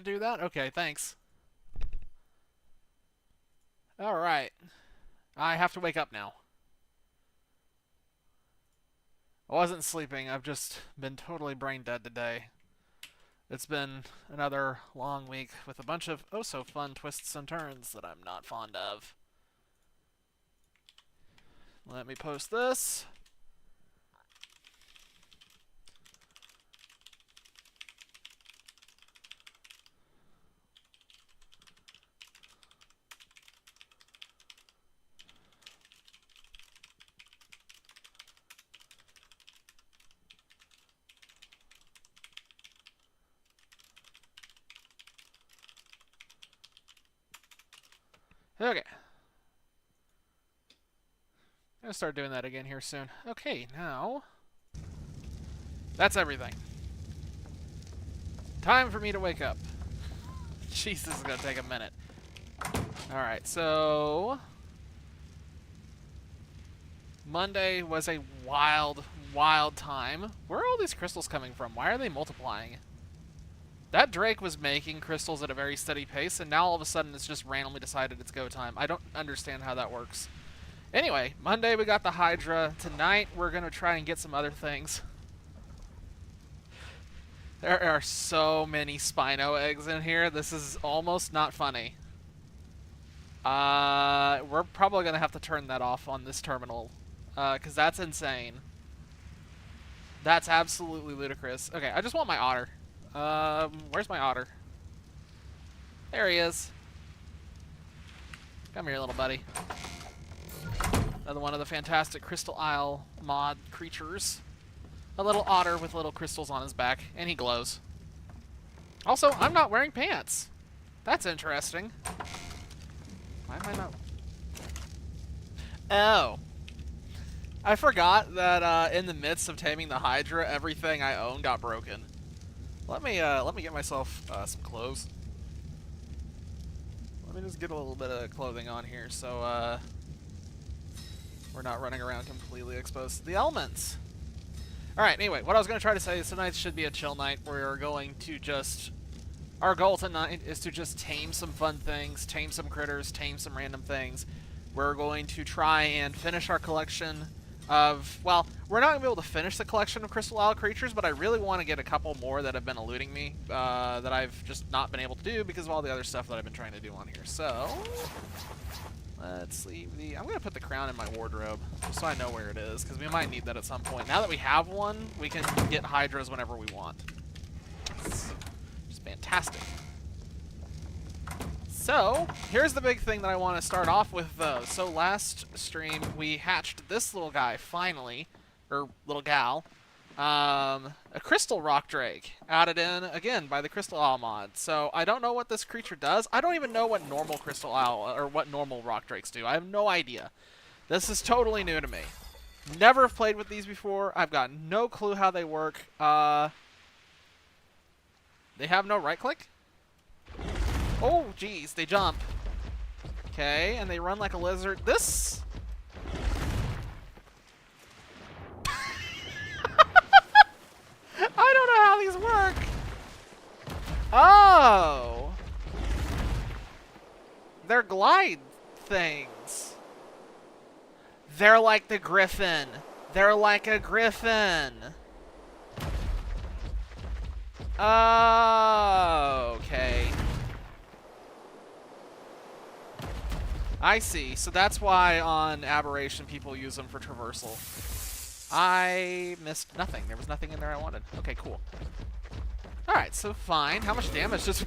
do that? Okay, thanks. Alright. I have to wake up now. I wasn't sleeping. I've just been totally brain dead today. It's been another long week with a bunch of oh-so-fun twists and turns that I'm not fond of. Let me post this. Okay. I'm gonna start doing that again here soon. Okay, now... That's everything. Time for me to wake up. Jeez, this is gonna take a minute. Alright, so... Monday was a wild, wild time. Where are all these crystals coming from? Why are they multiplying? That Drake was making crystals at a very steady pace, and now all of a sudden it's just randomly decided it's go time. I don't understand how that works. Anyway, Monday we got the Hydra. Tonight we're going to try and get some other things. There are so many Spino eggs in here. This is almost not funny. We're probably going to have to turn that off on this terminal, because that's insane. That's absolutely ludicrous. Okay, I just want my otter. Where's my otter? There he is. Come here, little buddy. Another one of the fantastic Crystal Isle mod creatures. A little otter with little crystals on his back, and he glows. Also, I'm not wearing pants. That's interesting. Why am I not? Oh. I forgot that in the midst of taming the Hydra, everything I own got broken. Let me get myself some clothes. Let me just get a little bit of clothing on here so we're not running around completely exposed to the elements. Alright, anyway, what I was going to try to say is tonight should be a chill night. We're going to just... Our goal tonight is to just tame some fun things, tame some critters, tame some random things. We're going to try and finish our collection of, well, we're not going to be able to finish the collection of Crystal Isle creatures, but I really want to get a couple more that have been eluding me, that I've just not been able to do because of all the other stuff that I've been trying to do on here. So, let's leave the, I'm going to put the crown in my wardrobe, just so I know where it is, because we might need that at some point. Now that we have one, we can get Hydras whenever we want. It's just fantastic. So, here's the big thing that I want to start off with, though. So last stream, we hatched this little guy, finally, or little gal, a Crystal Rock Drake, added in, again, by the Crystal Isle mod. So, I don't know what this creature does. I don't even know what normal Crystal Isle, or what normal Rock Drakes do. I have no idea. This is totally new to me. Never have played with these before. I've got no clue how they work. They have no right-click? Oh, geez, they jump. Okay, and they run like a lizard. This... I don't know how these work. Oh. They're glide things. They're like the griffin. They're like a griffin. Oh, okay. I see. So that's why on Aberration people use them for traversal. I missed nothing. There was nothing in there I wanted. Okay, cool. Alright, so fine. How much damage does...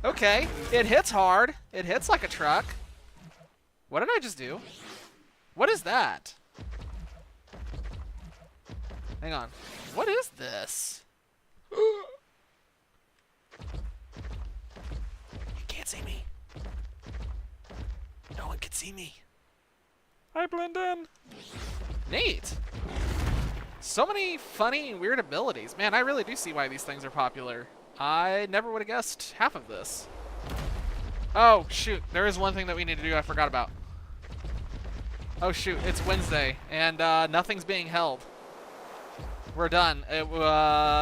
Okay, it hits hard. It hits like a truck. What did I just do? What is that? Hang on. What is this? See me. No one can see me. I blend in. Neat. So many funny and weird abilities. Man, I really do see why these things are popular. I never would have guessed half of this. Oh, shoot. There is one thing that we need to do I forgot about. Oh, shoot. It's Wednesday, and nothing's being held. we're done.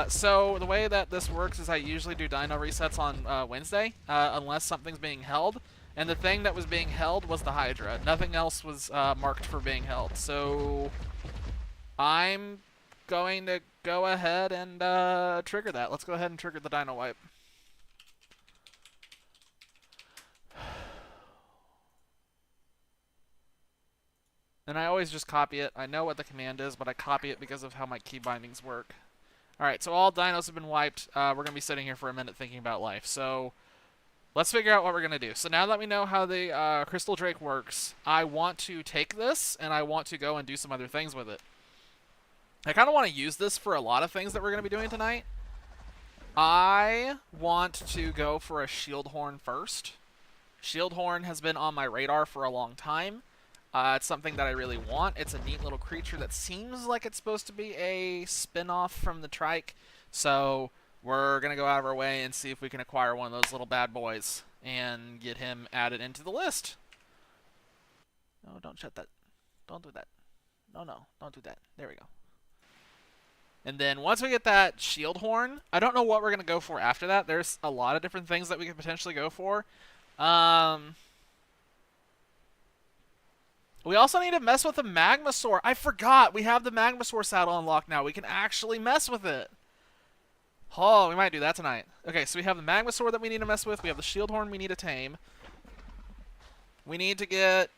So the way that this works is I usually do dino resets on Wednesday, unless something's being held. And the thing that was being held was the Hydra. Nothing else was marked for being held. So I'm going to go ahead and trigger that. Let's go ahead and trigger the dino wipe. And I always just copy it. I know what the command is, but I copy it because of how my key bindings work. Alright, so all dinos have been wiped. We're going to be sitting here for a minute thinking about life. So let's figure out what we're going to do. So now that we know how the Crystal Drake works, I want to take this, and I want to go and do some other things with it. I kind of want to use this for a lot of things that we're going to be doing tonight. I want to go for a Shield Horn first. Shield Horn has been on my radar for a long time. It's something that I really want. It's a neat little creature that seems like it's supposed to be a spin-off from the Trike. So we're going to go out of our way and see if we can acquire one of those little bad boys and get him added into the list. No, don't shut that. Don't do that. No, don't do that. There we go. And then once we get that Shield Horn, I don't know what we're going to go for after that. There's a lot of different things that we could potentially go for. We also need to mess with the Magmasaur. I forgot. We have the Magmasaur saddle unlocked now. We can actually mess with it. Oh, we might do that tonight. Okay, so we have the Magmasaur that we need to mess with. We have the Shield Horn we need to tame. We need to get...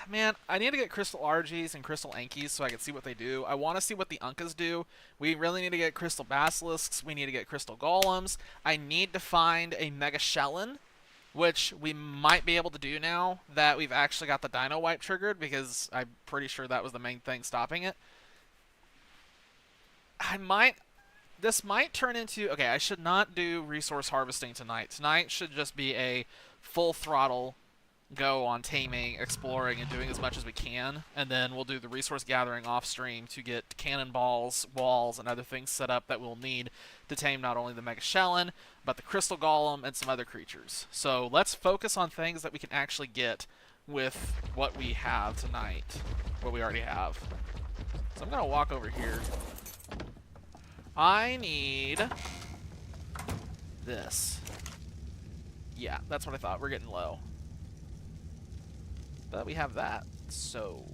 Man, I need to get Crystal Argies and Crystal Ankies so I can see what they do. I want to see what the Unkas do. We really need to get Crystal Basilisks. We need to get Crystal Golems. I need to find a Mega Shellin, which we might be able to do now that we've actually got the Dino Wipe triggered, because I'm pretty sure that was the main thing stopping it. This might turn into... Okay, I should not do resource harvesting tonight. Tonight should just be a full throttle go on taming, exploring, and doing as much as we can, and then we'll do the resource gathering off stream to get cannonballs, walls, and other things set up that we'll need to tame not only the Mega Shellin, but the Crystal Golem and some other creatures. So let's focus on things that we can actually get with what we have tonight, what we already have. So I'm going to walk over here. I need this. Yeah, that's what I thought. We're getting low. But we have that, so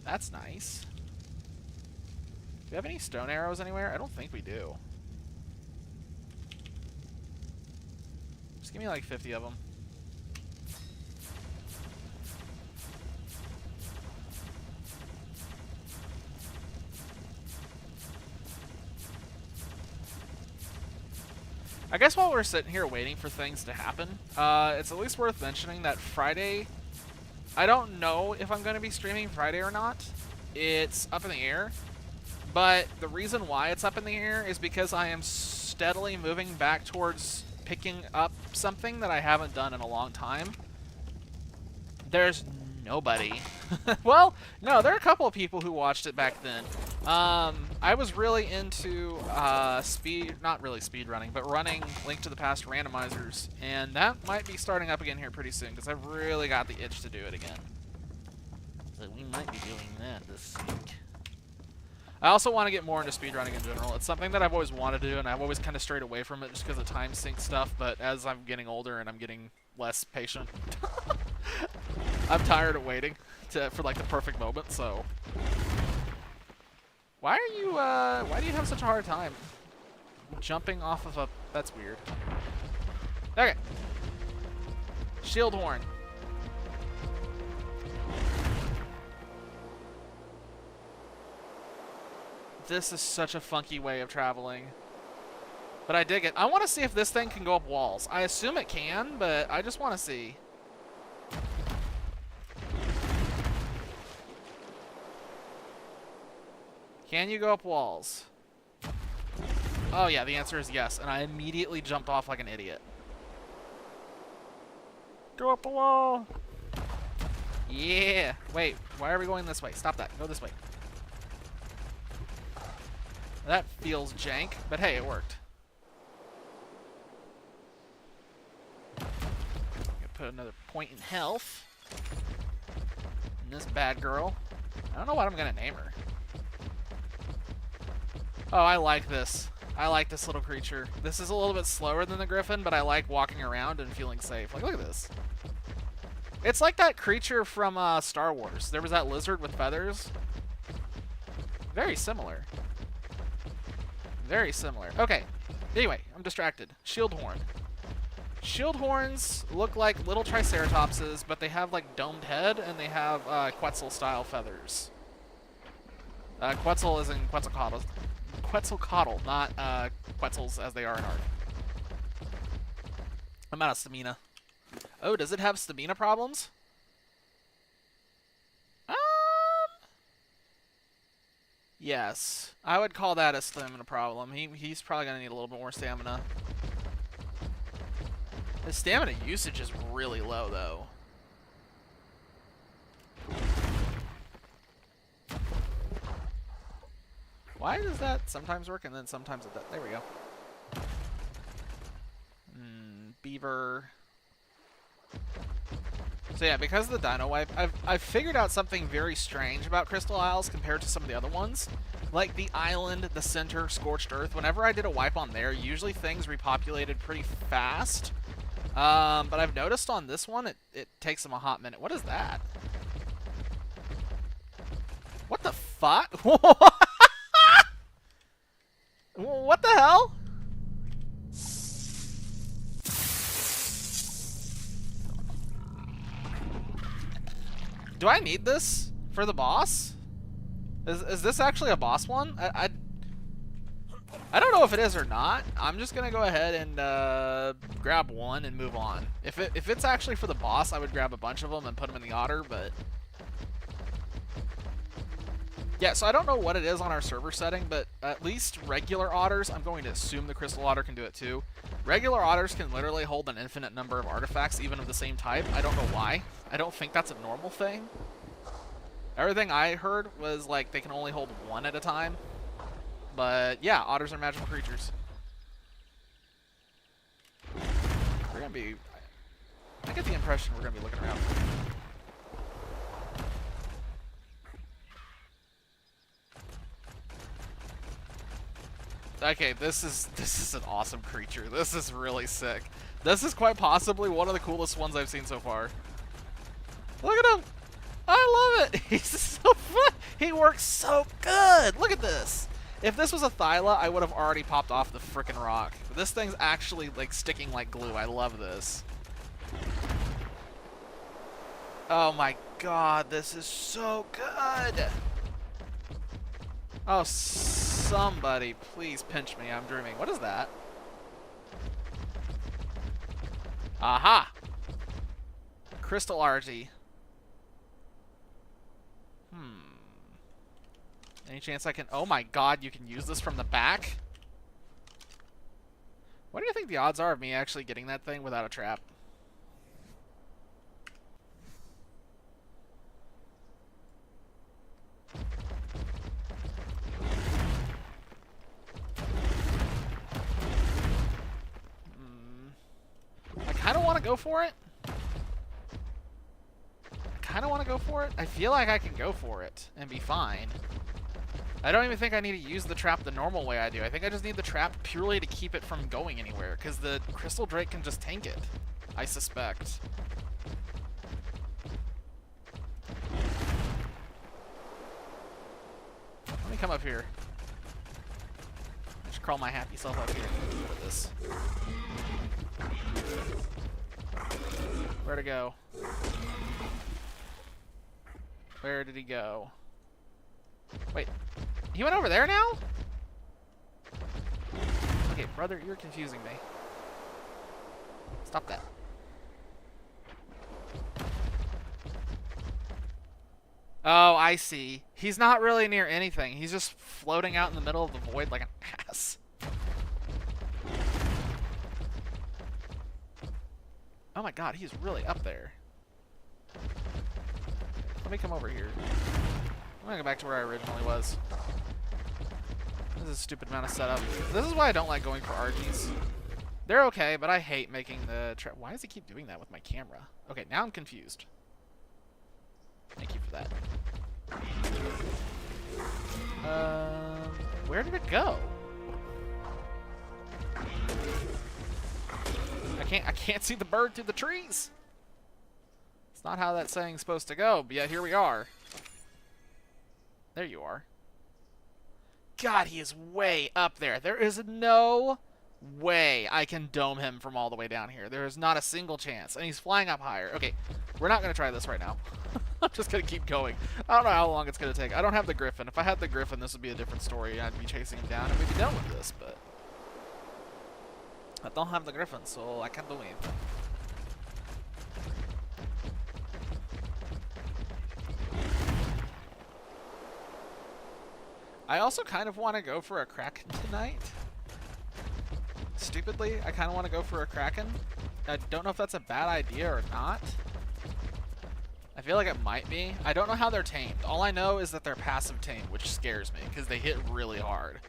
that's nice. Do we have any stone arrows anywhere? I don't think we do. Just give me like 50 of them. I guess while we're sitting here waiting for things to happen, it's at least worth mentioning that Friday... I don't know if I'm going to be streaming Friday or not. It's up in the air. But the reason why it's up in the air is because I am steadily moving back towards picking up something that I haven't done in a long time. There's nobody. Well, no, there are a couple of people who watched it back then. I was really into not really speed running, but running Link to the Past randomizers, and that might be starting up again here pretty soon, because I've really got the itch to do it again. So we might be doing that this week. I also want to get more into speedrunning in general. It's something that I've always wanted to do, and I've always kind of strayed away from it just because of time sync stuff, but as I'm getting older and I'm getting less patient, I'm tired of waiting for like the perfect moment, so... Why do you have such a hard time jumping off of a... That's weird. Okay. Shield Horn. This is such a funky way of traveling. But I dig it. I want to see if this thing can go up walls. I assume it can, but I just want to see. Can you go up walls? Oh yeah, the answer is yes, and I immediately jumped off like an idiot. Go up a wall! Yeah! Wait, why are we going this way? Stop that. Go this way. That feels jank, but hey, it worked. Gonna put another point in health. And this bad girl. I don't know what I'm gonna name her. Oh, I like this. I like this little creature. This is a little bit slower than the griffin, but I like walking around and feeling safe. Like, look at this. It's like that creature from Star Wars. There was that lizard with feathers. Very similar. Very similar. Okay. Anyway, I'm distracted. Shield horn. Shield horns look like little triceratopses, but they have like domed head and they have Quetzal-style feathers. Quetzal is in Quetzalcoatl. Quetzalcoatl, not Quetzals as they are in art. I'm out of stamina. Oh, does it have stamina problems? Yes. I would call that a stamina problem. He's probably going to need a little bit more stamina. His stamina usage is really low, though. Why does that sometimes work and then sometimes it doesn't? There we go. Beaver. So yeah, because of the Dino Wipe, I've figured out something very strange about Crystal Isles compared to some of the other ones. Like the island, the center, Scorched Earth, whenever I did a wipe on there, usually things repopulated pretty fast. But I've noticed on this one, it takes them a hot minute. What is that? What the fuck? What the hell? Do I need this for the boss? Is this actually a boss one? I don't know if it is or not. I'm just gonna go ahead and grab one and move on. If it's actually for the boss, I would grab a bunch of them and put them in the otter, but yeah, so I don't know what it is on our server setting, but at least regular otters, I'm going to assume the crystal otter can do it too. Regular otters can literally hold an infinite number of artifacts, even of the same type. I don't know why. I don't think that's a normal thing. Everything I heard was like they can only hold one at a time. But yeah, otters are magical creatures. We're gonna be... I get the impression we're gonna be looking around. Okay, this is an awesome creature. This is really sick. This is quite possibly one of the coolest ones I've seen so far. Look at him! I love it! He's so fun! He works so good! Look at this! If this was a Thyla, I would have already popped off the frickin' rock. But this thing's actually like sticking like glue. I love this. Oh my god, this is so good! Oh, somebody, please pinch me. I'm dreaming. What is that? Aha! Crystal RG. Any chance I can... Oh my god, you can use this from the back? What do you think the odds are of me actually getting that thing without a trap? I kind of want to go for it. I feel like I can go for it and be fine. I don't even think I need to use the trap the normal way I do. I think I just need the trap purely to keep it from going anywhere, because the Crystal Drake can just tank it, I suspect. Let me come up here. I should crawl my happy self up here. Look at this. Where'd it go? Where did he go? Wait. He went over there now? Okay, brother, you're confusing me. Stop that. Oh, I see. He's not really near anything. He's just floating out in the middle of the void like an ass. Oh my god, he's really up there. Let me come over here. I'm gonna go back to where I originally was. This is a stupid amount of setup. This is why I don't like going for RGs. They're okay, but I hate making the trap. Why does he keep doing that with my camera? Okay, now I'm confused. Thank you for that. Where did it go? I can't see the bird through the trees. It's not how that saying's supposed to go, but yet here we are. There you are. God, he is way up there. There is no way I can dome him from all the way down here. There is not a single chance. And he's flying up higher. Okay, we're not going to try this right now. I'm just going to keep going. I don't know how long it's going to take. I don't have the Griffin. If I had the Griffin, this would be a different story. I'd be chasing him down and we'd be done with this, but I don't have the Griffin, so I can't do anything. I also kind of want to go for a Kraken tonight. Stupidly, I kind of want to go for a Kraken. I don't know if that's a bad idea or not. I feel like it might be. I don't know how they're tamed. All I know is that they're passive tamed, which scares me because they hit really hard.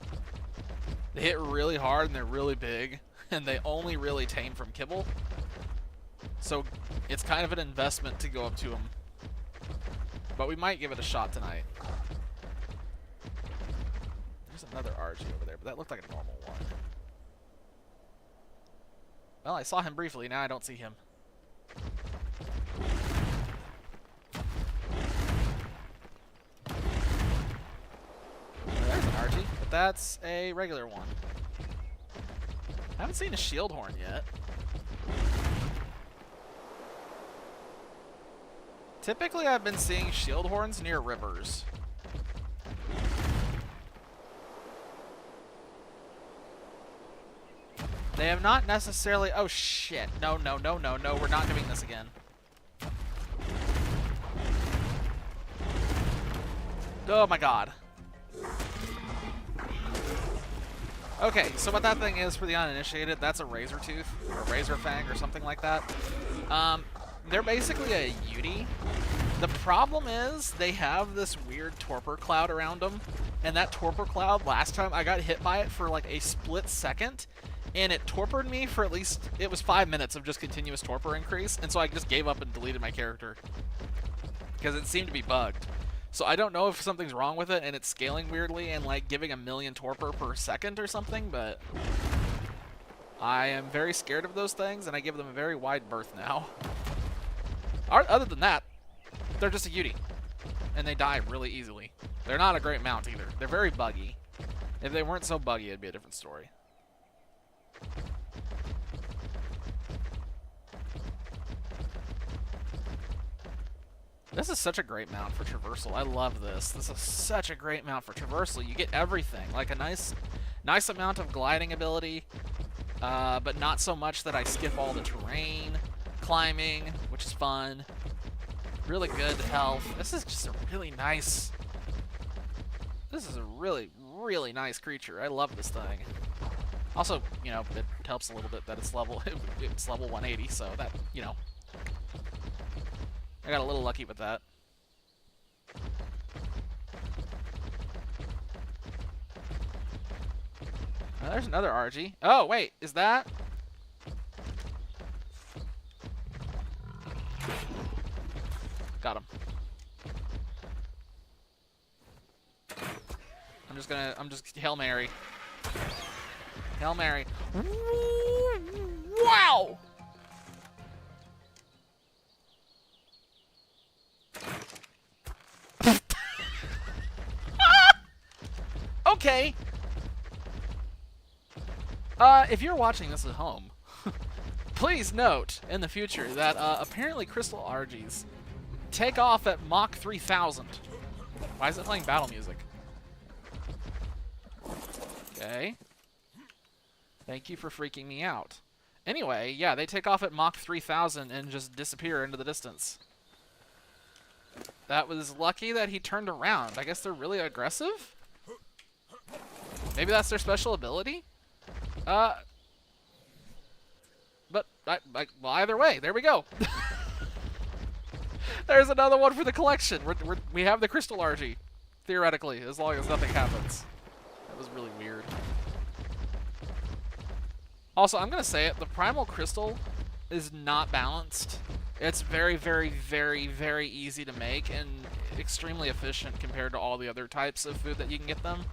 They hit really hard and they're really big, and they only really tame from kibble. So it's kind of an investment to go up to them. But we might give it a shot tonight. There's another RG over there, but that looked like a normal one. Well, I saw him briefly. Now I don't see him. There's an RG, but that's a regular one. I haven't seen a shield horn yet. Typically, I've been seeing shield horns near rivers. They have not necessarily... Oh, shit. No, no, no, no, no. We're not doing this again. Oh, my God. Okay, so what that thing is for the uninitiated, that's a razor tooth, or razor fang, or something like that. They're basically a Yudi. The problem is they have this weird torpor cloud around them, and that torpor cloud, last time I got hit by it for like a split second, and it torpored me for at least, it was 5 minutes of just continuous torpor increase, and so I just gave up and deleted my character. Because it seemed to be bugged. So I don't know if something's wrong with it and it's scaling weirdly and like giving a million torpor per second or something, but I am very scared of those things and I give them a very wide berth now. Other than that, they're just a Yudi. And they die really easily. They're not a great mount either. They're very buggy. If they weren't so buggy, it'd be a different story. This is such a great mount for traversal. I love this. This is such a great mount for traversal. You get everything. Like a nice amount of gliding ability, but not so much that I skip all the terrain. Climbing, which is fun. Really good health. This is just a really nice... This is a really, really nice creature. I love this thing. Also, you know, it helps a little bit that it's level 180, so that, you know... I got a little lucky with that. There's another RG. Oh, wait, is that? Got him. I'm just Hail Mary. Hail Mary. Wow! Okay. If you're watching this at home, please note in the future that apparently crystal RGs take off at Mach 3000. Why is it playing battle music? Okay. Thank you for freaking me out. Anyway, yeah, they take off at Mach 3000 and just disappear into the distance. That was lucky that he turned around. I guess they're really aggressive? Maybe that's their special ability? But, well, either way, there we go. There's another one for the collection. We have the crystal RG, theoretically, as long as nothing happens. That was really weird. Also, I'm going to say it, the primal crystal is not balanced. It's very, very, very, very easy to make and extremely efficient compared to all the other types of food that you can get them.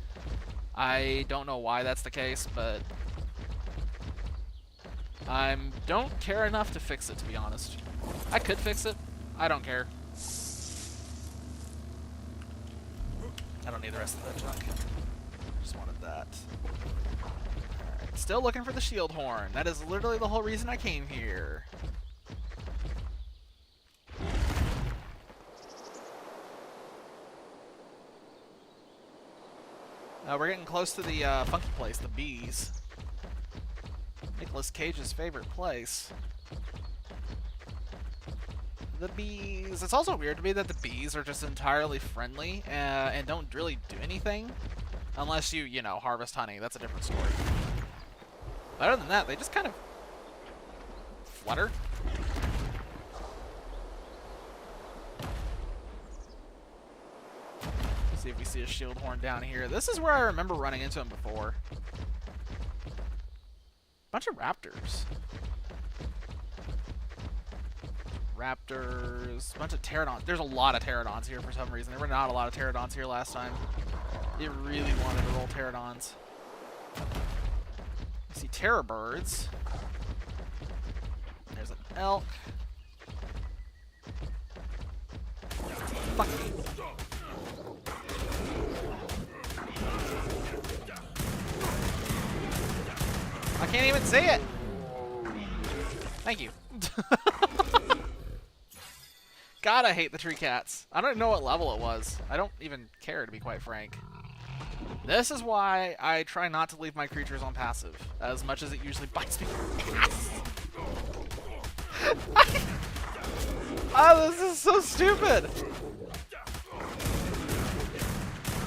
I don't know why that's the case, but I don't care enough to fix it, to be honest. I could fix it. I don't care. I don't need the rest of that junk. Just wanted that. Alright, still looking for the shield horn. That is literally the whole reason I came here. We're getting close to the funky place, the bees. Nicolas Cage's favorite place. The bees. It's also weird to me that the bees are just entirely friendly and don't really do anything. Unless you know, harvest honey. That's a different story. Other than that, they just kind of flutter. See if we see a shield horn down here. This is where I remember running into him before. Bunch of raptors. Raptors. Bunch of pterodons. There's a lot of pterodons here for some reason. There were not a lot of pterodons here last time. It really wanted to roll pterodons. You see terror birds. There's an elk. Fuck me. I can't even say it! Thank you. God, I hate the tree cats. I don't even know what level it was. I don't even care, to be quite frank. This is why I try not to leave my creatures on passive, as much as it usually bites me in the ass. Oh, this is so stupid!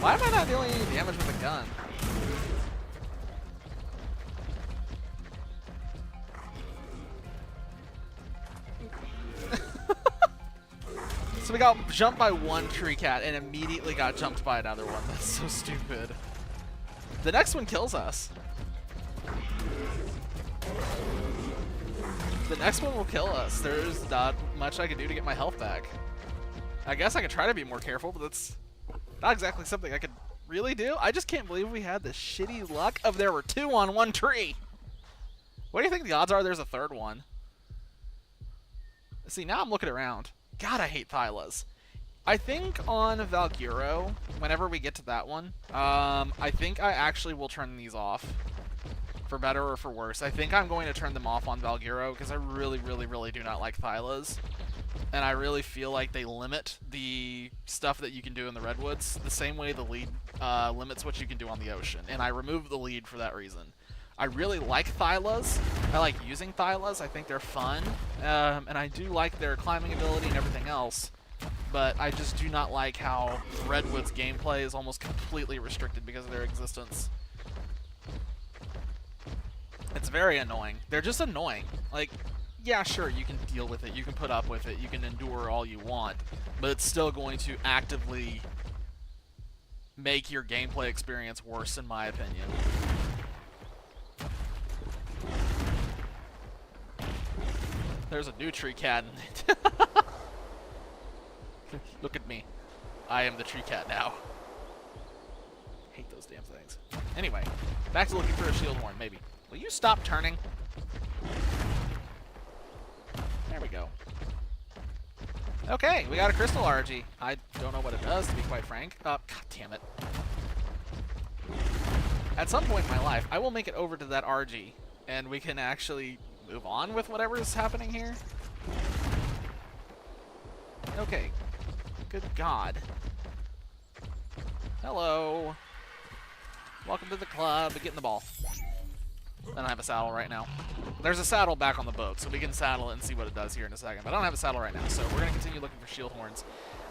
Why am I not dealing any damage with a gun? So we got jumped by one tree cat and immediately got jumped by another one. That's so stupid. The next one kills us. The next one will kill us. There's not much I can do to get my health back. I guess I could try to be more careful, but that's not exactly something I could really do. I just can't believe we had the shitty luck of there were two on one tree. What do you think the odds are there's a third one? See, now I'm looking around. God, I hate Thylas. I think on Valguro, whenever we get to that one, I think I actually will turn these off. For better or for worse. I think I'm going to turn them off on Valguro because I really, really, really do not like Thylas. And I really feel like they limit the stuff that you can do in the Redwoods the same way the lead limits what you can do on the ocean. And I removed the lead for that reason. I really like Thylas. I like using Thylas. I think they're fun. And I do like their climbing ability and everything else. But I just do not like how Redwood's gameplay is almost completely restricted because of their existence. It's very annoying. They're just annoying. Like, yeah, sure, you can deal with it. You can put up with it. You can endure all you want. But it's still going to actively make your gameplay experience worse, in my opinion. There's a new tree cat. Look at me. I am the tree cat now. Hate those damn things. Anyway, back to looking for a shield horn, maybe. Will you stop turning? There we go. Okay, we got a crystal RG. I don't know what it does, to be quite frank. God damn it. At some point in my life, I will make it over to that RG, and we can actually move on with whatever is happening here. Okay. Good God. Hello. Welcome to the club. Get in the ball. I don't have a saddle right now. There's a saddle back on the boat, so we can saddle it and see what it does here in a second. But I don't have a saddle right now, so we're going to continue looking for shield horns.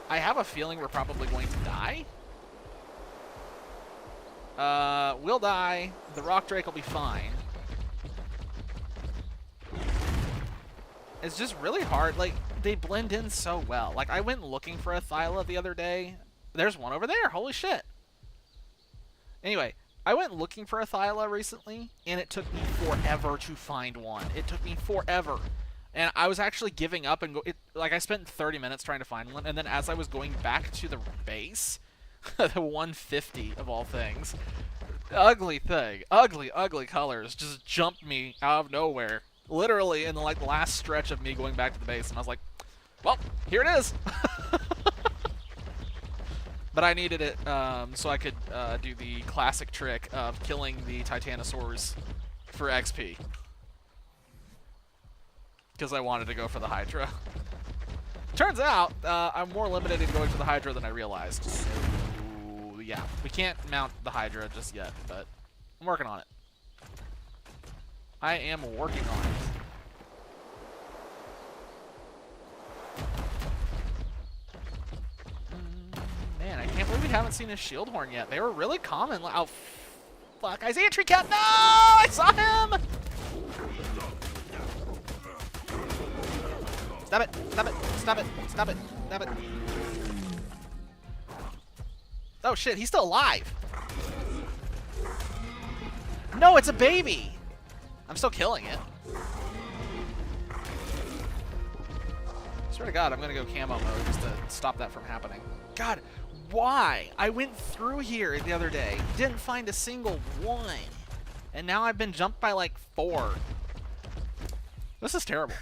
I have a feeling we're probably going to die. We'll die. The rock drake will be fine. It's just really hard. Like, they blend in so well. Like, I went looking for a Thyla the other day. There's one over there. Holy shit. Anyway, I went looking for a Thyla recently, and it took me forever to find one. It took me forever. And I was actually giving up and like I spent 30 minutes trying to find one, and then as I was going back to the base, the 150 of all things, ugly thing, ugly colors just jumped me out of nowhere. Literally in the like last stretch of me going back to the base, and I was like, well, here it is. But I needed it so I could do the classic trick of killing the Titanosaurs for XP. Because I wanted to go for the Hydra. Turns out, I'm more limited in going for the Hydra than I realized. So, yeah, we can't mount the Hydra just yet, but I'm working on it. I am working on it. Man, I can't believe we haven't seen a shield horn yet. They were really common. Oh, fuck. I see a tree cat. No! I saw him! Stop it. Stop it. Stop it. Stop it. Stop it. Oh, shit. He's still alive. No, it's a baby. I'm still killing it. Swear to God, I'm going to go camo mode just to stop that from happening. God, why? I went through here the other day, didn't find a single one, and now I've been jumped by like 4. This is terrible.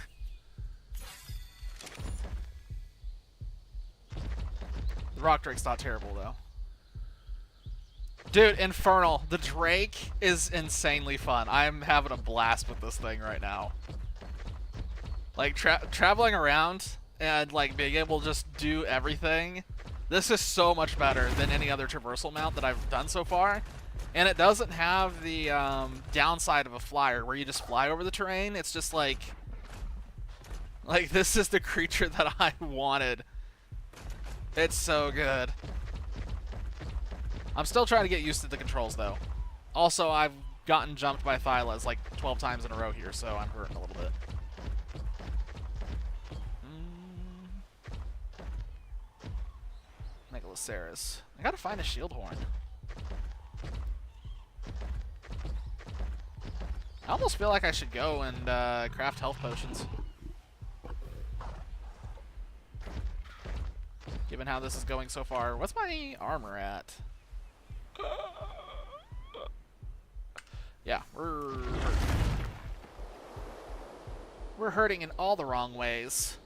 The rock drake's not terrible though. Dude, Infernal, the Drake is insanely fun. I'm having a blast with this thing right now. Like traveling around and like being able to just do everything. This is so much better than any other traversal mount that I've done so far. And it doesn't have the downside of a flyer where you just fly over the terrain. It's just like this is the creature that I wanted. It's so good. I'm still trying to get used to the controls though. Also, I've gotten jumped by Thylas like 12 times in a row here, so I'm hurting a little bit. Megaloceros. I gotta find a shield horn. I almost feel like I should go and craft health potions. Given how this is going so far. What's my armor at? Yeah, we're hurting in all the wrong ways.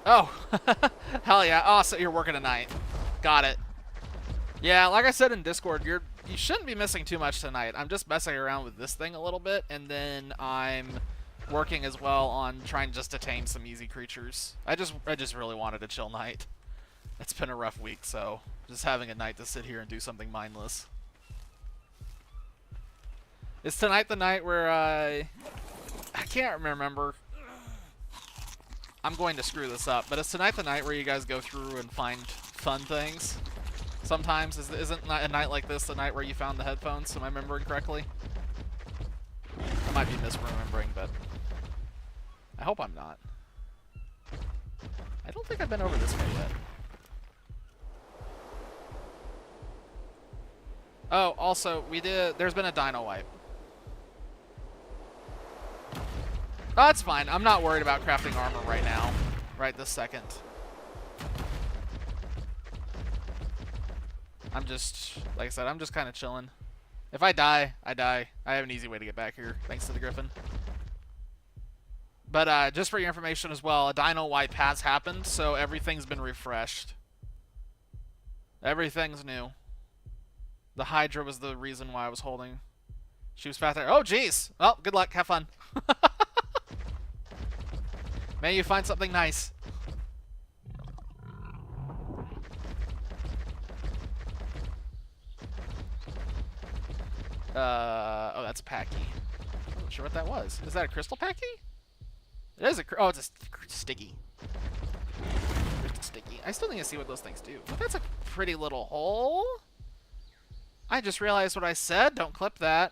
Oh, hell yeah. Oh, so you're working tonight. Got it. Yeah, like I said in Discord, you shouldn't be missing too much tonight. I'm just messing around with this thing a little bit, and then I'm working as well on trying just to tame some easy creatures. I just really wanted a chill night. It's been a rough week, so just having a night to sit here and do something mindless. Is tonight the night where I can't remember. I'm going to screw this up, but is tonight the night where you guys go through and find fun things? Sometimes isn't a night like this the night where you found the headphones? Am I remembering correctly? I might be misremembering, but I hope I'm not. I don't think I've been over this way yet. Oh, also, there's been a dino wipe. Oh, that's fine. I'm not worried about crafting armor right now. Right this second. I'm just, like I said, I'm just kind of chilling. If I die, I die. I have an easy way to get back here, thanks to the Griffin. But just for your information as well, a dino wipe has happened, so everything's been refreshed. Everything's new. The Hydra was the reason why I was holding. She was fat there. Oh, jeez. Well, good luck. Have fun. May you find something nice. Oh, that's a Packy. I wasn't sure what that was. Is that a crystal Packy? It is oh, it's a sticky. Crystal sticky. I still need to see what those things do. But that's a pretty little hole. I just realized what I said. Don't clip that.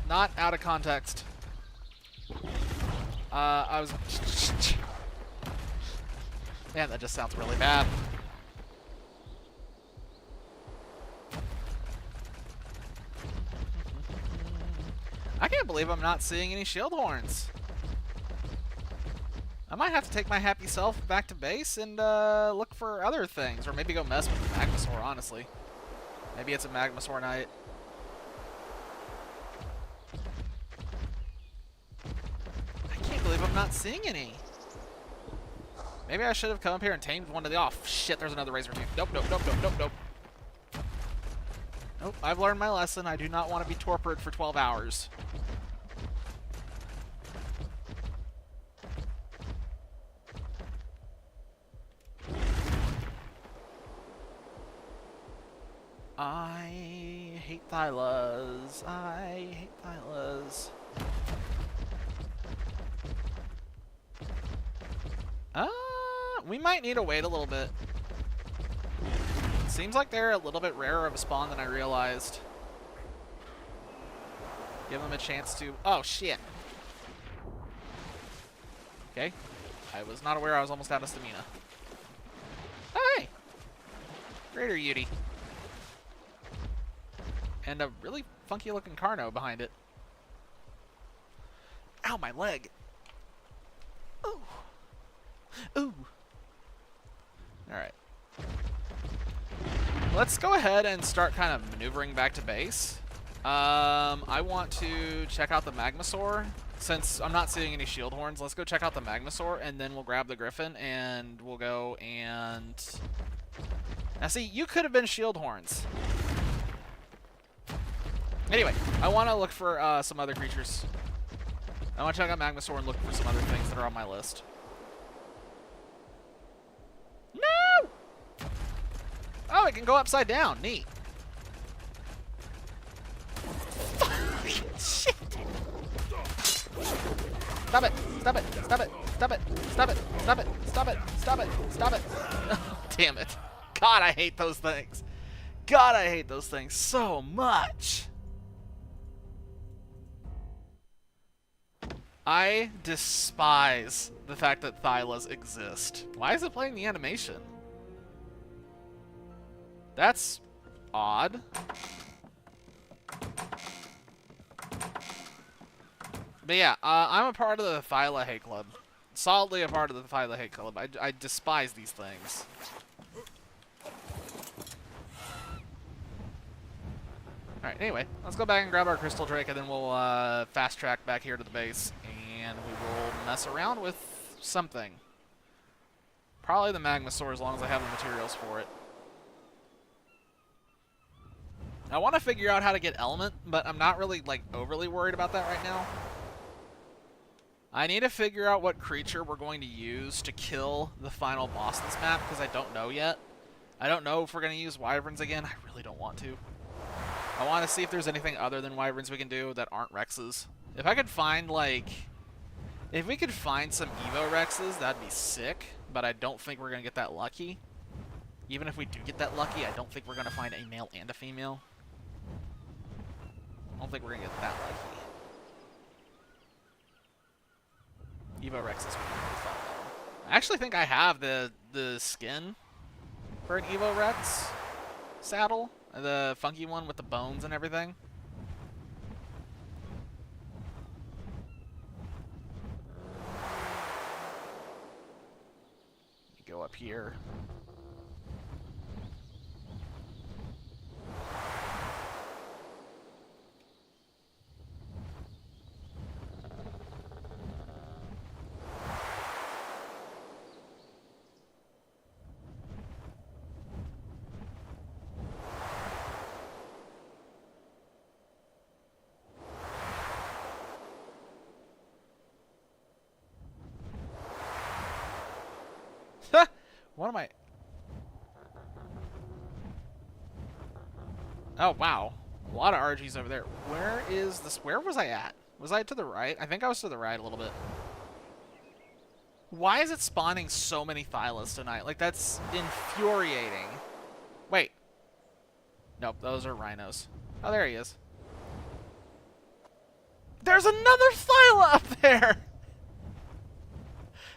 Not out of context. I was... Man, that just sounds really bad. I can't believe believe I'm not seeing any shield horns. I might have to take my happy self back to base and look for other things. Or maybe go mess with the Magmasaur, honestly. Maybe it's a Magmasaur night. I can't believe I'm not seeing any. Maybe I should have come up here and tamed one of the off. Shit, there's another Razor Team. Nope, nope, nope, nope, nope, nope. Nope, I've learned my lesson. I do not want to be torpid for 12 hours. I hate Thylas. I hate Thylas. We might need to wait a little bit. Seems like they're a little bit rarer of a spawn than I realized. Give them a chance to... Oh, shit. Okay. I was not aware I was almost out of stamina. Oh, hey! Greater Yeti. And a really funky looking Carno behind it. Ow, my leg. Ooh. Ooh. Alright. Let's go ahead and start kind of maneuvering back to base. I want to check out the Magmasaur. Since I'm not seeing any shield horns, let's go check out the Magmasaur, and then we'll grab the Griffin, and we'll go and... Now see, you could have been shield horns. Anyway, I want to look for some other creatures. I want to check out Magmasaur and look for some other things that are on my list. No! Oh, it can go upside down. Neat. Shit! Stop it! Stop it! Stop it! Stop it! Stop it! Stop it! Stop it! Stop it! Stop it! Oh, damn it. God, I hate those things. God, I hate those things so much. I despise the fact that Thylas exist. Why is it playing the animation? That's odd. But yeah, I'm a part of the Thyla hate club. Solidly a part of the Thyla hate club. I despise these things. Alright, anyway, let's go back and grab our Crystal Drake, and then we'll fast track back here to the base, and we will mess around with something. Probably the Magmasaur, as long as I have the materials for it. I want to figure out how to get Element, but I'm not really, like, overly worried about that right now. I need to figure out what creature we're going to use to kill the final boss of this map, because I don't know yet. I don't know if we're going to use Wyverns again. I really don't want to. I want to see if there's anything other than Wyverns we can do that aren't Rexes. If I could find, like... If we could find some Evo Rexes, that'd be sick. But I don't think we're going to get that lucky. Even if we do get that lucky, I don't think we're going to find a male and a female. I don't think we're going to get that lucky. Evo Rexes would be really fun, though. I actually think I have the skin for an Evo Rex saddle. The funky one with the bones and everything. Go up here. What am I... Oh, wow. A lot of RGs over there. Where is this? Where was I at? Was I to the right? I think I was to the right a little bit. Why is it spawning so many Thylas tonight? Like, that's infuriating. Wait. Nope, those are rhinos. Oh, there he is. There's another Thyla up there!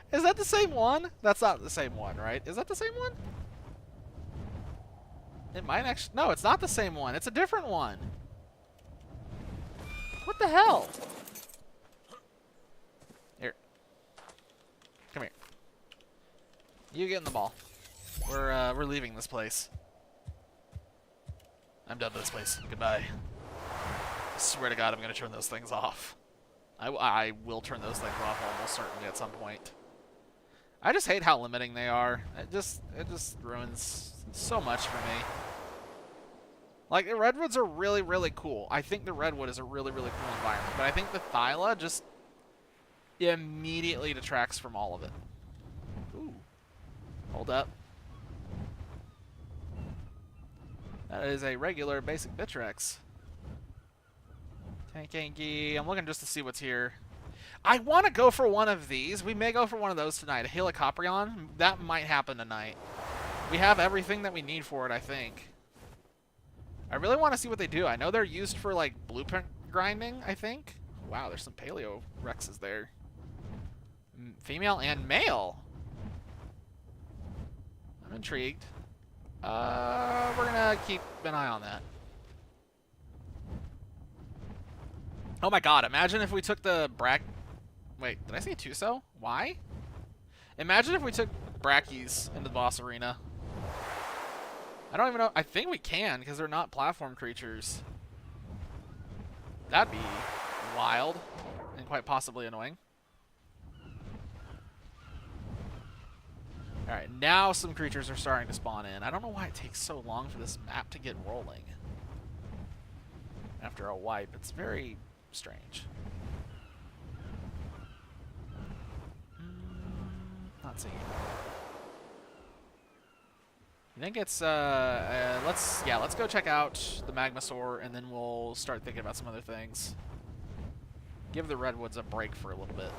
Is that the same one? That's not the same one, right? Is that the same one? It might actually... No, it's not the same one. It's a different one. What the hell? You get in the ball. We're leaving this place. I'm done with this place. Goodbye. I swear to God, I'm gonna turn those things off. I will turn those things off almost certainly at some point. I just hate how limiting they are. It just ruins so much for me. Like, the redwoods are really, really cool. I think the redwood is a really, really cool environment, but I think the Thyla just immediately detracts from all of it. Ooh. Hold up. That is a regular basic Bitrex. Tanky. I'm looking just to see what's here. I want to go for one of these. We may go for one of those tonight. A Helicoprion. That might happen tonight. We have everything that we need for it, I think. I really want to see what they do. I know they're used for, like, blueprint grinding, I think. Wow, there's some Paleo Rexes there. Female and male. I'm intrigued. We're gonna keep an eye on that. Oh my god, imagine if we took the Wait, did I say Tuso? Why? Imagine if we took Brackies into the boss arena. I don't even know. I think we can, because they're not platform creatures. That'd be wild and quite possibly annoying. Alright, now some creatures are starting to spawn in. I don't know why it takes so long for this map to get rolling. After a wipe, it's very strange. Not seeing. I think it's let's go check out the Magmasaur, and then we'll start thinking about some other things. Give the redwoods a break for a little bit.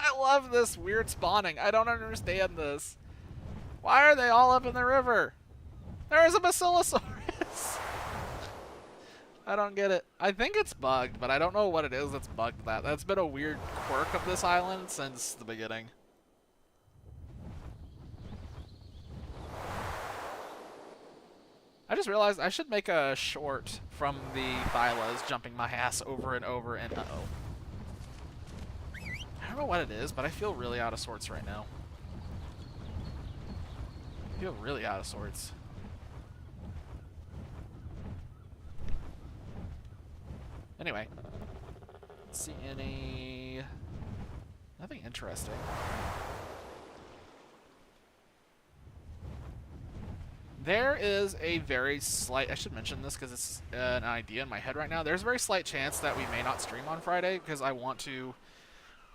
I love this weird spawning. I don't understand this. Why are they all up in the river? There's a Basilosaurus. I don't get it. I think it's bugged, but I don't know what it is that's bugged that. That's been a weird quirk of this island since the beginning. I just realized I should make a short from the Thylas jumping my ass over and over and uh-oh. I don't know what it is, but I feel really out of sorts right now. I feel really out of sorts. Anyway. Let's see any... Nothing interesting. There is a very slight... I should mention this because it's an idea in my head right now. There's a very slight chance that we may not stream on Friday because I want to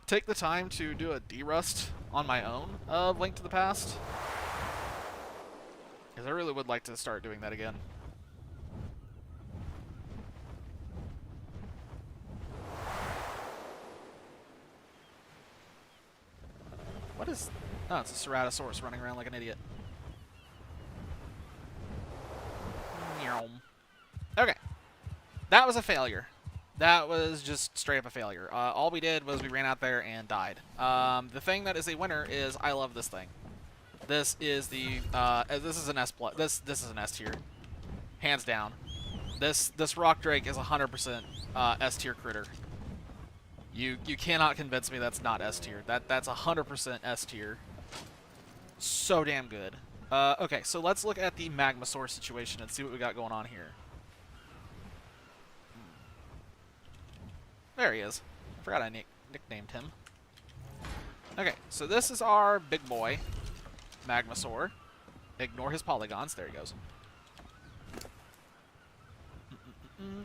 take the time to do a derust on my own of Link to the Past. Because I really would like to start doing that again. What is... Oh, it's a Ceratosaurus running around like an idiot. Okay. That was a failure. That was just straight up a failure. All we did was we ran out there and died. The thing that is a winner is I love this thing. This is the this is an S plus. This is an S tier, hands down. This rock drake is 100% S tier critter. You cannot convince me that's not S tier. That's 100% S tier. So damn good. Okay, so let's look at the Magmasaur situation and see what we got going on here. There he is. I forgot I nicknamed him. Okay, so this is our big boy, Magmasaur. Ignore his polygons. There he goes.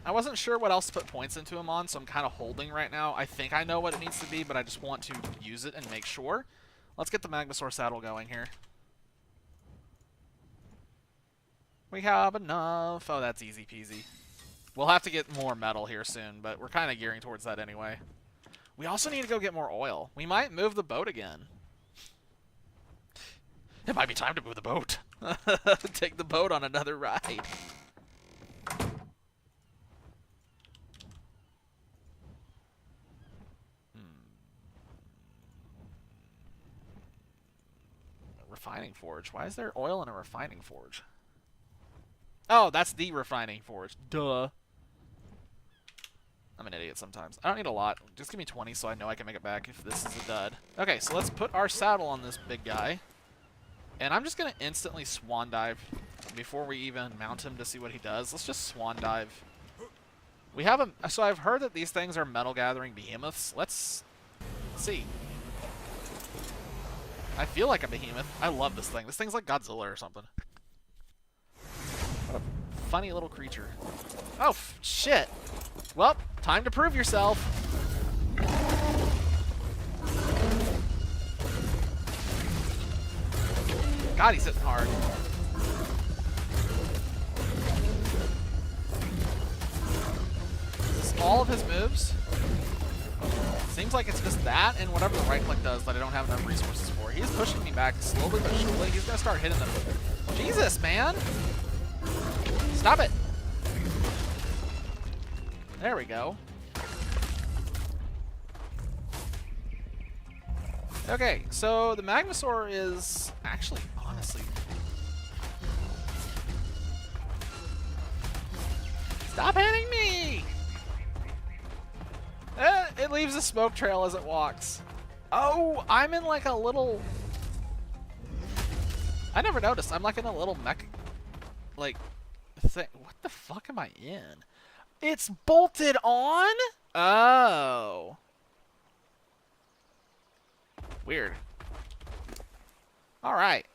I wasn't sure what else to put points into him on, so I'm kind of holding right now. I think I know what it needs to be, but I just want to use it and make sure. Let's get the Magmasaur saddle going here. We have enough. Oh, that's easy peasy. We'll have to get more metal here soon, but we're kind of gearing towards that anyway. We also need to go get more oil. We might move the boat again. It might be time to move the boat. Take the boat on another ride. Refining forge. Why is there oil in a refining forge? Oh, that's the refining forge. Duh. I'm an idiot sometimes. I don't need a lot. Just give me 20 so I know I can make it back if this is a dud. Okay, so let's put our saddle on this big guy. And I'm just going to instantly swan dive before we even mount him to see what he does. Let's just swan dive. We have a... So I've heard that these things are metal gathering behemoths. Let's see. I feel like a behemoth. I love this thing. This thing's like Godzilla or something. What a funny little creature. Oh, shit. Well, time to prove yourself. God, he's hitting hard. Is this all of his moves? Seems like it's just that and whatever the right click does that I don't have enough resources for. He's pushing me back slowly but surely. He's going to start hitting them. Jesus, man. Stop it. There we go. Okay, so the Magmasaur is actually, honestly... Stop hitting me! It leaves a smoke trail as it walks. Oh, I'm in like a little... I never noticed. I'm like in a little mech... Like... thing. What the fuck am I in? It's bolted on? Oh. Weird. Alright.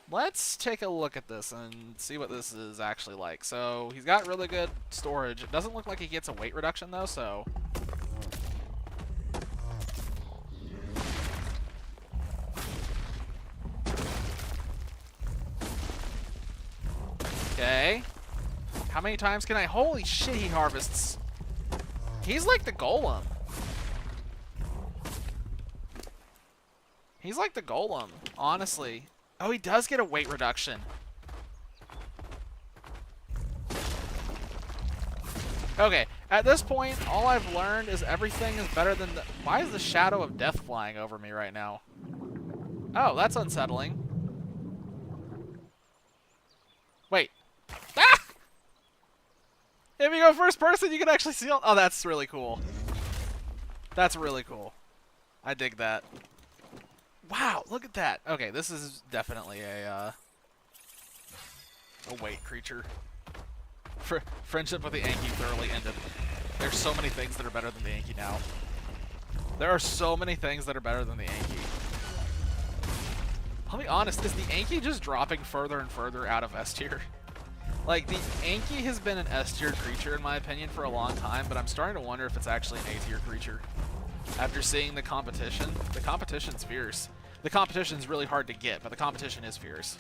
Let's take a look at this and see what this is actually like. So, he's got really good storage. It doesn't look like he gets a weight reduction, though, so... Okay. How many times can I... Holy shit, he harvests. He's like the golem. He's like the golem, honestly. Oh, he does get a weight reduction. Okay, at this point, all I've learned is everything is better than the... Why is the shadow of death flying over me right now? Oh, that's unsettling. Wait. Ah! If you go first person, you can actually see all... Oh, that's really cool. That's really cool. I dig that. Wow, look at that. Okay, this is definitely a weight creature. Friendship with the Anki thoroughly ended. There's so many things that are better than the Anki now. There are so many things that are better than the Anki. I'll be honest, is the Anki just dropping further and further out of S tier? Like, the Anki has been an S tier creature in my opinion for a long time, but I'm starting to wonder if it's actually an A tier creature. After seeing the competition's fierce. The competition's really hard to get, but the competition is fierce.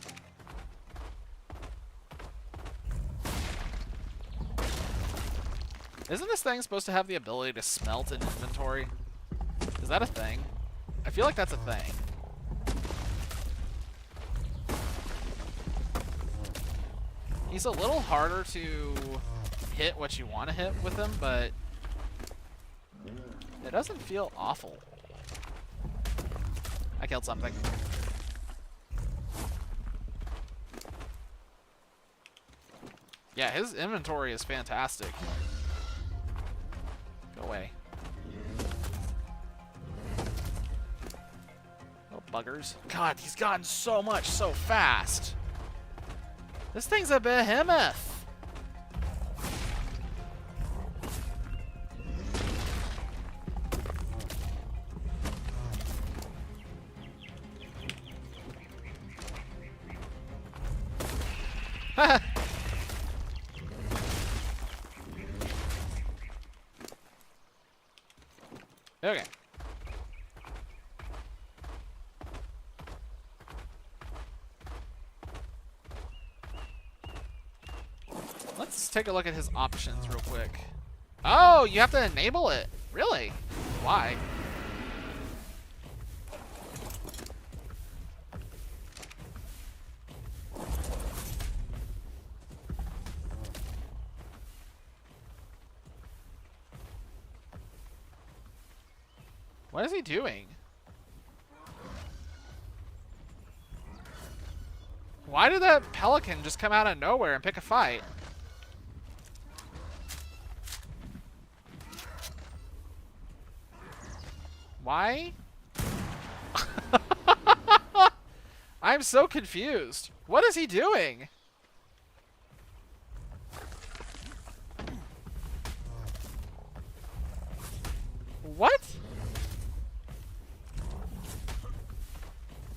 Isn't this thing supposed to have the ability to smelt in inventory? Is that a thing? I feel like that's a thing. He's a little harder to hit what you want to hit with him, but it doesn't feel awful. I killed something. Yeah, his inventory is fantastic. Go away. Oh, buggers. God, he's gotten so much so fast. This thing's a behemoth. Okay. Let's take a look at his options real quick. Oh, you have to enable it. Really? Why? What is he doing? Why did that pelican just come out of nowhere and pick a fight? Why? I'm so confused. What is he doing? What?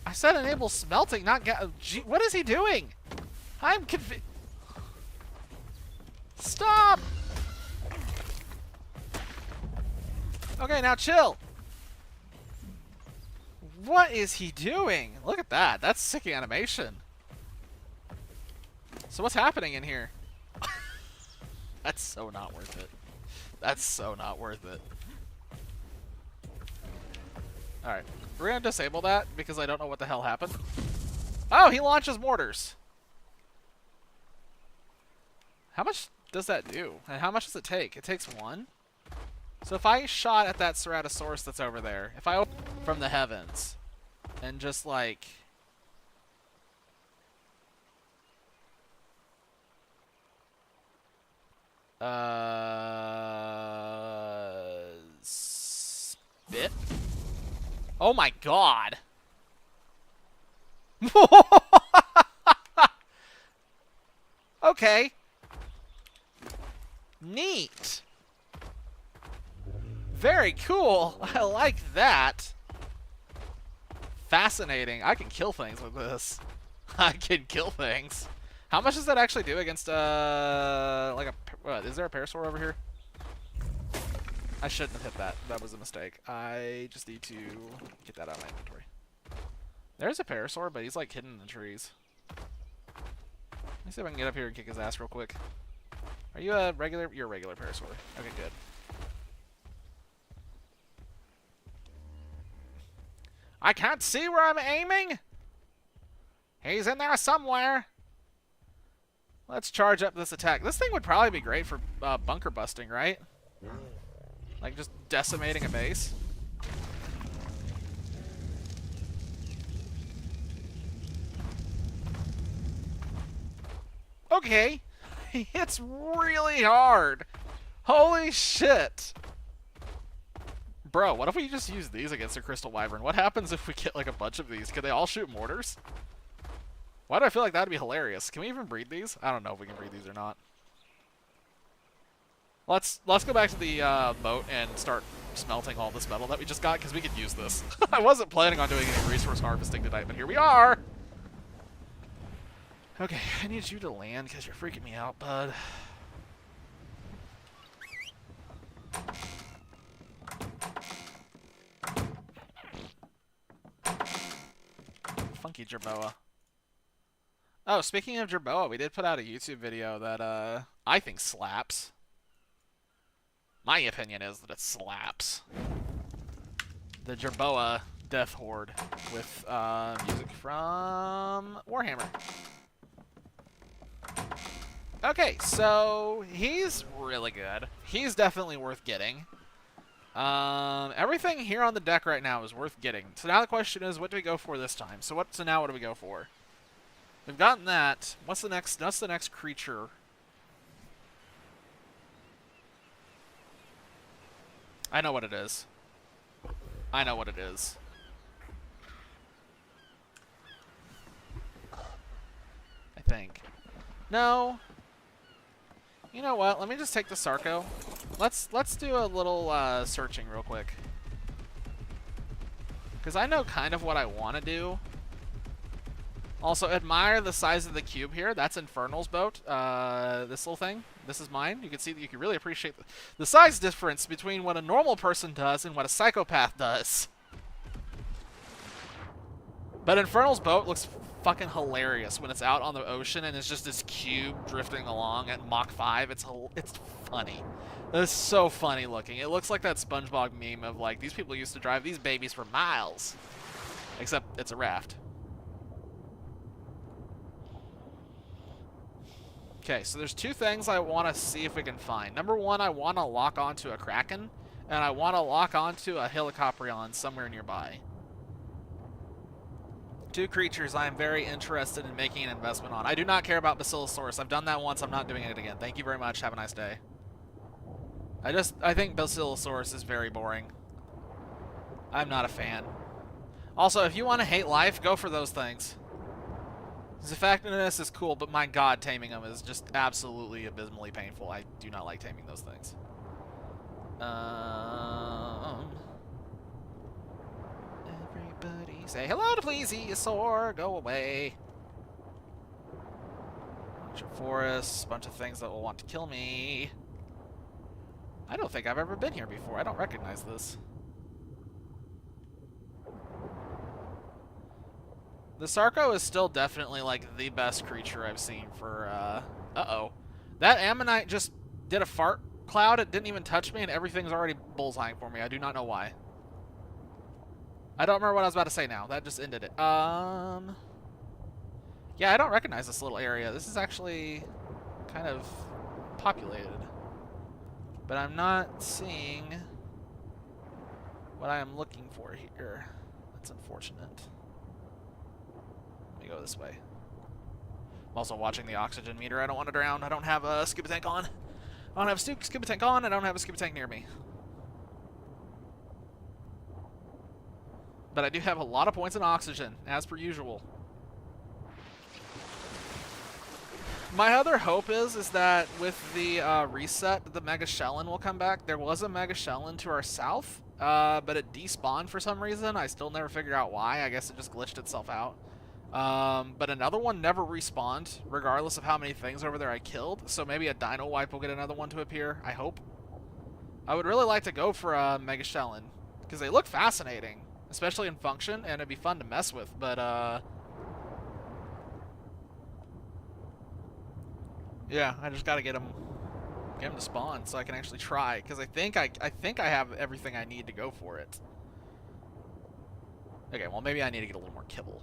I said enable smelting, not what is he doing? I'm confused. Stop! Okay, now chill. What is he doing? Look at that. That's sick animation. So what's happening in here? That's so not worth it. That's so not worth it. Alright. We're going to disable that because I don't know what the hell happened. Oh, he launches mortars. How much does that do? And how much does it take? It takes 1? So if I shot at that Ceratosaurus that's over there, if I open from the heavens and just like... spit? Oh my god! Okay. Neat. Very cool. I like that. Fascinating. I can kill things with this. I can kill things. How much does that actually do against, like a... What, is there a parasaur over here? I shouldn't have hit that. That was a mistake. I just need to get that out of my inventory. There's a parasaur, but he's, like, hidden in the trees. Let me see if I can get up here and kick his ass real quick. Are you a regular? You're a regular parasaur. Okay, good. I can't see where I'm aiming. He's in there somewhere. Let's charge up this attack. This thing would probably be great for bunker busting, right? Like just decimating a base. Okay. He hits really hard. Holy shit. Bro, what if we just use these against a Crystal Wyvern? What happens if we get like a bunch of these? Could they all shoot mortars? Why do I feel like that would be hilarious? Can we even breed these? I don't know if we can breed these or not. Let's go back to the boat and start smelting all this metal that we just got, because we could use this. I wasn't planning on doing any resource harvesting tonight, but here we are! Okay, I need you to land because you're freaking me out, bud. Funky Jerboa. Oh, speaking of Jerboa, we did put out a YouTube video that I think slaps. My opinion is that it slaps. The Jerboa Death Horde with music from Warhammer. Okay, so he's really good. He's definitely worth getting. Everything here on the deck right now is worth getting. So now the question is, what do we go for this time? So now what do we go for? We've gotten that. What's the next creature? I know what it is. I know what it is. I think. No. You know what? Let me just take the Sarco. Let's do a little searching real quick. Because I know kind of what I want to do. Also, admire the size of the cube here. That's Infernal's boat. This little thing. This is mine. You can see that you can really appreciate the size difference between what a normal person does and what a psychopath does. But Infernal's boat looks fucking hilarious when it's out on the ocean and it's just this cube drifting along at Mach 5. It's funny. It's so funny looking. It looks like that SpongeBob meme of like, these people used to drive these babies for miles. Except it's a raft. Okay, so there's two things I want to see if we can find. Number one, I want to lock onto a Kraken And I want to lock onto a Helicoprion somewhere nearby. 2 creatures I am very interested in making an investment on. I do not care about Basilosaurus. I've done that once. I'm not doing it again. Thank you very much. Have a nice day. I think Basilosaurus is very boring. I'm not a fan. Also, if you want to hate life, go for those things. His effectiveness is cool, but my god, taming them is just absolutely abysmally painful. I do not like taming those things. Everybody say hello to Plesiosaur. Go away. Bunch of forests, bunch of things that will want to kill me. I don't think I've ever been here before. I don't recognize this. The Sarco is still definitely like the best creature I've seen for uh-oh. That Ammonite just did a fart cloud. It didn't even touch me and everything's already bullseyeing for me. I do not know why. I don't remember what I was about to say now. That just ended it. Yeah, I don't recognize this little area. This is actually kind of populated. But I'm not seeing what I am looking for here. That's unfortunate. Let me go this way. I'm also watching the oxygen meter. I don't want to drown. I don't have a scuba tank on. I don't have a scuba tank on. I don't have a scuba tank near me. But I do have a lot of points in oxygen, as per usual. My other hope is that with the reset, the Mega Shellin will come back. There was a Mega Shellin to our south, but it despawned for some reason. I still never figured out why. I guess it just glitched itself out. But another one never respawned, regardless of how many things over there I killed. So maybe a Dino Wipe will get another one to appear, I hope. I would really like to go for a Mega Shellin, because they look fascinating, especially in function, and it'd be fun to mess with, but, yeah, I just gotta get him to spawn so I can actually try, because I think I have everything I need to go for it. Okay, well maybe I need to get a little more kibble.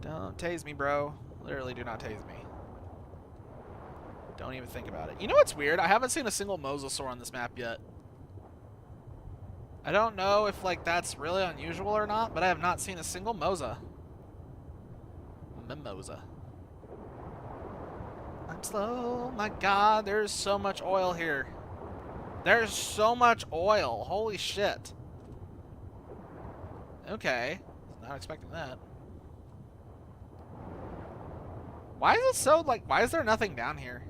Don't tase me, bro. Literally do not tase me. Don't even think about it. You know what's weird? I haven't seen a single Mosasaur on this map yet. I don't know if like that's really unusual or not, but I have not seen a single Mosa. Mimosa. I'm slow. Oh my god, there's so much oil here. There's so much oil. Holy shit. Okay. Not expecting that. Why is it so, like, why is there nothing down here?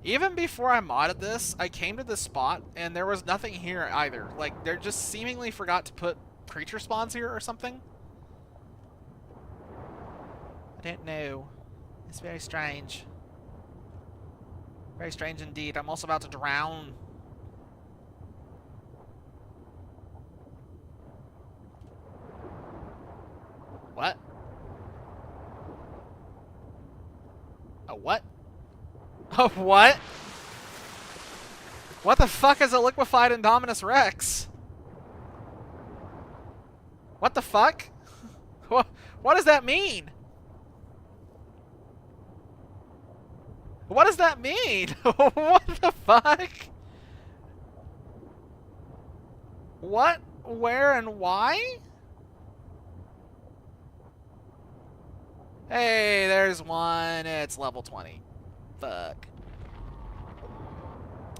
Even before I modded this, I came to this spot, and there was nothing here either. Like, they just seemingly forgot to put creature spawns here or something. I don't know. It's very strange. Very strange indeed. I'm also about to drown. What? A what? A what? What the fuck is a liquefied Indominus Rex? What the fuck? What does that mean? What does that mean? What the fuck? What, where, and why? Hey, there's one. It's level 20. Fuck.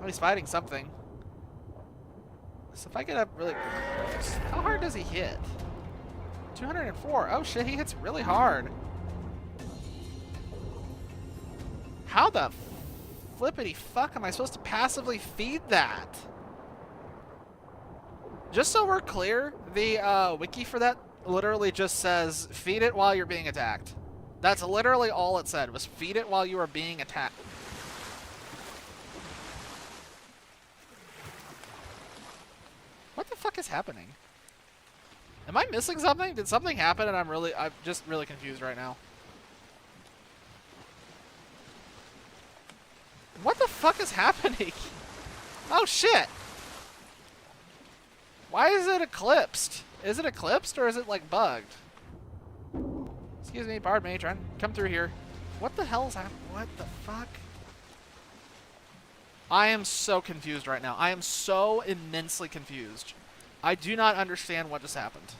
Oh, he's fighting something. So if I get up really close, how hard does he hit? 204. Oh shit, he hits really hard. How the flippity fuck am I supposed to passively feed that? Just so we're clear, the wiki for that literally just says, feed it while you're being attacked. That's literally all it said, was feed it while you are being attacked. What the fuck is happening? Am I missing something? Did something happen and I'm just really confused right now. What the fuck is happening? Oh shit! Why is it eclipsed? Is it eclipsed or is it like bugged? Excuse me, pardon me, trying to come through here. What the hell is happening? What the fuck? I am so confused right now. I am so immensely confused. I do not understand what just happened.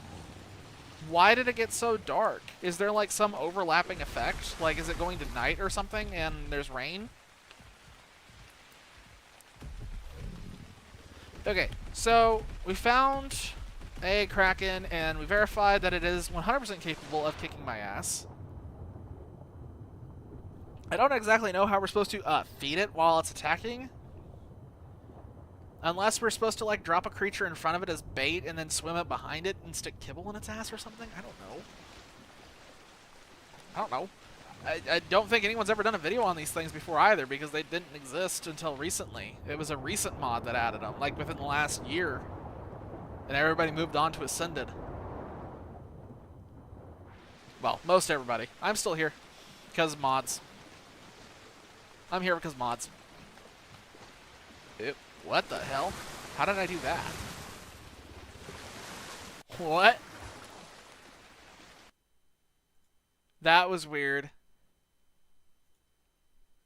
Why did it get so dark? Is there like some overlapping effect? Like, is it going to night or something and there's rain? Okay, so we found a Kraken and we verified that it is 100% capable of kicking my ass. I don't exactly know how we're supposed to feed it while it's attacking. Unless we're supposed to, like, drop a creature in front of it as bait and then swim up behind it and stick kibble in its ass or something? I don't know. I don't think anyone's ever done a video on these things before either, because they didn't exist until recently. It was a recent mod that added them, like within the last year. And everybody moved on to Ascended. Well, most everybody. I'm still here. Because mods. I'm here because mods. Ew. What the hell? How did I do that? What? That was weird.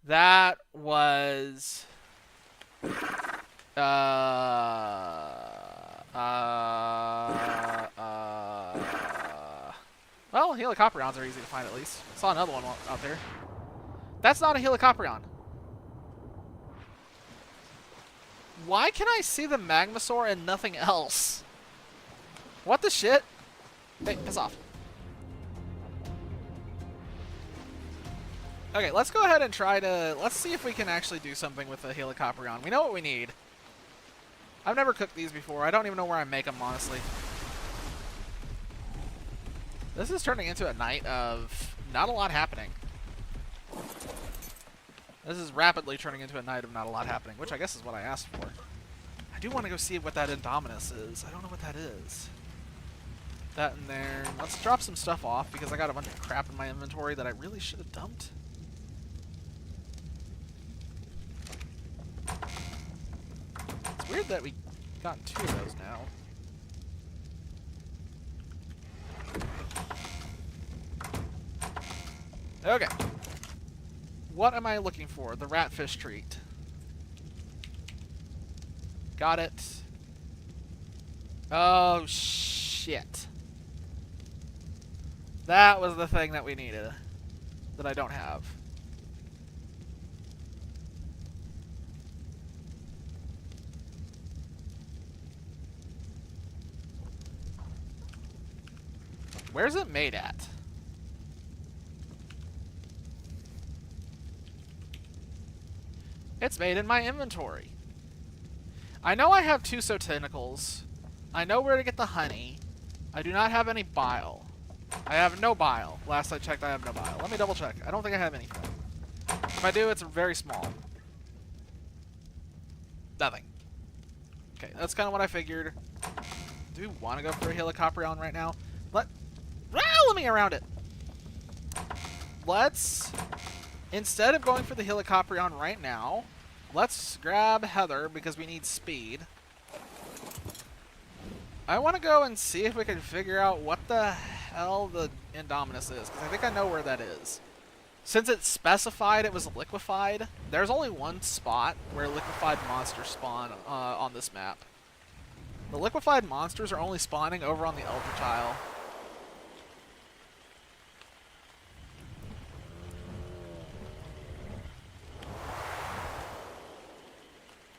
That was... Well, Helicoprions are easy to find at least. Saw another one out there. That's not a Helicoprion. Why can I see the Magmasaur and nothing else? What the shit? Hey, piss off. Okay, let's go ahead and try to... Let's see if we can actually do something with the Helicoprion. We know what we need. I've never cooked these before. I don't even know where I make them, honestly. This is turning into a night of not a lot happening. This is rapidly turning into a night of not a lot happening, which I guess is what I asked for. I do want to go see what that Indominus is. I don't know what that is. That in there. Let's drop some stuff off, because I got a bunch of crap in my inventory that I really should have dumped. It's weird that we got 2 of those now. Okay. What am I looking for? The ratfish treat. Got it. Oh, shit. That was the thing that we needed. That I don't have. Where's it made at? It's made in my inventory. I know I have 2 tentacles. I know where to get the honey. I do not have any bile. I have no bile. Last I checked, I have no bile. Let me double check. I don't think I have anything. If I do, it's very small. Nothing. Okay, that's kind of what I figured. Do we want to go for a Helicoprion right now? Let me around it. Let's... Instead of going for the Helicoprion right now, let's grab Heather because we need speed. I want to go and see if we can figure out what the hell the Indominus is, because I think I know where that is. Since it specified it was liquefied, there's only one spot where liquefied monsters spawn on this map. The liquefied monsters are only spawning over on the Ultra Tile.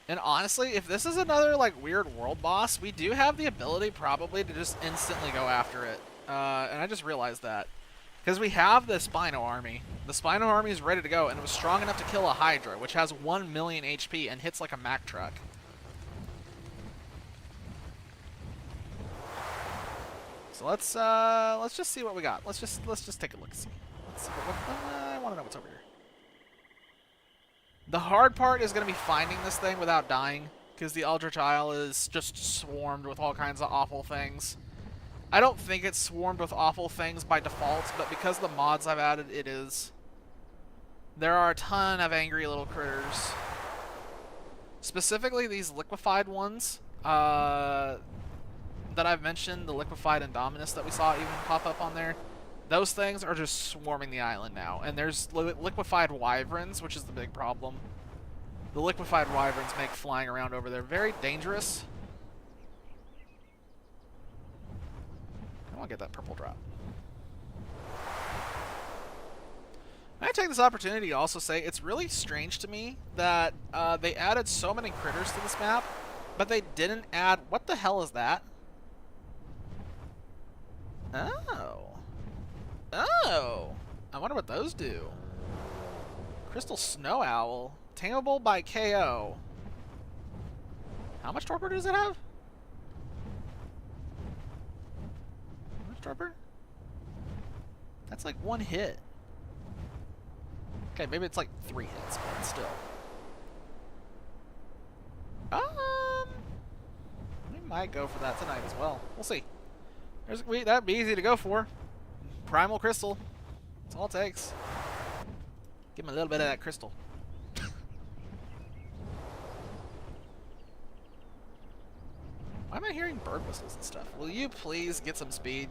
And honestly, if this is another, like, weird world boss, we do have the ability probably to just instantly go after it. And I just realized that. Because we have the Spino army. The Spino army is ready to go, and it was strong enough to kill a Hydra, which has 1 million HP and hits like a Mack truck. So let's just see what we got. Let's just take a look. See. Let's see I want to know what's over here. The hard part is going to be finding this thing without dying, because the Ultra Tile is just swarmed with all kinds of awful things. I don't think it's swarmed with awful things by default, but because of the mods I've added, it is. There are a ton of angry little critters. Specifically these liquefied ones that I've mentioned, the liquefied Indominus that we saw even pop up on there. Those things are just swarming the island now. And there's liquefied wyverns, which is the big problem. The liquefied wyverns make flying around over there very dangerous. I want to get that purple drop. I take this opportunity to also say it's really strange to me that they added so many critters to this map, but they didn't add... What the hell is that? Oh. Oh. I wonder what those do. Crystal Snow Owl. Tameable by KO. How much torpor does it have? How much torpor? That's like one hit. Okay, maybe it's like 3 hits, but still. We might go for that tonight as well. We'll see. That'd be easy to go for. Primal Crystal. That's all it takes. Give him a little bit of that crystal. Why am I hearing bird whistles and stuff? Will you please get some speed?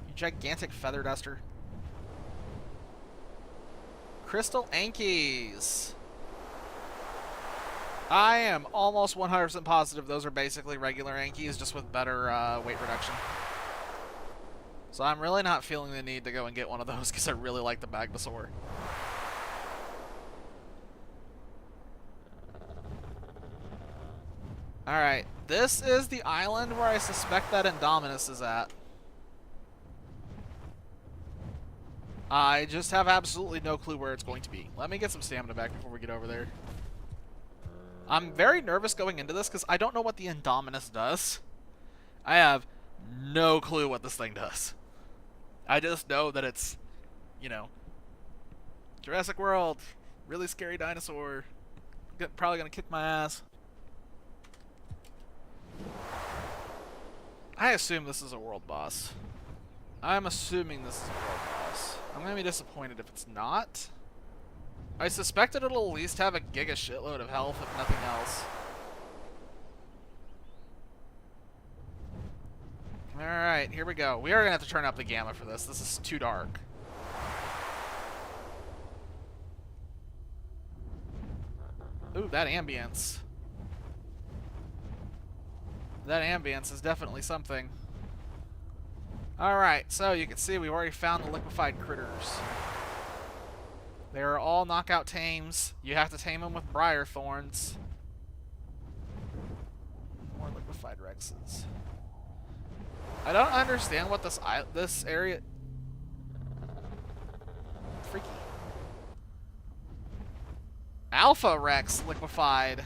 You gigantic feather duster. Crystal Ankies. I am almost 100% positive those are basically regular Ankies, just with better weight reduction. So I'm really not feeling the need to go and get one of those because I really like the Bagbasaur. Alright, this is the island where I suspect that Indominus is at. I just have absolutely no clue where it's going to be. Let me get some stamina back before we get over there. I'm very nervous going into this because I don't know what the Indominus does. I have no clue what this thing does. I just know that it's, you know, Jurassic World, really scary dinosaur, probably gonna kick my ass. I assume this is a world boss. I'm assuming this is a world boss. I'm gonna be disappointed if it's not. I suspect that it'll at least have a giga shitload of health, if nothing else. Alright, here we go. We are gonna have to turn up the gamma for this. This is too dark. Ooh, that ambience. That ambience is definitely something. Alright, so you can see we've already found the liquefied critters. They are all knockout tames. You have to tame them with briar thorns. More liquefied Rexes. I don't understand what this area... Freaky. Alpha Rex liquefied.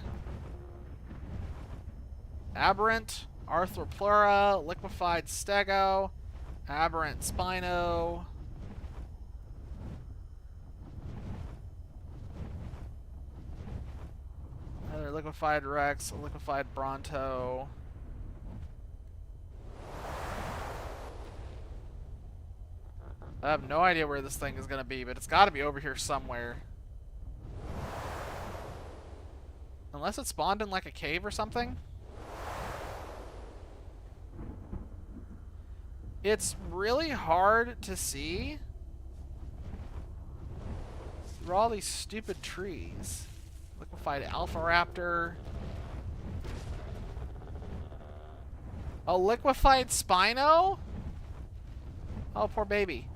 Aberrant, Arthropleura, liquefied Stego, Aberrant Spino. Another liquefied Rex, a liquefied Bronto. I have no idea where this thing is going to be, but it's got to be over here somewhere. Unless it spawned in like a cave or something. It's really hard to see through all these stupid trees. Liquefied Alpha Raptor. A liquefied Spino? Oh, poor baby.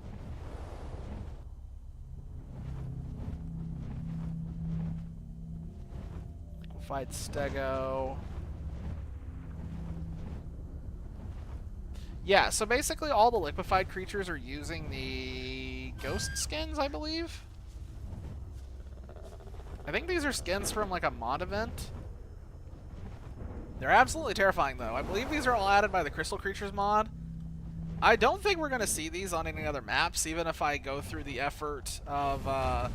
Liquefied Stego. Yeah, so basically all the liquefied creatures are using the ghost skins, I believe. I think these are skins from like a mod event. They're absolutely terrifying though. I believe these are all added by the Crystal Creatures mod. I don't think we're going to see these on any other maps, even if I go through the effort of... God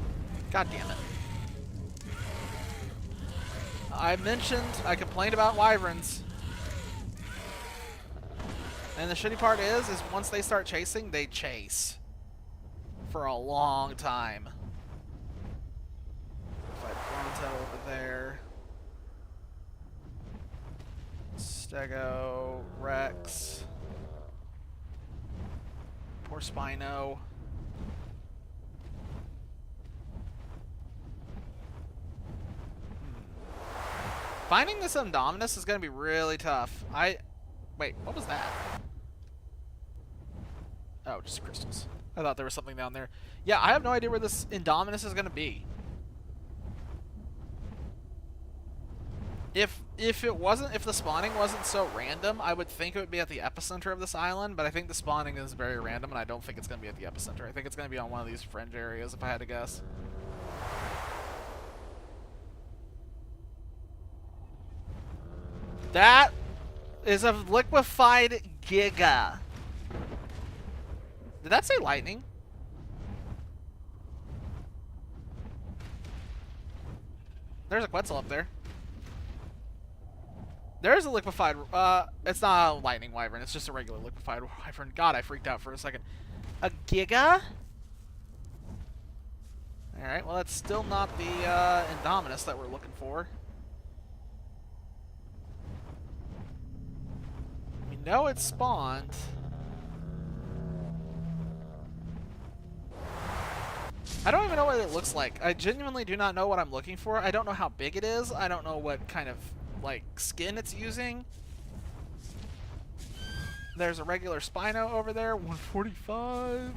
damn it. I complained about wyverns. And the shitty part is once they start chasing, they chase. For a long time. Fight Bronto over there. Stego, Rex. Poor Spino. Finding this Indominus is going to be really tough. Wait, what was that? Oh, just crystals. I thought there was something down there. Yeah, I have no idea where this Indominus is going to be. If the spawning wasn't so random, I would think it would be at the epicenter of this island, but I think the spawning is very random, and I don't think it's going to be at the epicenter. I think it's going to be on one of these fringe areas, if I had to guess. That is a liquefied Giga. Did that say lightning? There's a Quetzal up there. There's a liquefied, it's not a lightning wyvern, it's just a regular liquefied wyvern. God, I freaked out for a second. A Giga? Alright, well that's still not the Indominus that we're looking for. We know it spawned. I don't even know what it looks like. I genuinely do not know what I'm looking for. I don't know how big it is. I don't know what kind of like skin it's using. There's a regular Spino over there, 145.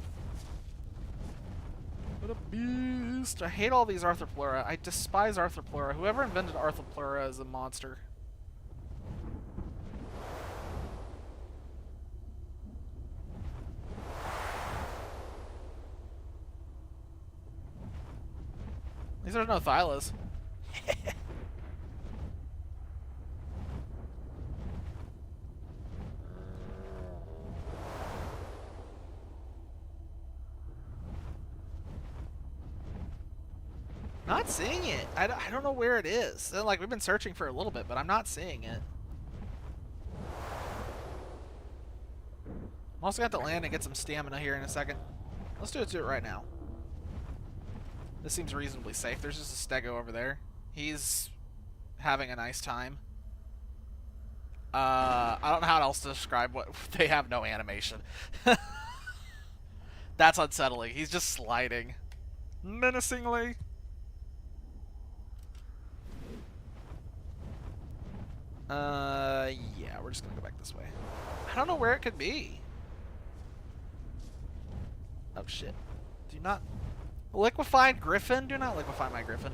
What a beast. I hate all these Arthropleura. I despise Arthropleura. Whoever invented Arthropleura is a monster. These are no Thylas. Not seeing it. I don't know where it is. Like, we've been searching for a little bit, but I'm not seeing it. I'm also got to land and get some stamina here in a second. Let's do it right now. This seems reasonably safe. There's just a Stego over there. He's having a nice time. I don't know how else to describe what... They have no animation. That's unsettling. He's just sliding. Menacingly. Yeah, we're just gonna go back this way. I don't know where it could be. Oh, shit. Do not... Liquefied Griffin? Do not liquefy my Griffin.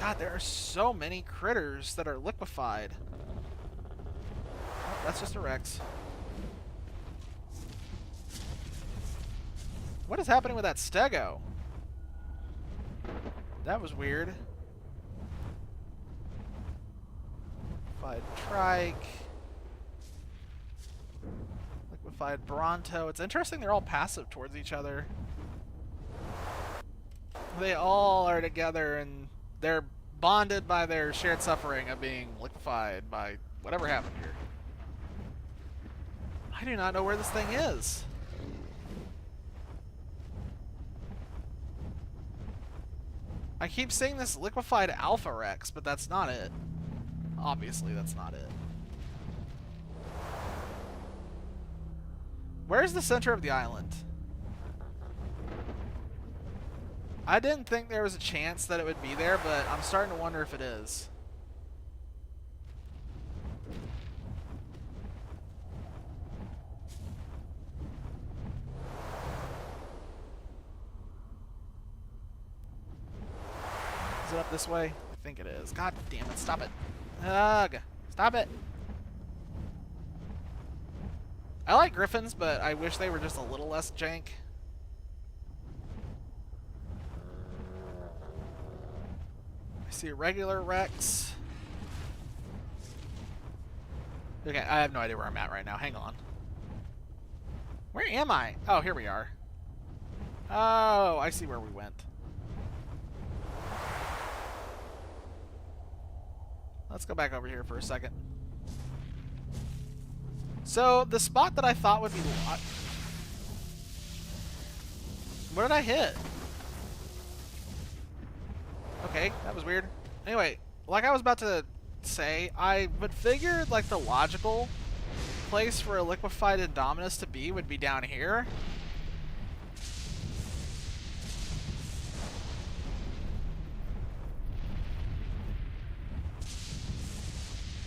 God, there are so many critters that are liquefied. Oh, that's just a Rex. What is happening with that Stego? That was weird. Liquefied Trike. Liquefied Bronto. It's interesting they're all passive towards each other. They all are together and they're bonded by their shared suffering of being liquefied by whatever happened here. I do not know where this thing is. I keep seeing this liquefied Alpha Rex, but that's not it. Obviously, that's not it. Where's the center of the island? I didn't think there was a chance that it would be there, but I'm starting to wonder if it is. Is it up this way? I think it is. God damn it, stop it. Ugh. Stop it. I like Griffins, but I wish they were just a little less jank. I see a regular Rex. Okay, I have no idea where I'm at right now. Hang on. Where am I? Oh, here we are. Oh, I see where we went. Let's go back over here for a second. So, the spot that I thought would be... Where did I hit? Okay, that was weird. Anyway, like I was about to say, I would figure like the logical place for a liquefied Indominus to be would be down here.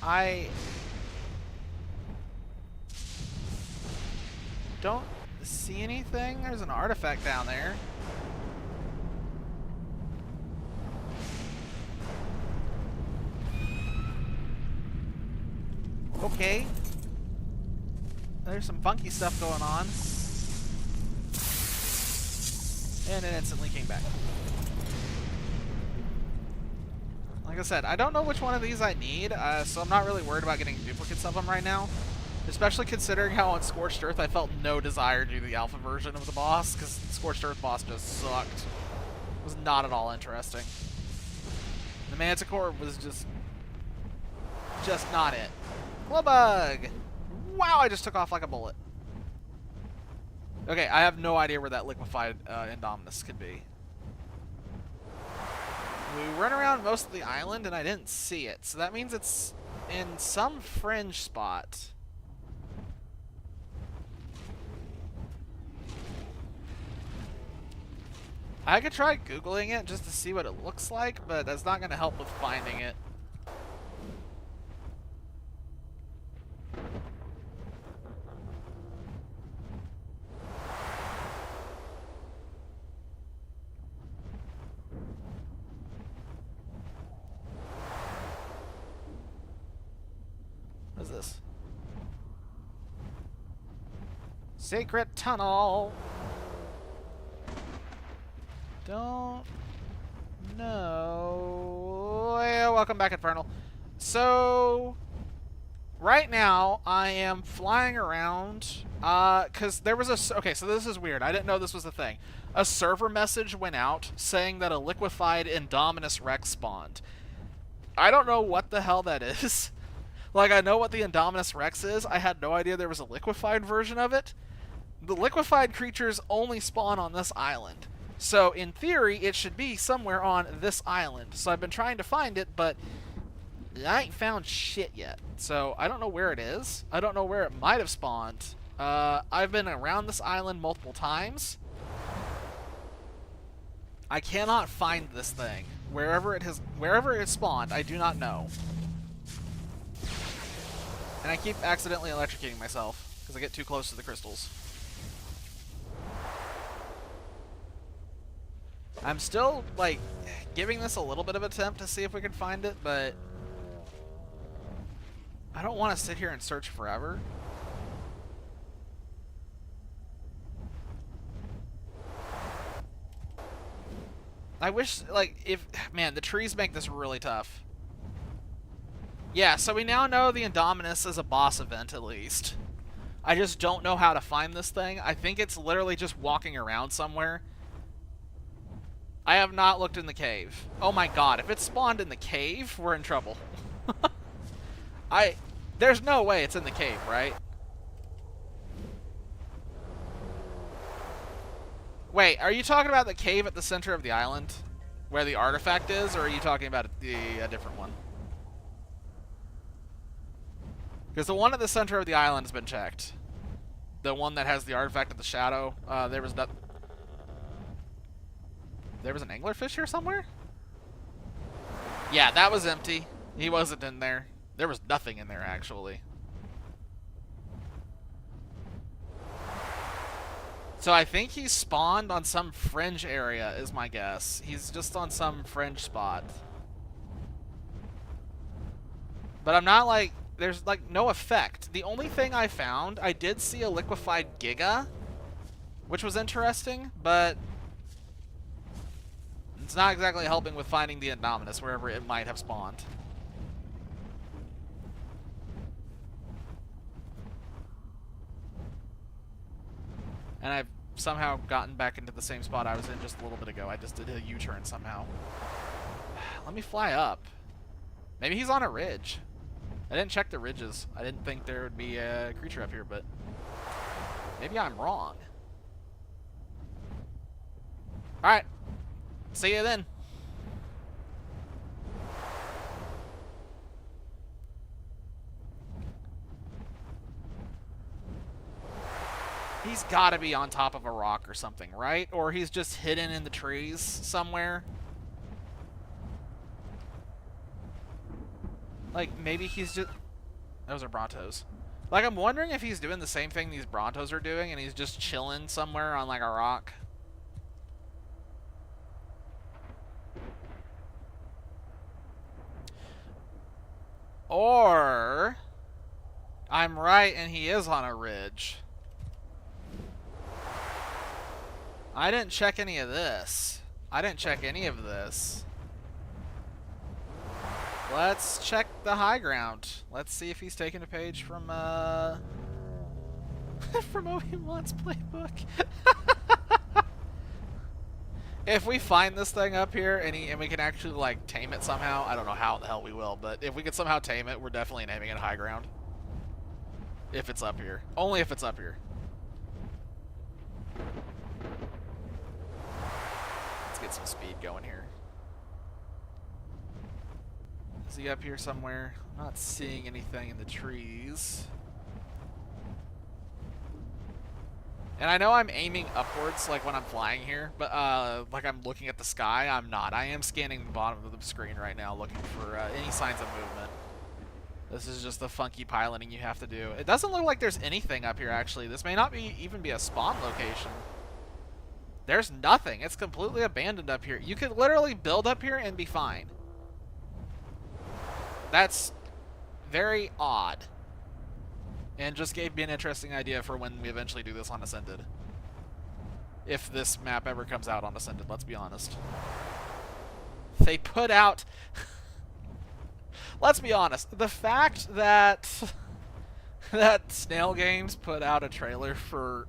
I don't see anything. There's an artifact down there. Okay. There's some funky stuff going on. And it instantly came back. Like I said, I don't know which one of these I need, so I'm not really worried about getting duplicates of them right now. Especially considering how on Scorched Earth I felt no desire to do the alpha version of the boss, because the Scorched Earth boss just sucked. It was not at all interesting. The Manticore was just not it. Glowbug! Wow, I just took off like a bullet. Okay, I have no idea where that liquefied Indominus could be. We run around most of the island and I didn't see it, so that means it's in some fringe spot. I could try Googling it just to see what it looks like, but that's not going to help with finding it. What is this? Secret tunnel. Don't know. Yeah, welcome back, Infernal. So, right now, I am flying around, because there was a... Okay, so this is weird. I didn't know this was a thing. A server message went out saying that a liquefied Indominus Rex spawned. I don't know what the hell that is. Like, I know what the Indominus Rex is. I had no idea there was a liquefied version of it. The liquefied creatures only spawn on this island. So, in theory, it should be somewhere on this island. So I've been trying to find it, but I ain't found shit yet. So, I don't know where it is. I don't know where it might have spawned. I've been around this island multiple times. I cannot find this thing. Wherever it spawned, I do not know. And I keep accidentally electrocuting myself, because I get too close to the crystals. I'm still, like, giving this a little bit of an attempt to see if we can find it, but I don't want to sit here and search forever. I wish, like, man, the trees make this really tough. Yeah, so we now know the Indominus is a boss event, at least. I just don't know how to find this thing. I think it's literally just walking around somewhere. I have not looked in the cave. Oh my god, if it spawned in the cave, we're in trouble. There's no way it's in the cave, right? Wait, are you talking about the cave at the center of the island? Where the artifact is, or are you talking about a different one? Because the one at the center of the island has been checked. The one that has the artifact of the shadow, there was an anglerfish here somewhere? Yeah, that was empty. He wasn't in there. There was nothing in there, actually. So I think he spawned on some fringe area, is my guess. He's just on some fringe spot. But I'm not, like... There's, like, no effect. The only thing I found, I did see a liquefied Giga, which was interesting, but it's not exactly helping with finding the Indominus wherever it might have spawned. And I've somehow gotten back into the same spot I was in just a little bit ago. I just did a U-turn somehow. Let me fly up. Maybe he's on a ridge. I didn't check the ridges. I didn't think there would be a creature up here, but maybe I'm wrong. Alright. See you then. He's gotta be on top of a rock or something, right? Or he's just hidden in the trees somewhere. Like, maybe he's just... Those are Brontos. Like, I'm wondering if he's doing the same thing these Brontos are doing, and he's just chilling somewhere on, like, a rock. Or... I'm right, and he is on a ridge. I didn't check any of this. I didn't check any of this. Let's check the high ground. Let's see if he's taking a page from from Obi-Wan's playbook. If we find this thing up here and we can actually like tame it somehow, I don't know how the hell we will, but if we could somehow tame it, we're definitely naming it high ground. If it's up here. Only if it's up here. Let's get some speed going here. Is he up here somewhere? I'm not seeing anything in the trees. And I know I'm aiming upwards, like when I'm flying here, but like I'm looking at the sky, I'm not. I am scanning the bottom of the screen right now, looking for any signs of movement. This is just the funky piloting you have to do. It doesn't look like there's anything up here, actually. This may not even be a spawn location. There's nothing. It's completely abandoned up here. You could literally build up here and be fine. That's very odd. And just gave me an interesting idea for when we eventually do this on Ascended. If this map ever comes out on Ascended, let's be honest. They put out... Let's be honest. The fact that... that Snail Games put out a trailer for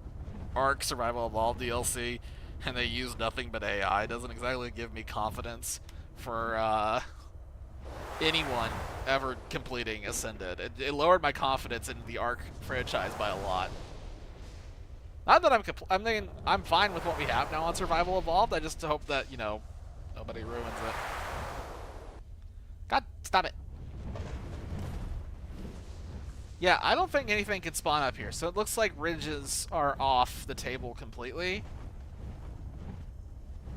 Ark Survival Evolved DLC and they used nothing but AI doesn't exactly give me confidence for anyone ever completing Ascended. It lowered my confidence in the Ark franchise by a lot. Not that I'm fine with what we have now on Survival Evolved. I just hope that, you know, nobody ruins it. God, stop it. Yeah, I don't think anything can spawn up here. So it looks like ridges are off the table completely.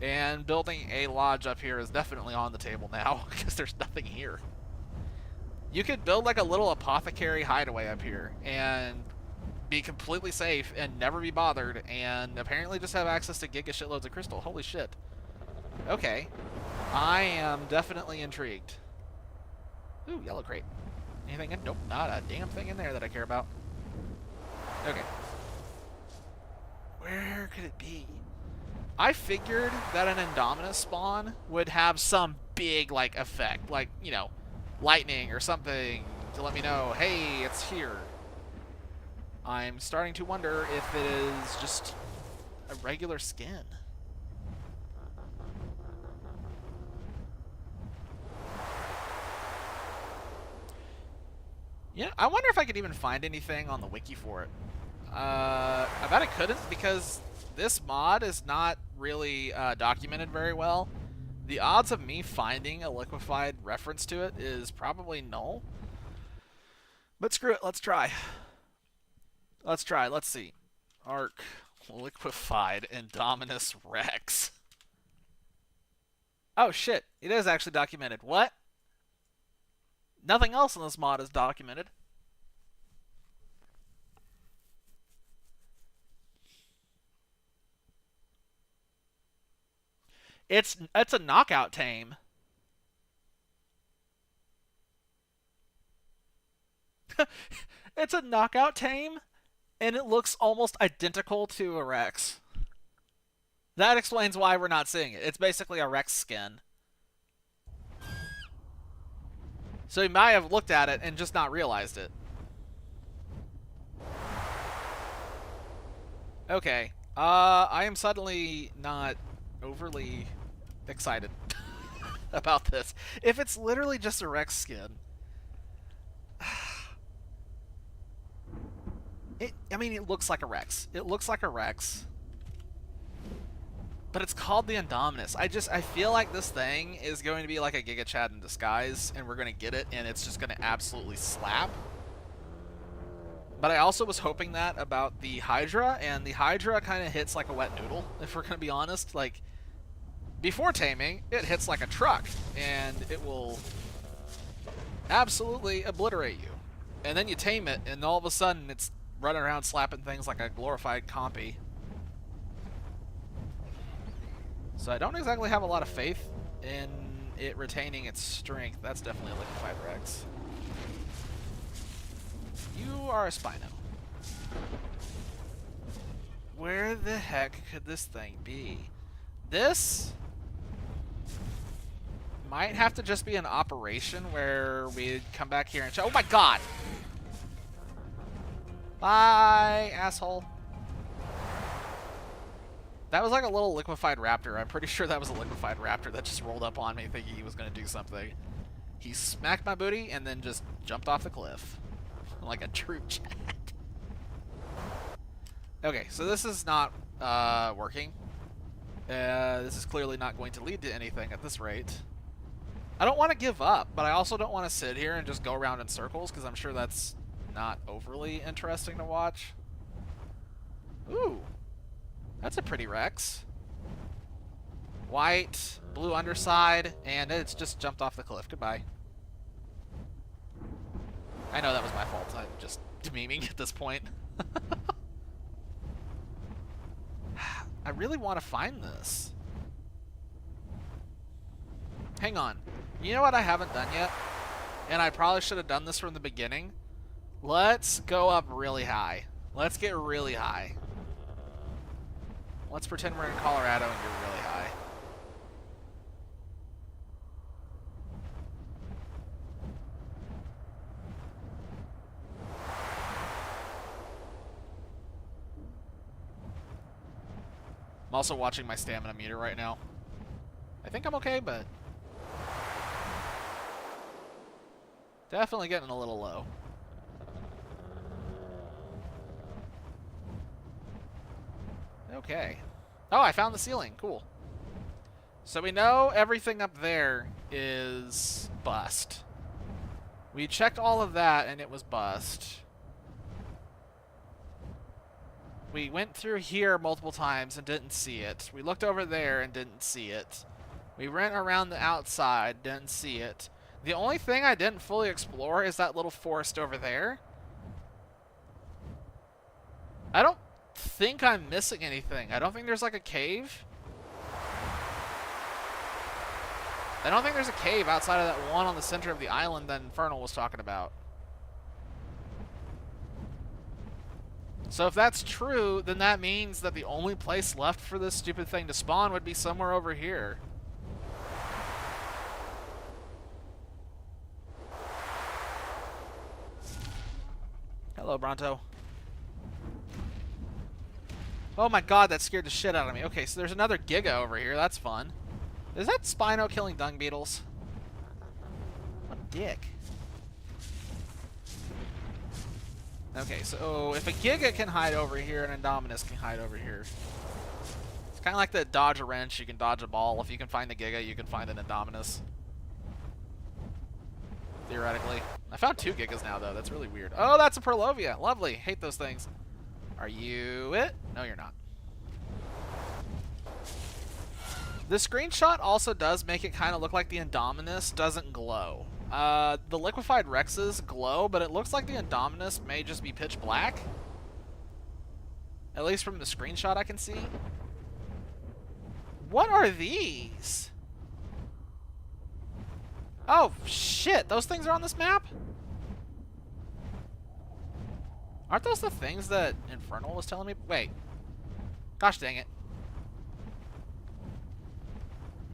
And building a lodge up here is definitely on the table now because there's nothing here. You could build like a little apothecary hideaway up here and be completely safe and never be bothered and apparently just have access to giga shitloads of crystal. Holy shit. Okay. I am definitely intrigued. Ooh, yellow crate. Anything in? Nope, not a damn thing in there that I care about. Okay. Where could it be? I figured that an Indominus spawn would have some big, like, effect. Like, you know, lightning or something to let me know, hey, it's here. I'm starting to wonder if it is just a regular skin. Yeah, I wonder if I could even find anything on the wiki for it. I bet I couldn't because this mod is not really documented very well. The odds of me finding a liquefied reference to it is probably null. But screw it, let's try. Let's try, let's see. Ark liquefied Indominus Rex. Oh shit, it is actually documented. What? Nothing else in this mod is documented. It's a knockout tame. It's a knockout tame, and it looks almost identical to a Rex. That explains why we're not seeing it. It's basically a Rex skin. So he might have looked at it and just not realized it. Okay. I am suddenly not overly excited about this. If it's literally just a Rex skin... I mean, it looks like a Rex. It looks like a Rex. But it's called the Indominus. I feel like this thing is going to be like a Giga Chad in disguise, and we're going to get it, and it's just going to absolutely slap. But I also was hoping that about the Hydra, and the Hydra kind of hits like a wet noodle, if we're going to be honest. Like, before taming, it hits like a truck, and it will absolutely obliterate you. And then you tame it, and all of a sudden it's running around slapping things like a glorified compy. So I don't exactly have a lot of faith in it retaining its strength. That's definitely a liquefied Rex. You are a Spino. Where the heck could this thing be? This might have to just be an operation where we come back here and show. Oh my god! Bye, asshole. That was like a little liquefied raptor. I'm pretty sure that was a liquefied raptor that just rolled up on me thinking he was going to do something. He smacked my booty and then just jumped off the cliff. Like a true chat. Okay, so this is not working. This is clearly not going to lead to anything at this rate. I don't want to give up, but I also don't want to sit here and just go around in circles, because I'm sure that's not overly interesting to watch. Ooh, that's a pretty Rex. White, blue underside, and it's just jumped off the cliff. Goodbye. I know that was my fault. I'm just memeing at this point. I really want to find this. Hang on. You know what I haven't done yet? And I probably should have done this from the beginning. Let's go up really high. Let's get really high. Let's pretend we're in Colorado and get really high. I'm also watching my stamina meter right now. I think I'm okay, but definitely getting a little low. Okay. Oh, I found the ceiling. Cool. So we know everything up there is bust. We checked all of that and it was bust. We went through here multiple times and didn't see it. We looked over there and didn't see it. We went around the outside, didn't see it. The only thing I didn't fully explore is that little forest over there. I don't think I'm missing anything. I don't think there's like a cave. I don't think there's a cave outside of that one on the center of the island that Infernal was talking about. So if that's true, then that means that the only place left for this stupid thing to spawn would be somewhere over here. Hello, Bronto. Oh my god, that scared the shit out of me. Okay, so there's another Giga over here. That's fun. Is that Spino killing dung beetles? What a dick. Okay, so if a Giga can hide over here, an Indominus can hide over here. It's kind of like the dodge a wrench. You can dodge a ball. If you can find the Giga, you can find an Indominus. Theoretically. I found 2 Gigas now, though. That's really weird. Oh, that's a Perlovia. Lovely. Hate those things. Are you it? No, you're not. The screenshot also does make it kind of look like the Indominus doesn't glow. The liquefied Rexes glow, but it looks like the Indominus may just be pitch black. At least from the screenshot I can see. What are these? Oh, shit. Those things are on this map? Aren't those the things that Infernal was telling me? Wait. Gosh dang it.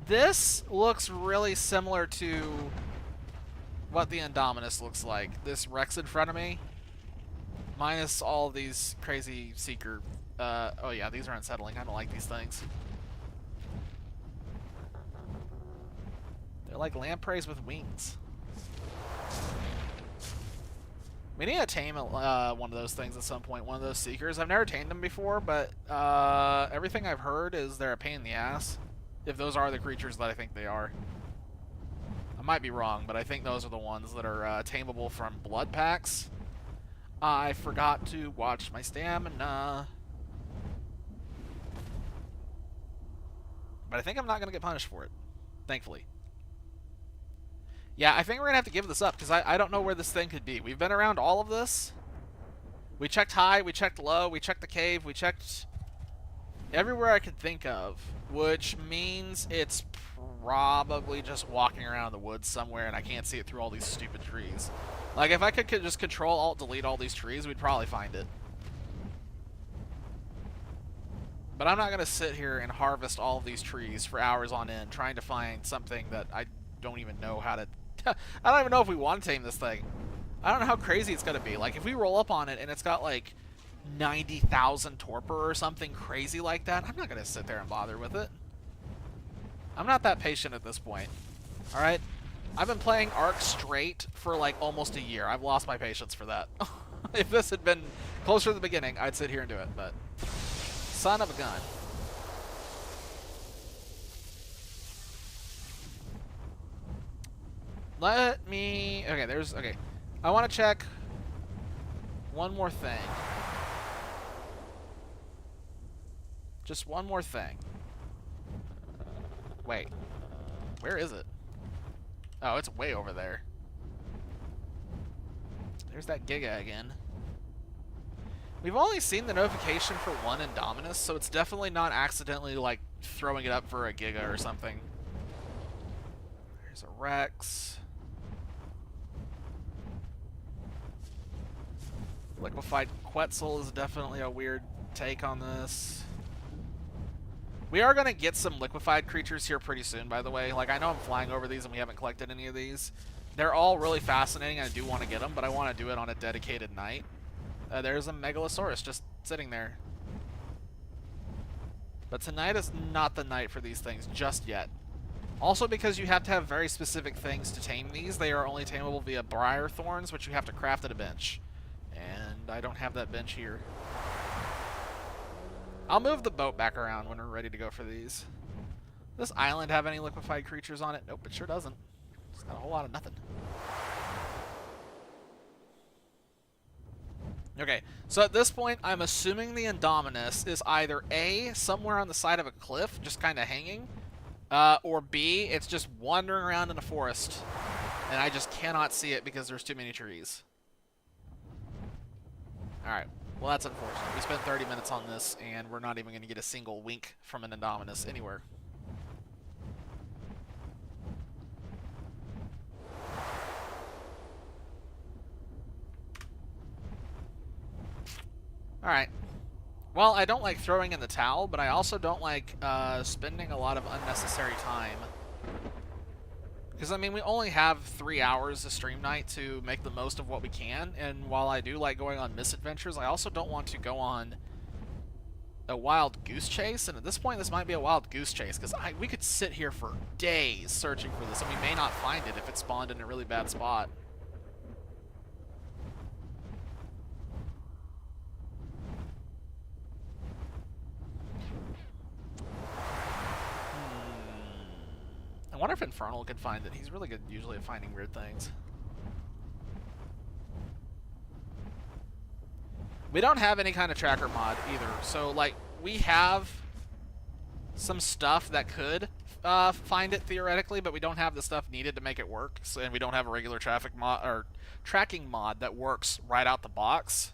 This looks really similar to what the Indominus looks like. This Rex in front of me, minus all these crazy Seeker. Oh yeah, these are unsettling. I don't like these things. They're like lampreys with wings. We need to tame one of those things at some point, one of those Seekers. I've never tamed them before, but everything I've heard is they're a pain in the ass. If those are the creatures that I think they are. I might be wrong, but I think those are the ones that are tameable from blood packs. I forgot to watch my stamina. But I think I'm not going to get punished for it. Thankfully. Yeah, I think we're going to have to give this up, because I don't know where this thing could be. We've been around all of this. We checked high, we checked low, we checked the cave, we checked everywhere I could think of, which means it's probably just walking around the woods somewhere, and I can't see it through all these stupid trees. Like, if I could just Control-Alt-Delete all these trees, we'd probably find it. But I'm not going to sit here and harvest all of these trees for hours on end trying to find something that I don't even know how to... I don't even know if we want to tame this thing. I don't know how crazy it's going to be. Like, if we roll up on it and it's got, like, 90,000 torpor or something crazy like that, I'm not going to sit there and bother with it. I'm not that patient at this point. Alright? I've been playing Ark straight for, like, almost a year. I've lost my patience for that. If this had been closer to the beginning, I'd sit here and do it, but... Son of a gun. Let me... Okay, there's... Okay. I want to check one more thing. Just one more thing. Wait. Where is it? Oh, it's way over there. There's that Giga again. We've only seen the notification for one Indominus, so it's definitely not accidentally, like, throwing it up for a Giga or something. There's a Rex. Liquefied Quetzal is definitely a weird take on this. We are going to get some liquefied creatures here pretty soon, by the way. Like, I know I'm flying over these and we haven't collected any of these. They're all really fascinating. I do want to get them, but I want to do it on a dedicated night. There's a Megalosaurus just sitting there. But tonight is not the night for these things just yet. Also because you have to have very specific things to tame these. They are only tameable via briar thorns, which you have to craft at a bench. And I don't have that bench here. I'll move the boat back around when we're ready to go for these. Does this island have any liquefied creatures on it? Nope, it sure doesn't. It's got a whole lot of nothing. Okay, so at this point, I'm assuming the Indominus is either A, somewhere on the side of a cliff, just kind of hanging, or B, it's just wandering around in a forest, and I just cannot see it because there's too many trees. Alright, well that's unfortunate. We spent 30 minutes on this, and we're not even going to get a single wink from an Indominus anywhere. Alright. Well, I don't like throwing in the towel, but I also don't like spending a lot of unnecessary time. Because, I mean, we only have 3 hours of stream night to make the most of what we can, and while I do like going on misadventures, I also don't want to go on a wild goose chase, and at this point this might be a wild goose chase, because we could sit here for days searching for this, and we may not find it if it spawned in a really bad spot. I wonder if Infernal could find it. He's really good usually at finding weird things. We don't have any kind of tracker mod either. So, like, we have some stuff that could find it theoretically, but we don't have the stuff needed to make it work. So, and we don't have a regular traffic mod or tracking mod that works right out the box.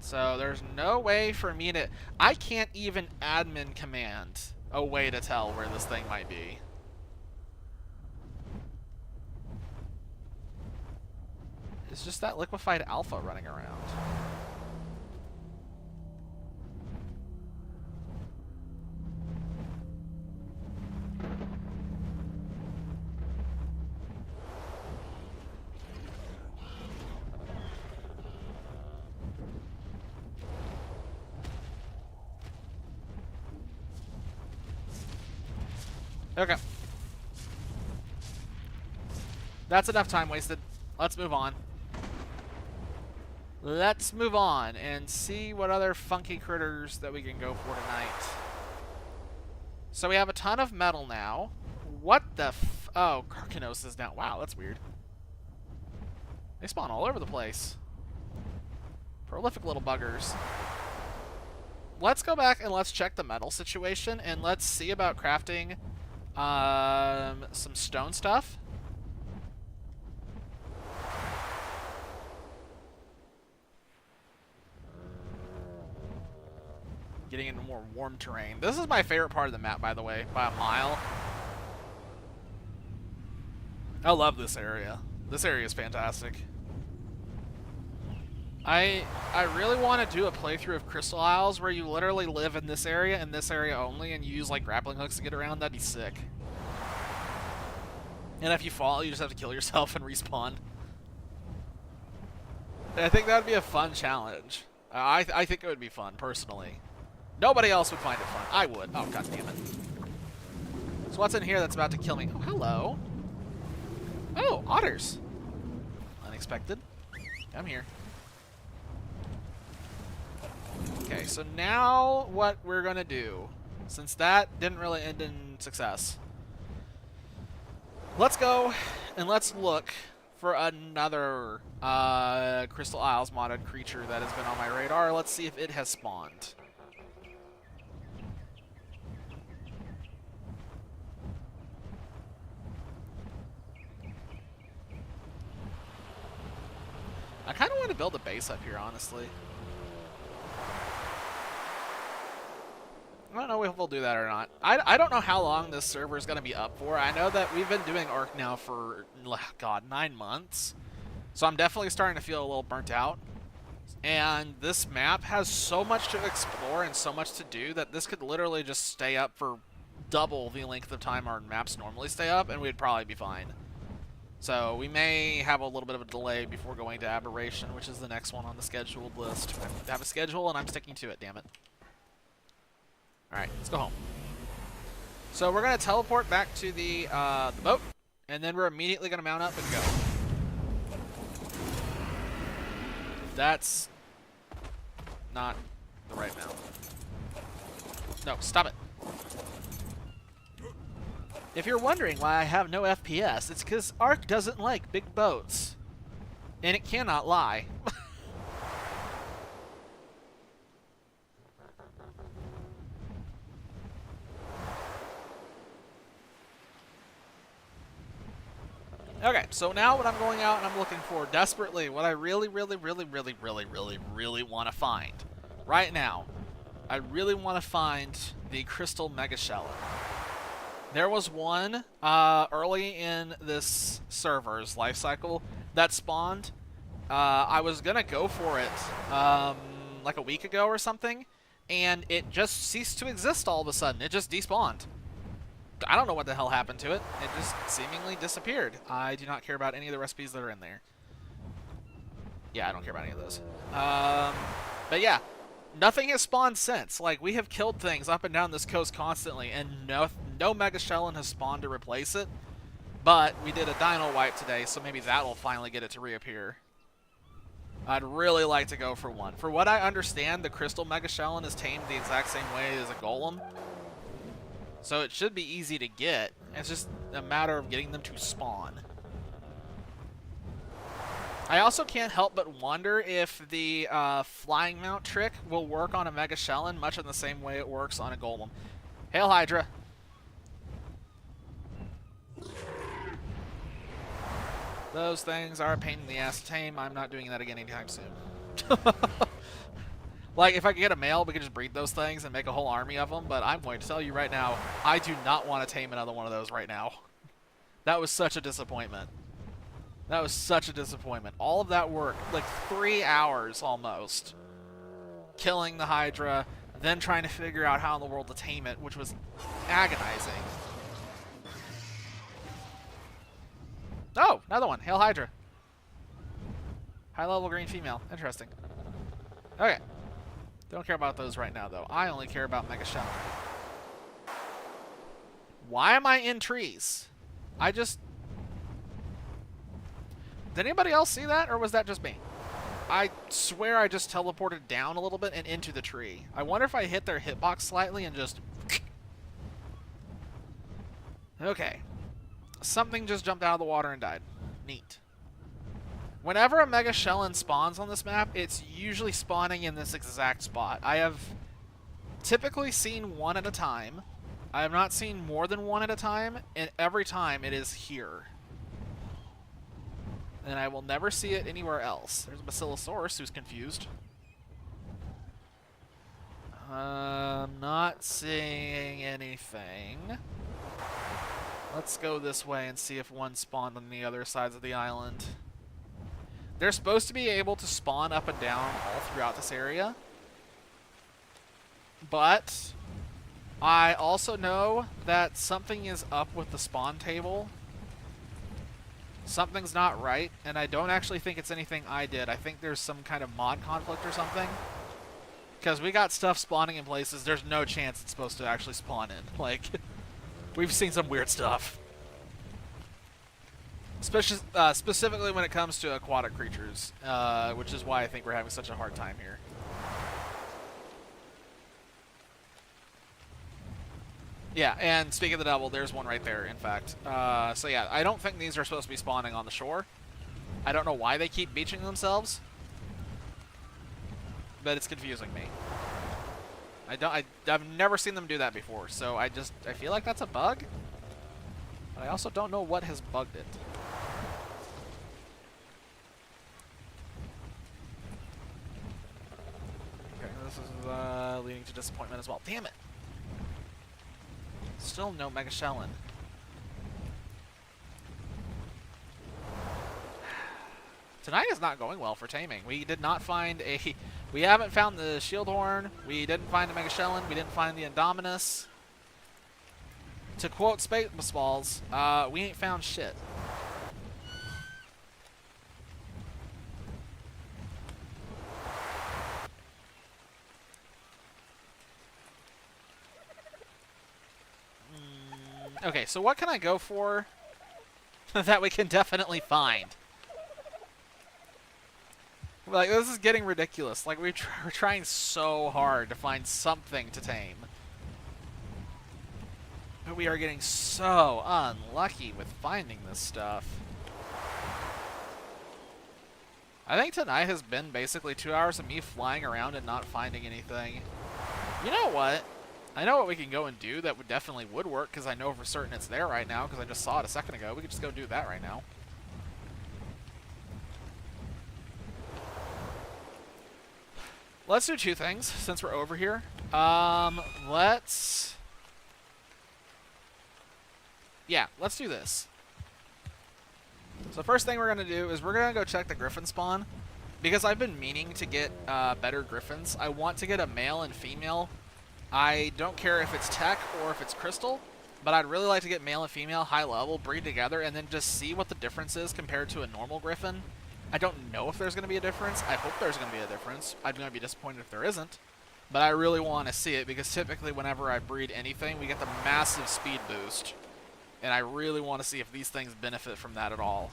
So there's no way for me to... I can't even admin command a way to tell where this thing might be. It's just that liquefied alpha running around. Okay. That's enough time wasted. Let's move on. Let's move on and see what other funky critters that we can go for tonight. So we have a ton of metal now. What the f... Oh, Karkanos is down. Wow, that's weird. They spawn all over the place. Prolific little buggers. Let's go back and let's check the metal situation, and let's see about crafting Some stone stuff. Getting into more warm terrain. This is my favorite part of the map, by the way, by a mile. I love this area. This area is fantastic. I really want to do a playthrough of Crystal Isles where you literally live in this area and this area only, and you use like grappling hooks to get around. That'd be sick. And if you fall, you just have to kill yourself and respawn. I think that would be a fun challenge. I think it would be fun, personally. Nobody else would find it fun. I would. Oh, god damn it. So what's in here that's about to kill me? Oh, hello. Oh, otters. Unexpected. I'm here. Okay, so now what we're going to do, since that didn't really end in success, let's go and let's look for another Crystal Isles modded creature that has been on my radar. Let's see if it has spawned. I kind of want to build a base up here, honestly. I don't know if we'll do that or not. I don't know how long this server is going to be up for. I know that we've been doing Ark now for, God, 9 months. So I'm definitely starting to feel a little burnt out. And this map has so much to explore and so much to do that this could literally just stay up for double the length of time our maps normally stay up, and we'd probably be fine. So we may have a little bit of a delay before going to Aberration, which is the next one on the scheduled list. I have a schedule, and I'm sticking to it, damn it. Alright, let's go home. So we're going to teleport back to the boat, and then we're immediately going to mount up and go. That's not the right mount. No, stop it. If you're wondering why I have no FPS, it's because Ark doesn't like big boats. And it cannot lie. Okay, so now what I'm going out and I'm looking for desperately, what I really want to find right now, I really want to find the Crystal Megashellin. There was one early in this server's life cycle that spawned. I was going to go for it like a week ago or something, and it just ceased to exist all of a sudden. It just despawned. I don't know what the hell happened to it. It just seemingly disappeared. I do not care about any of the recipes that are in there. Yeah, I don't care about any of those. But yeah, nothing has spawned since. Like, we have killed things up and down this coast constantly, and no Megashellin has spawned to replace it. But we did a dino wipe today, so maybe that will finally get it to reappear. I'd really like to go for one. For what I understand, the Crystal Megashellin is tamed the exact same way as a golem. So it should be easy to get. It's just a matter of getting them to spawn. I also can't help but wonder if the flying mount trick will work on a Megashellin much in the same way it works on a golem. Hail Hydra! Those things are a pain in the ass to tame. I'm not doing that again anytime soon. Like, if I could get a male, we could just breed those things and make a whole army of them, but I'm going to tell you right now, I do not want to tame another one of those right now. That was such a disappointment. That was such a disappointment. All of that work, like 3 hours almost, killing the Hydra, then trying to figure out how in the world to tame it, which was agonizing. Oh, another one. Hail Hydra. High-level green female. Interesting. Okay. Don't care about those right now, though. I only care about Megashellin. Why am I in trees? Did anybody else see that, or was that just me? I swear I just teleported down a little bit and into the tree. I wonder if I hit their hitbox slightly and just... Okay. Something just jumped out of the water and died. Neat. Whenever a Megashellin spawns on this map, it's usually spawning in this exact spot. I have typically seen one at a time, I have not seen more than one at a time, and every time it is here. And I will never see it anywhere else. There's a Basilosaurus who's confused. I'm not seeing anything. Let's go this way and see if one spawned on the other sides of the island. They're supposed to be able to spawn up and down all throughout this area. But I also know that something is up with the spawn table. Something's not right, and I don't actually think it's anything I did. I think there's some kind of mod conflict or something. Because we got stuff spawning in places there's no chance it's supposed to actually spawn in. Like, we've seen some weird stuff. Specifically when it comes to aquatic creatures, which is why I think we're having such a hard time here. Yeah, and speaking of the devil, there's one right there, in fact. So yeah, I don't think these are supposed to be spawning on the shore. I don't know why they keep beaching themselves, but it's confusing me. I've never seen them do that before, so I feel like that's a bug, but I also don't know what has bugged it. Okay, this is leading to disappointment as well. Damn it! Still no Mega Shellin. Tonight is not going well for taming. We did not find a... We haven't found the Shield Horn. We didn't find a Mega Shellin. We didn't find the Indominus. To quote Spaceballs, we ain't found shit. Okay, so what can I go for that we can definitely find? Like, this is getting ridiculous. Like, we're trying so hard to find something to tame. But we are getting so unlucky with finding this stuff. I think tonight has been basically 2 hours of me flying around and not finding anything. You know what? I know what we can go and do that definitely would work, because I know for certain it's there right now, because I just saw it a second ago. We could just go do that right now. Let's do two things, since we're over here. Let's do this. So the first thing we're going to do is we're going to go check the griffin spawn, because I've been meaning to get better griffins. I want to get a male and female. I don't care if it's tech or if it's crystal, but I'd really like to get male and female, high level, breed together, and then just see what the difference is compared to a normal griffin. I don't know if there's going to be a difference. I hope there's going to be a difference. I'm going to be disappointed if there isn't, but I really want to see it, because typically whenever I breed anything, we get the massive speed boost, and I really want to see if these things benefit from that at all.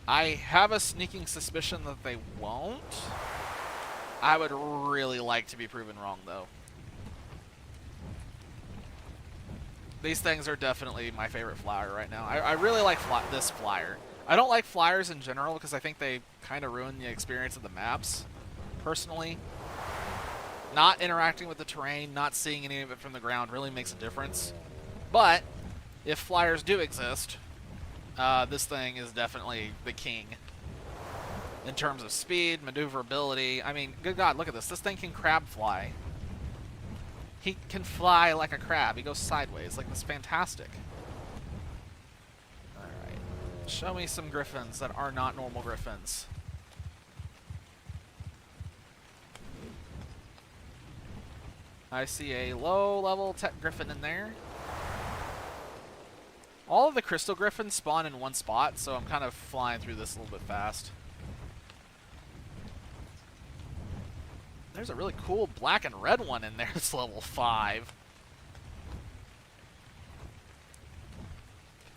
I have a sneaking suspicion that they won't. I would really like to be proven wrong, though. These things are definitely my favorite flyer right now. I really like this flyer. I don't like flyers in general because I think they kind of ruin the experience of the maps, personally. Not interacting with the terrain, not seeing any of it from the ground really makes a difference. But if flyers do exist, this thing is definitely the king. In terms of speed, maneuverability. I mean, good God, look at this. This thing can crab fly. He can fly like a crab. He goes sideways. Like, that's fantastic. Alright. Show me some griffins that are not normal griffins. I see a low-level tech griffin in there. All of the crystal griffins spawn in one spot, so I'm kind of flying through this a little bit fast. There's a really cool black and red one in there. It's level 5.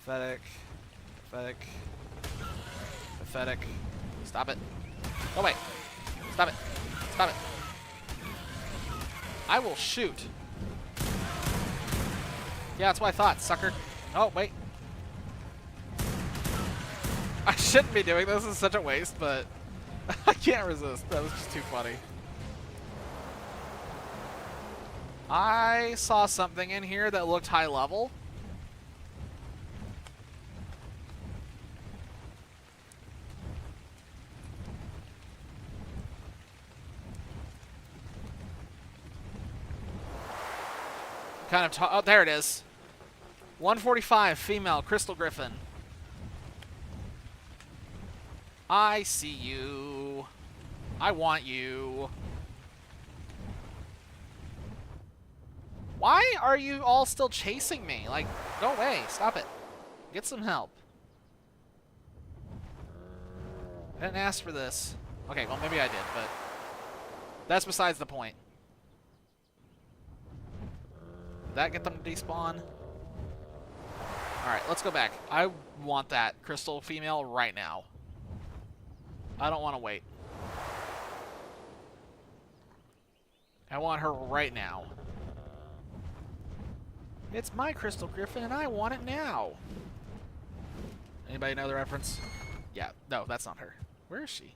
Pathetic. Pathetic. Pathetic. Stop it. Go away. Stop it. Stop it. I will shoot. Yeah, that's what I thought, sucker. Oh, wait. I shouldn't be doing this. This is such a waste, but I can't resist. That was just too funny. I saw something in here that looked high level. Kind of oh, there it is. 145, female, Crystal Griffin. I see you. I want you. Why are you all still chasing me? Like, go away. Stop it. Get some help. I didn't ask for this. Okay, well, maybe I did, but that's besides the point. Did that get them to despawn? Alright, let's go back. I want that crystal female right now. I don't want to wait. I want her right now. It's my Crystal Griffin, and I want it now. Anybody know the reference? Yeah, no, that's not her. Where is she?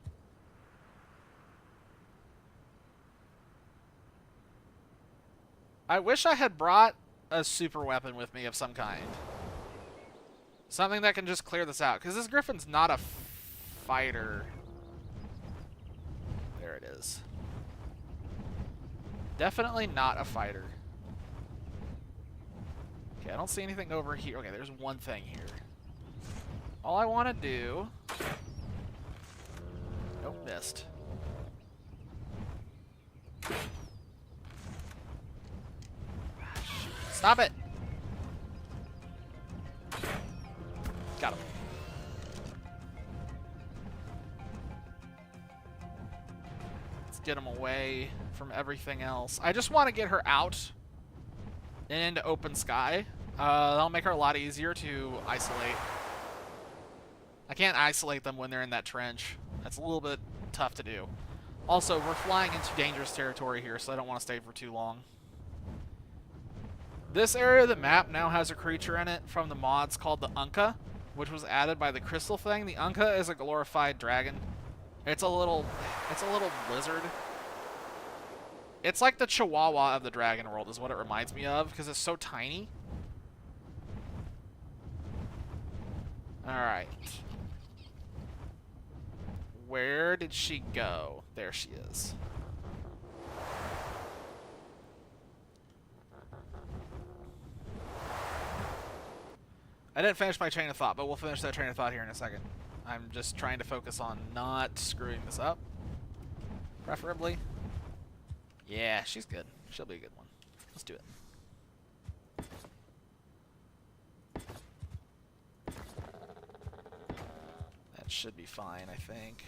I wish I had brought a super weapon with me of some kind. Something that can just clear this out, because this Griffin's not a fighter. There it is. Definitely not a fighter. Okay, I don't see anything over here. Okay, there's one thing here. All I want to do... Nope, missed. Stop it! Got him. Let's get him away from everything else. I just want to get her out and into open sky. That'll make her a lot easier to isolate. I can't isolate them when they're in that trench. That's a little bit tough to do. Also, we're flying into dangerous territory here, so I don't want to stay for too long. This area of the map now has a creature in it from the mods called the Unka, which was added by the crystal thing. The Unka is a glorified dragon. It's a little lizard. It's like the Chihuahua of the dragon world is what it reminds me of, because it's so tiny. Alright. Where did she go? There she is. I didn't finish my train of thought, but we'll finish that train of thought here in a second. I'm just trying to focus on not screwing this up. Preferably. Yeah, she's good. She'll be a good one. Let's do it. That should be fine, I think.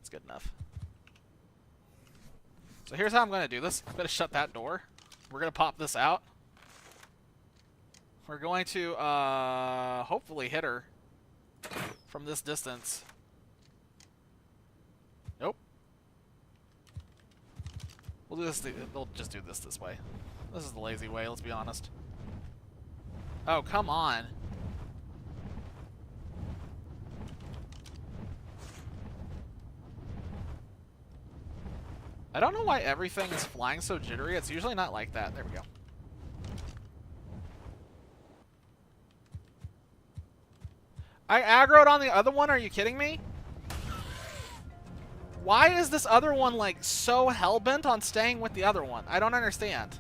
It's good enough. So here's how I'm going to do this. I'm going to shut that door. We're going to pop this out. We're going to hopefully hit her from this distance. Nope. We'll do this. We'll just do this way. This is the lazy way, let's be honest. Oh, come on. I don't know why everything is flying so jittery. It's usually not like that. There we go. I aggroed on the other one? Are you kidding me? Why is this other one, like, so hell-bent on staying with the other one? I don't understand.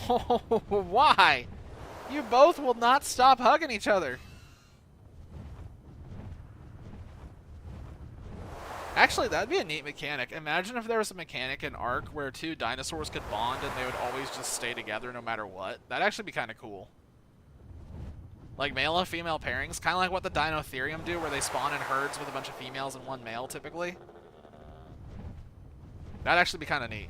Why? You both will not stop hugging each other. Actually, that'd be a neat mechanic. Imagine if there was a mechanic in Ark where two dinosaurs could bond and they would always just stay together no matter what. That'd actually be kind of cool. Like male and female pairings, kind of like what the Dinotherium do, where they spawn in herds with a bunch of females and one male, typically. That'd actually be kind of neat.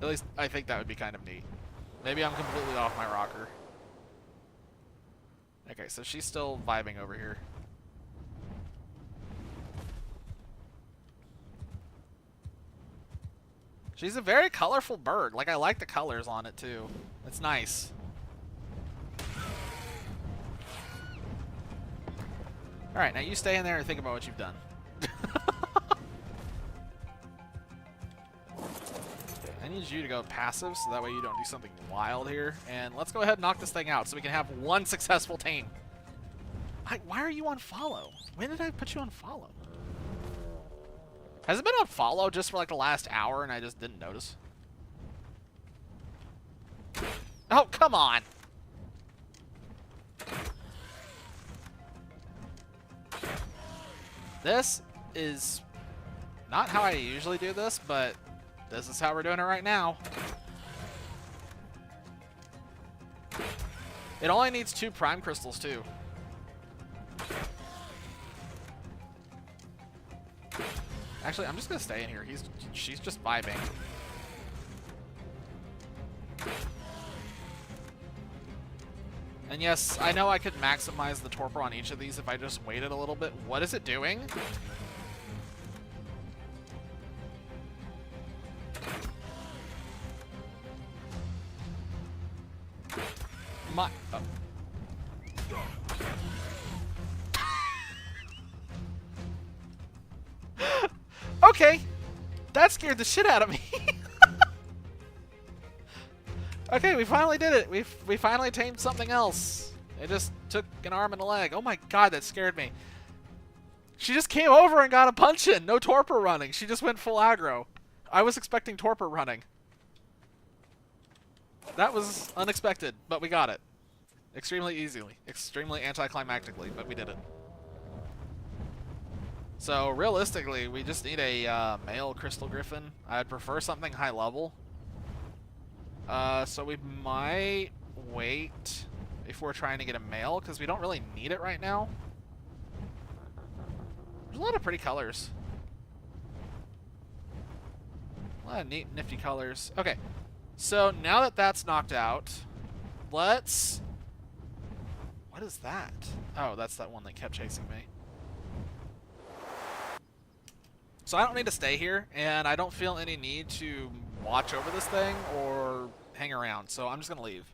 At least, I think that would be kind of neat. Maybe I'm completely off my rocker. Okay, so she's still vibing over here. She's a very colorful bird. Like, I like the colors on it, too. It's nice. Alright, now you stay in there and think about what you've done. need you to go passive, so that way you don't do something wild here. And let's go ahead and knock this thing out so we can have one successful tame. Why are you on follow? When did I put you on follow? Has it been on follow just for like the last hour and I just didn't notice? Oh, come on! This is not how I usually do this, but this is how we're doing it right now. It only needs 2 prime crystals, too. Actually, I'm just gonna stay in here. She's just vibing. And yes, I know I could maximize the torpor on each of these if I just waited a little bit. What is it doing? My... Oh. Okay, that scared the shit out of me. Okay, we finally did it. We finally tamed something else. It just took an arm and a leg. Oh my god, that scared me. She just came over and got a punch in. No torpor running. She just went full aggro. I was expecting torpor running. That was unexpected, but we got it. Extremely easily. Extremely anticlimactically, but we did it. So, realistically, we just need a male Crystal Griffin. I'd prefer something high level. So we might wait if we're trying to get a male, because we don't really need it right now. There's a lot of pretty colors. A lot of neat, nifty colors. Okay, so now that that's knocked out, let's... What is that? Oh, that's that one that kept chasing me. So I don't need to stay here, and I don't feel any need to watch over this thing or hang around, so I'm just going to leave.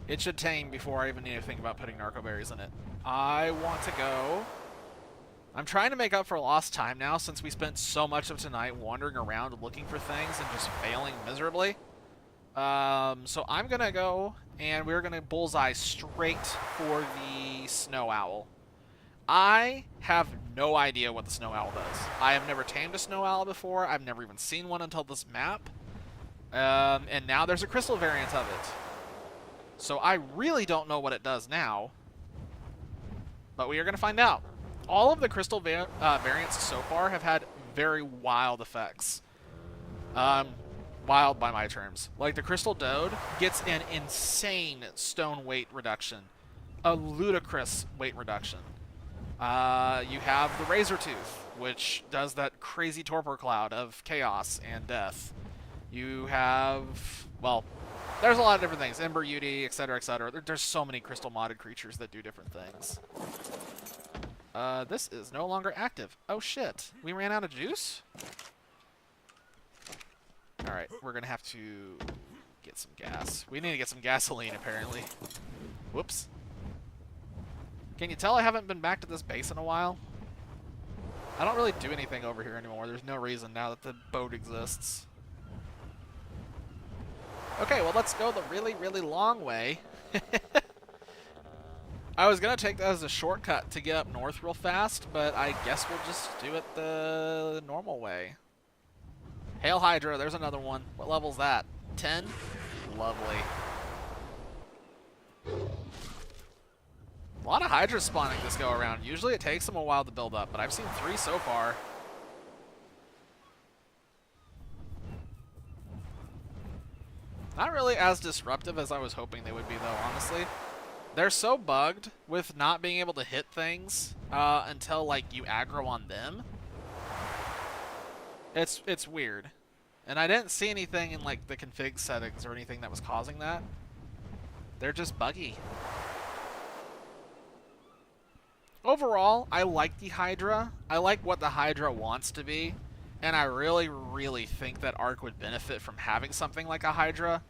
It should tame before I even need to think about putting narco berries in it. I want to go. I'm trying to make up for lost time now, since we spent so much of tonight wandering around looking for things and just failing miserably. So I'm going to go, and we're going to bullseye straight for the snow owl. I have no idea what the snow owl does. I have never tamed a snow owl before. I've never even seen one until this map. And now there's a crystal variant of it. So I really don't know what it does now. But we are going to find out. All of the crystal variants so far have had very wild effects. Wild by my terms. Like the Crystal Dode gets an insane stone weight reduction. A ludicrous weight reduction. You have the Razor Tooth, which does that crazy torpor cloud of chaos and death. You have, well, there's a lot of different things. Ember Yudi, etc., etc. There's so many crystal modded creatures that do different things. This is no longer active. Oh shit, we ran out of juice? Alright, we're gonna have to get some gas. We need to get some gasoline, apparently. Whoops. Can you tell I haven't been back to this base in a while? I don't really do anything over here anymore. There's no reason now that the boat exists. Okay, well, let's go the really, really long way. I was going to take that as a shortcut to get up north real fast, but I guess we'll just do it the normal way. Hail Hydra, there's another one. What level's that? 10? Lovely. A lot of Hydras spawning this go around. Usually it takes them a while to build up, but I've seen 3 so far. Not really as disruptive as I was hoping they would be, though, honestly. They're so bugged with not being able to hit things until, like, you aggro on them. It's weird. And I didn't see anything in, like, the config settings or anything that was causing that. They're just buggy. Overall, I like the Hydra. I like what the Hydra wants to be. And I really, really think that Ark would benefit from having something like a Hydra.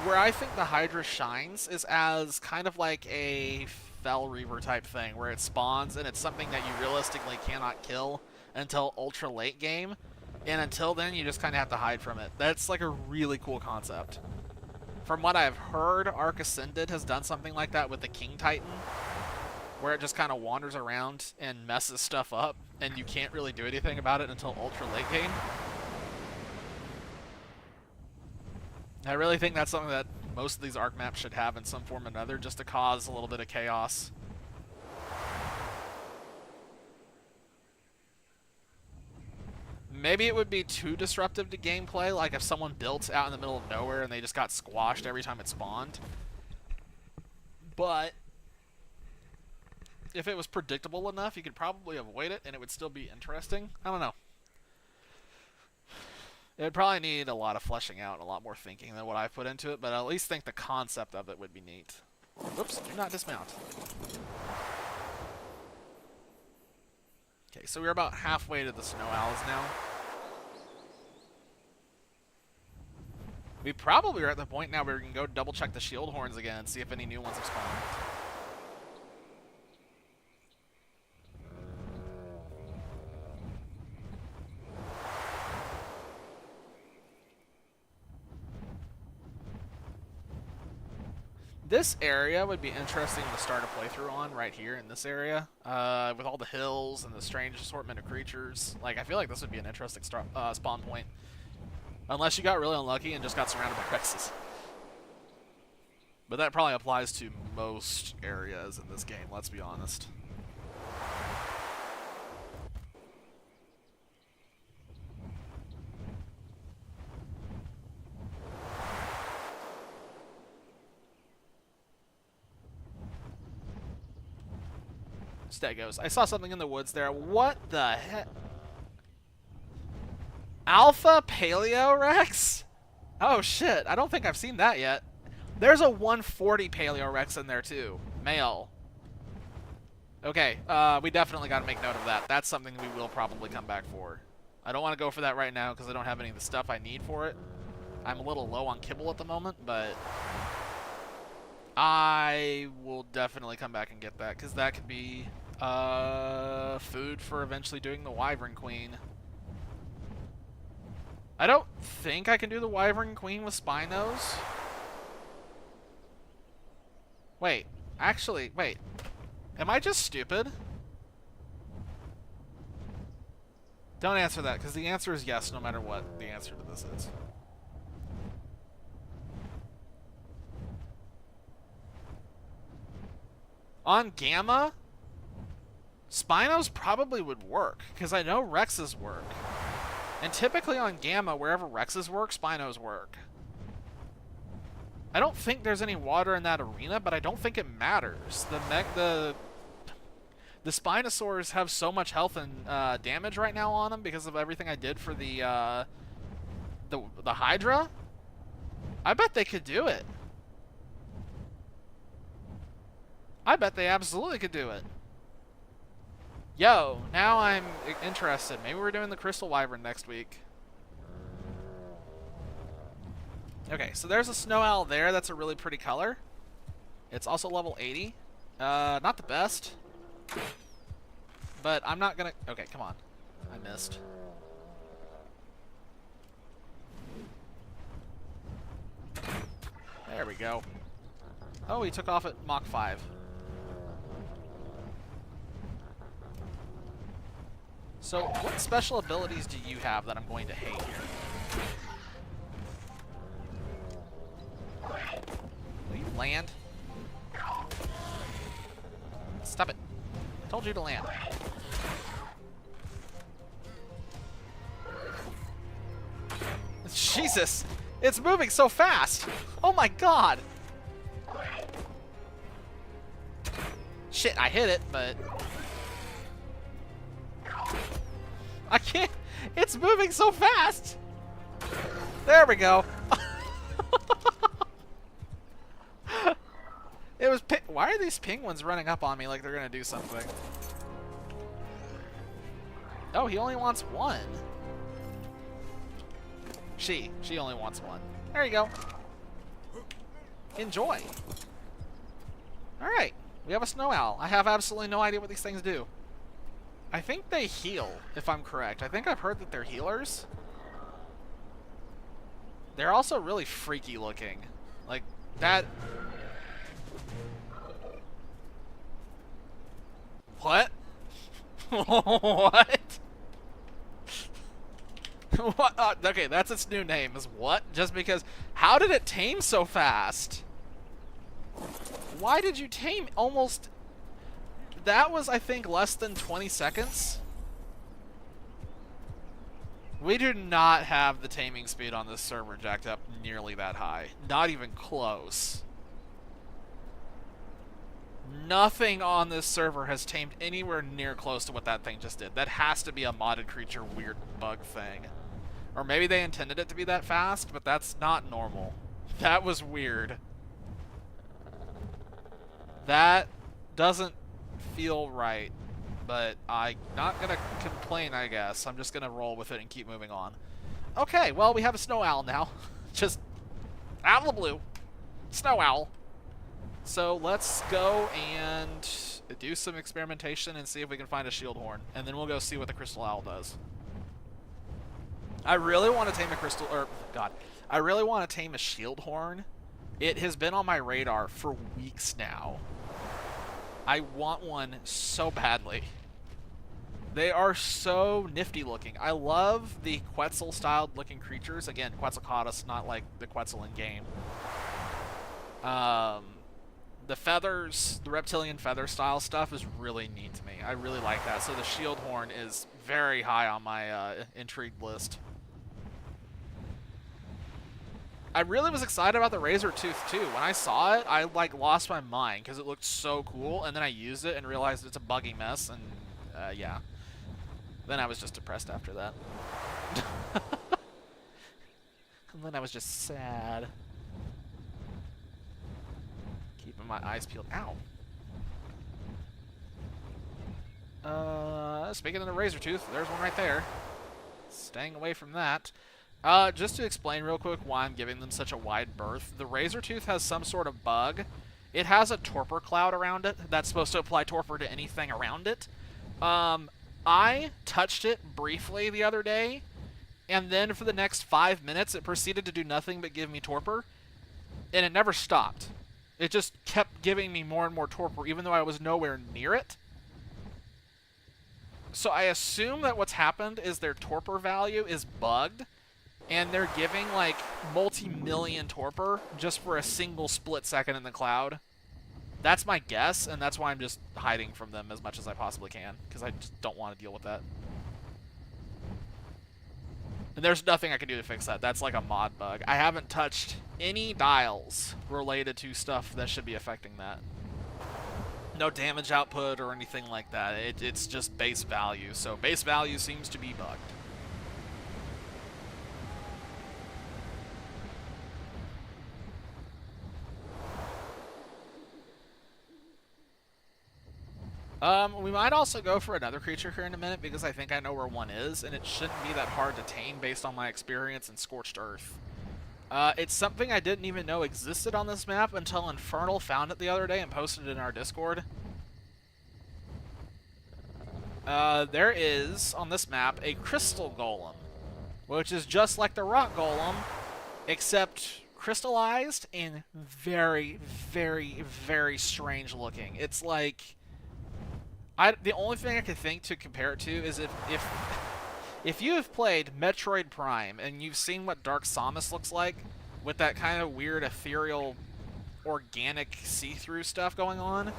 Where I think the Hydra shines is as kind of like a Fel Reaver type thing, where it spawns and it's something that you realistically cannot kill until ultra late game. And until then, you just kind of have to hide from it. That's like a really cool concept. From what I've heard, Ark Ascended has done something like that with the King Titan, where it just kind of wanders around and messes stuff up, and you can't really do anything about it until ultra late game. I really think that's something that most of these Ark maps should have in some form or another, just to cause a little bit of chaos. Maybe it would be too disruptive to gameplay, like if someone built out in the middle of nowhere and they just got squashed every time it spawned. But if it was predictable enough, you could probably avoid it and it would still be interesting. I don't know. It would probably need a lot of fleshing out and a lot more thinking than what I've put into it, but I at least think the concept of it would be neat. Whoops, do not dismount. Okay, so we're about halfway to the Snow Owls now. We probably are at the point now where we can go double check the shield horns again and see if any new ones have spawned. This area would be interesting to start a playthrough on right here in this area, with all the hills and the strange assortment of creatures. Like, I feel like this would be an interesting spawn point. Unless you got really unlucky and just got surrounded by Rexes. But that probably applies to most areas in this game, let's be honest. Stegos. I saw something in the woods there. What the heck? Alpha Paleo Rex? Oh shit, I don't think I've seen that yet. There's a 140 Paleo Rex in there too. Male. Okay, we definitely got to make note of that. That's something we will probably come back for. I don't want to go for that right now because I don't have any of the stuff I need for it. I'm a little low on kibble at the moment, but I will definitely come back and get that because that could be food for eventually doing the Wyvern Queen. I don't think I can do the Wyvern Queen with Spinos. Wait, actually, wait. Am I just stupid? Don't answer that, because the answer is yes, no matter what the answer to this is. On Gamma, Spinos probably would work, because I know Rexes work. And typically on Gamma, wherever Rexes work, Spinos work. I don't think there's any water in that arena, but I don't think it matters. The Spinosaurs have so much health and damage right now on them because of everything I did for the Hydra. I bet they could do it. I bet they absolutely could do it. Yo, now I'm interested. Maybe we're doing the Crystal Wyvern next week. Okay, so there's a Snow Owl there. That's a really pretty color. It's also level 80. Not the best. But I'm not gonna... Okay, come on. I missed. There we go. Oh, he took off at Mach 5. So, what special abilities do you have that I'm going to hate here? Will you land? Stop it. Told you to land. Jesus! It's moving so fast! Oh my god! Shit, I hit it, but... I can't... It's moving so fast! There we go. It was... Why are these penguins running up on me like they're gonna do something? Oh, he only wants one. She only wants one. There you go. Enjoy. Alright. We have a Snow Owl. I have absolutely no idea what these things do. I think they heal, if I'm correct. I think I've heard that they're healers. They're also really freaky looking. Like, that... What? What? What? Okay, that's its new name, is what? Just because... How did it tame so fast? Why did you tame almost... That was, I think, less than 20 seconds. We do not have the taming speed on this server jacked up nearly that high. Not even close. Nothing on this server has tamed anywhere near close to what that thing just did. That has to be a modded creature weird bug thing. Or maybe they intended it to be that fast, but that's not normal. That was weird. That doesn't feel right, but I'm not gonna complain, I guess. I'm just gonna roll with it and keep moving on. Okay, well, we have a snow owl now. Just out of the blue. Snow owl. So let's go and do some experimentation and see if we can find a shield horn. And then we'll go see what the crystal owl does. I really want to tame a crystal, or, God. I really want to tame a shield horn. It has been on my radar for weeks now. I want one so badly. They are so nifty looking. I love the Quetzal-styled looking creatures. Again, Quetzalcoatlus, not like the Quetzal in game. The feathers, the reptilian feather style stuff is really neat to me. I really like that. So the shield horn is very high on my intrigued list. I really was excited about the razor tooth too. When I saw it, I like lost my mind because it looked so cool, and then I used it and realized it's a buggy mess, and yeah. Then I was just depressed after that. And then I was just sad. Keeping my eyes peeled. Ow. Speaking of the razor tooth, there's one right there. Staying away from that. Just to explain real quick why I'm giving them such a wide berth, the razor tooth has some sort of bug. It has a torpor cloud around it that's supposed to apply torpor to anything around it. I touched it briefly the other day, and then for the next 5 minutes, it proceeded to do nothing but give me torpor, and it never stopped. It just kept giving me more and more torpor, even though I was nowhere near it. So I assume that what's happened is their torpor value is bugged, and they're giving, like, multi-million torpor just for a single split second in the cloud. That's my guess, and that's why I'm just hiding from them as much as I possibly can, because I just don't want to deal with that. And there's nothing I can do to fix that. That's like a mod bug. I haven't touched any dials related to stuff that should be affecting that. No damage output or anything like that. It's just base value. So base value seems to be bugged. We might also go for another creature here in a minute because I think I know where one is, and it shouldn't be that hard to tame based on my experience in Scorched Earth. It's something I didn't even know existed on this map until Infernal found it the other day and posted it in our Discord. There is, on this map, a Crystal Golem, which is just like the Rock Golem, except crystallized and very, very, very strange looking. It's like... the only thing I could think to compare it to is if you have played Metroid Prime and you've seen what Dark Samus looks like, with that kind of weird ethereal, organic, see-through stuff going on,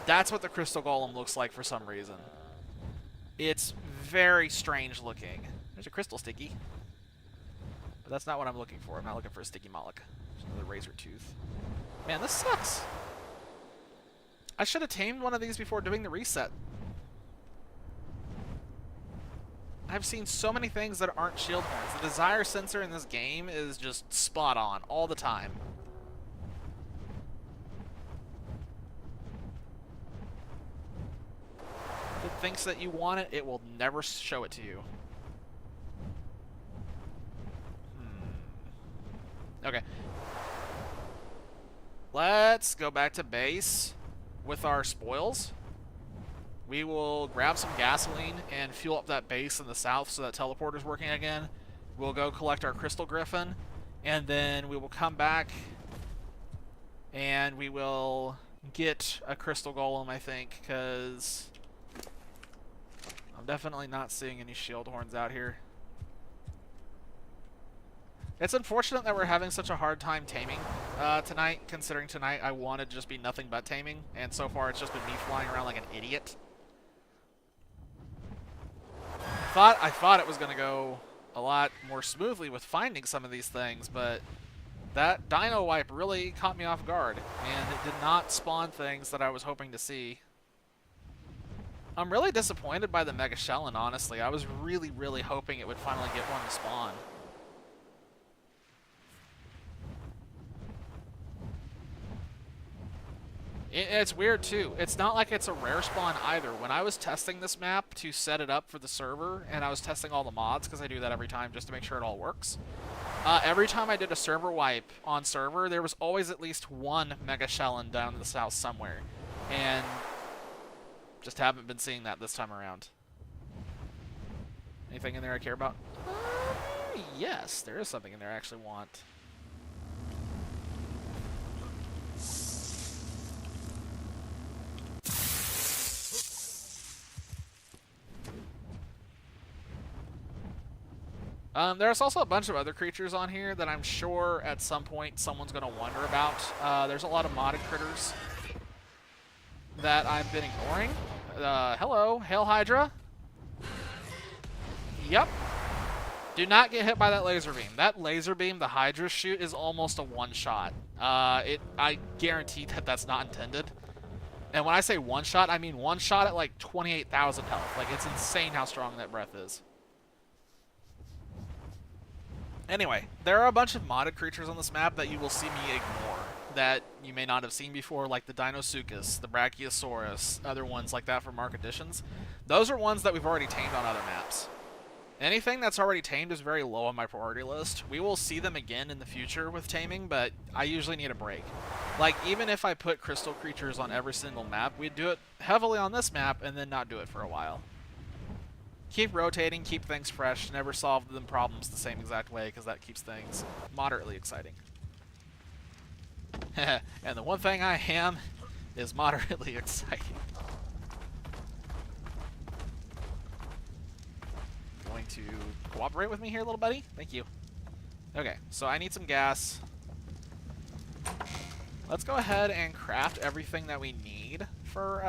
that's what the Crystal Golem looks like for some reason. It's very strange looking. There's a crystal sticky. But that's not what I'm looking for. I'm not looking for a sticky Moloch. There's another razor tooth. Man, this sucks. I should have tamed one of these before doing the reset. I've seen so many things that aren't shield horns. The desire sensor in this game is just spot on all the time. If it thinks that you want it, it will never show it to you. Okay. Let's go back to base with our spoils. we will grab some gasoline and fuel up that base in the south so that teleporter's working again. We'll go collect our Crystal Griffin, and then we will come back and we will get a Crystal Golem, I think, because I'm definitely not seeing any shield horns out here. It's unfortunate that we're having such a hard time taming tonight, considering tonight I wanted to just be nothing but taming, and so far it's just been me flying around like an idiot. I thought it was going to go a lot more smoothly with finding some of these things, but that dino wipe really caught me off guard, and it did not spawn things that I was hoping to see. I'm really disappointed by the Mega Shellin, honestly. I was really, really hoping it would finally get one to spawn. It's weird, too. It's not like it's a rare spawn either. When I was testing this map to set it up for the server, and I was testing all the mods, because I do that every time just to make sure it all works, every time I did a server wipe on server, there was always at least one Mega Shellin down in the south somewhere. And just haven't been seeing that this time around. Anything in there I care about? Yes, there is something in there I actually want. There's also a bunch of other creatures on here that I'm sure at some point someone's going to wonder about. There's a lot of modded critters that I've been ignoring. Hello, Hail Hydra. Yep. Do not get hit by that laser beam. That laser beam the Hydra shoot is almost a one-shot. I guarantee that that's not intended. And when I say one-shot, I mean one shot at like 28,000 health. Like, it's insane how strong that breath is. Anyway, there are a bunch of modded creatures on this map that you will see me ignore that you may not have seen before, like the Deinosuchus, the Brachiosaurus, other ones like that from Mark Editions. Those are ones that we've already tamed on other maps. Anything that's already tamed is very low on my priority list. We will see them again in the future with taming, but I usually need a break. Like, even if I put crystal creatures on every single map, we'd do it heavily on this map and then not do it for a while. Keep rotating, keep things fresh, never solve them problems the same exact way, because that keeps things moderately exciting. And the one thing I am is moderately exciting. Going to cooperate with me here, little buddy? Thank you. Okay, so I need some gas. Let's go ahead and craft everything that we need for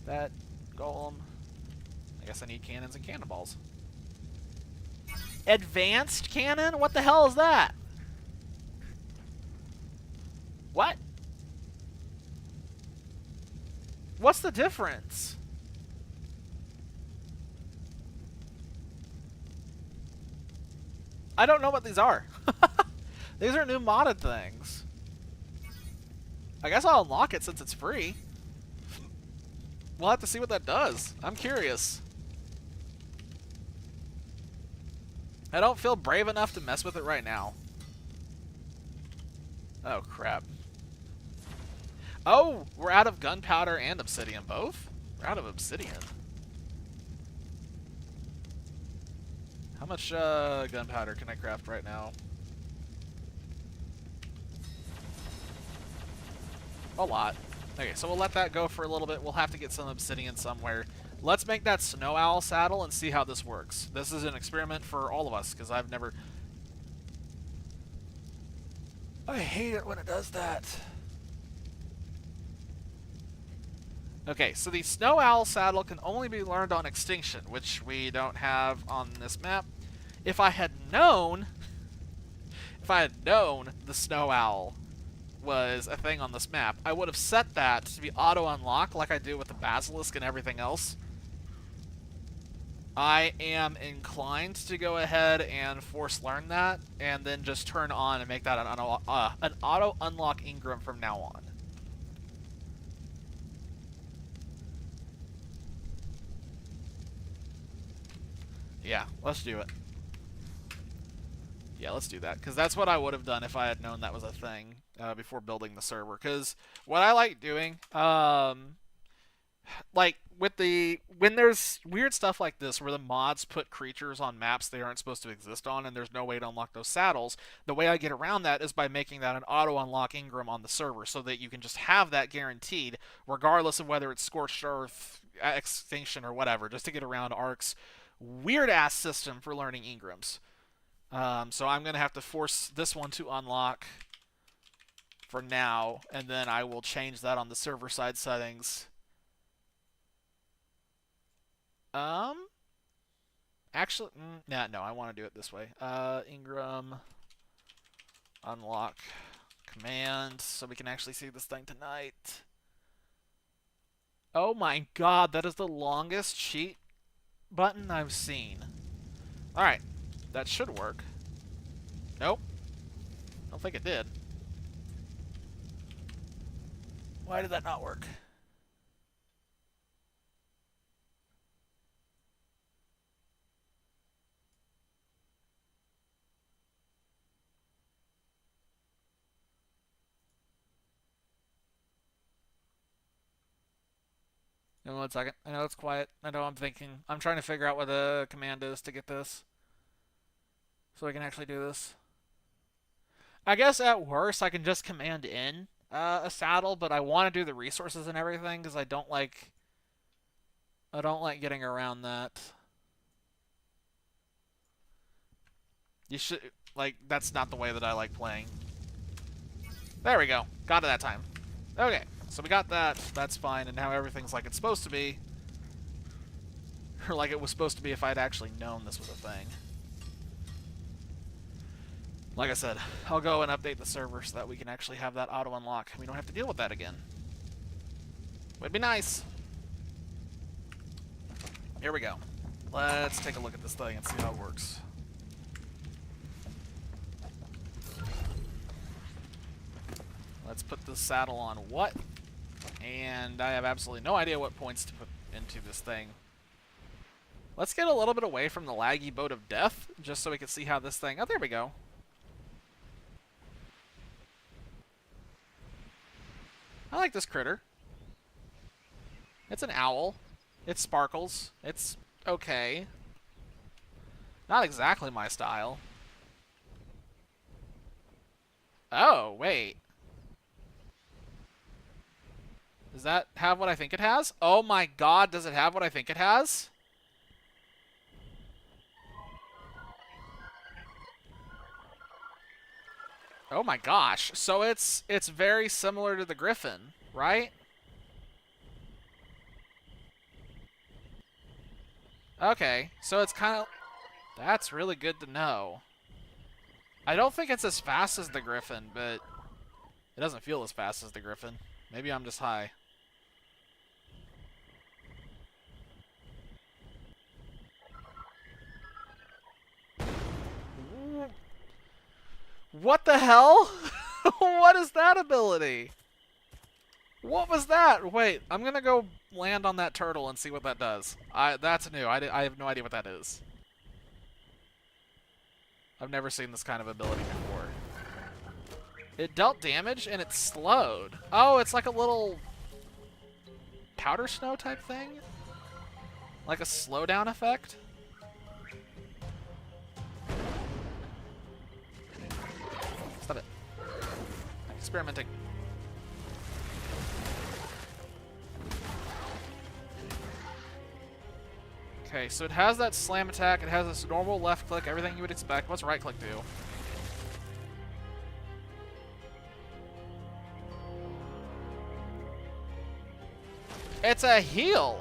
that golem. I guess I need cannons and cannonballs. Advanced cannon? What the hell is that? What? What's the difference? I don't know what these are. These are new modded things. I guess I'll unlock it since it's free. We'll have to see what that does. I'm curious. I don't feel brave enough to mess with it right now. Oh, crap. Oh, we're out of gunpowder and obsidian, both? We're out of obsidian. How much gunpowder can I craft right now? A lot. Okay, so we'll let that go for a little bit. We'll have to get some obsidian somewhere. Let's make that snow owl saddle and see how this works. This is an experiment for all of us, because I've never... I hate it when it does that. Okay, so the snow owl saddle can only be learned on extinction, which we don't have on this map. If I had known the snow owl was a thing on this map, I would have set that to be auto-unlock like I do with the basilisk and everything else. I am inclined to go ahead and force learn that, and then just turn on and make that an auto-unlock Ingram from now on. Yeah, let's do it. Yeah, let's do that, because that's what I would have done if I had known that was a thing before building the server. Because what I like doing, like when there's weird stuff like this where the mods put creatures on maps they aren't supposed to exist on and there's no way to unlock those saddles, the way I get around that is by making that an auto unlock Ingram on the server so that you can just have that guaranteed regardless of whether it's scorched earth, extinction, or whatever, just to get around Ark's weird ass system for learning Ingrams. So I'm gonna have to force this one to unlock for now, and then I will change that on the server side settings. Actually, no, I want to do it this way. Ingram, unlock, command, so we can actually see this thing tonight. Oh my god, that is the longest cheat button I've seen. Alright, that should work. Nope. Don't think it did. Why did that not work? Give me 1 second. I know it's quiet. I know I'm thinking. I'm trying to figure out what the command is to get this. So I can actually do this. I guess at worst I can just command in a saddle, but I want to do the resources and everything because I don't like getting around that. You should that's not the way that I like playing. There we go. Got it that time. Okay, so we got that. That's fine, and now everything's like it's supposed to be. Or like it was supposed to be if I'd actually known this was a thing. Like I said, I'll go and update the server so that we can actually have that auto unlock. We don't have to deal with that again. Would be nice. Here we go. Let's take a look at this thing and see how it works. Let's put the saddle on what? And I have absolutely no idea what points to put into this thing. Let's get a little bit away from the laggy boat of death, just so we can see how this thing... Oh, there we go. I like this critter. It's an owl. It sparkles. It's okay. Not exactly my style. Oh, wait. Does that have what I think it has? Oh my god, does it have what I think it has? Oh my gosh. So it's very similar to the Griffin, right? Okay, so it's kind of... That's really good to know. I don't think it's as fast as the Griffin, but it doesn't feel as fast as the Griffin. Maybe I'm just high. What the hell? What is that ability? What was that? Wait, I'm gonna go land on that turtle and see what that does. That's new. I have no idea what that is. I've never seen this kind of ability before. It dealt damage and it slowed. Oh, it's like a little powder snow type thing? Like a slowdown effect? Stop it. I'm experimenting. Okay, so it has that slam attack, it has this normal left click, everything you would expect. What's right click do? It's a heal!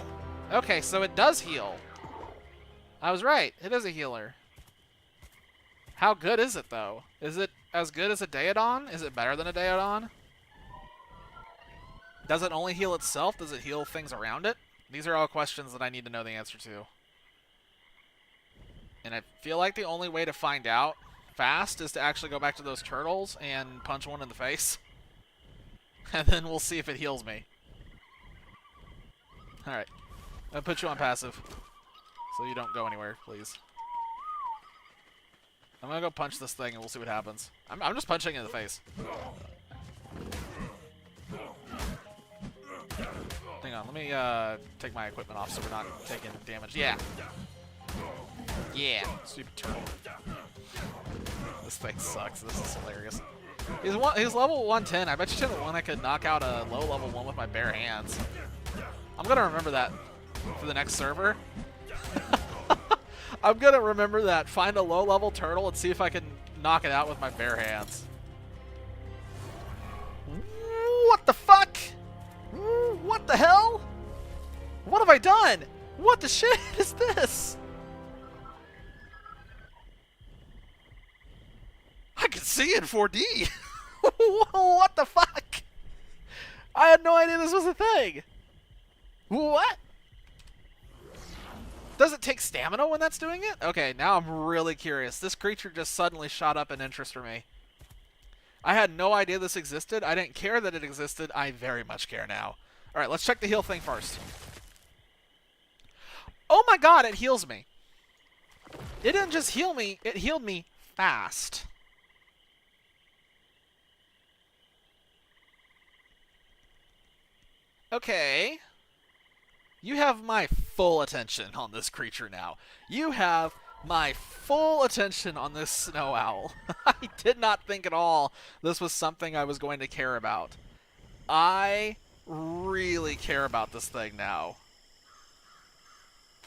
Okay, so it does heal. I was right, it is a healer. How good is it, though? Is it as good as a Daeodon? Is it better than a Daeodon? Does it only heal itself? Does it heal things around it? These are all questions that I need to know the answer to. And I feel like the only way to find out fast is to actually go back to those turtles and punch one in the face. And then we'll see if it heals me. Alright. I'll put you on passive. So you don't go anywhere, please. I'm gonna go punch this thing and we'll see what happens. I'm just punching it in the face. Hang on, let me take my equipment off so we're not taking damage. Yeah. Yeah. Stupid turtle. This thing sucks. This is hilarious. He's level 110. I bet you to the one I could knock out a low level one with my bare hands. I'm gonna remember that for the next server. I'm gonna remember that. Find a low level turtle and see if I can knock it out with my bare hands. What the fuck? What the hell? What have I done? What the shit is this? I can see in 4D. What the fuck? I had no idea this was a thing. What? Does it take stamina when that's doing it? Okay, now I'm really curious. This creature just suddenly shot up in interest for me. I had no idea this existed. I didn't care that it existed. I very much care now. All right, let's check the heal thing first. Oh my god, it heals me. It didn't just heal me, it healed me fast. Okay. You have my full attention on this creature now. You have my full attention on this snow owl. I did not think at all this was something I was going to care about. I really care about this thing now.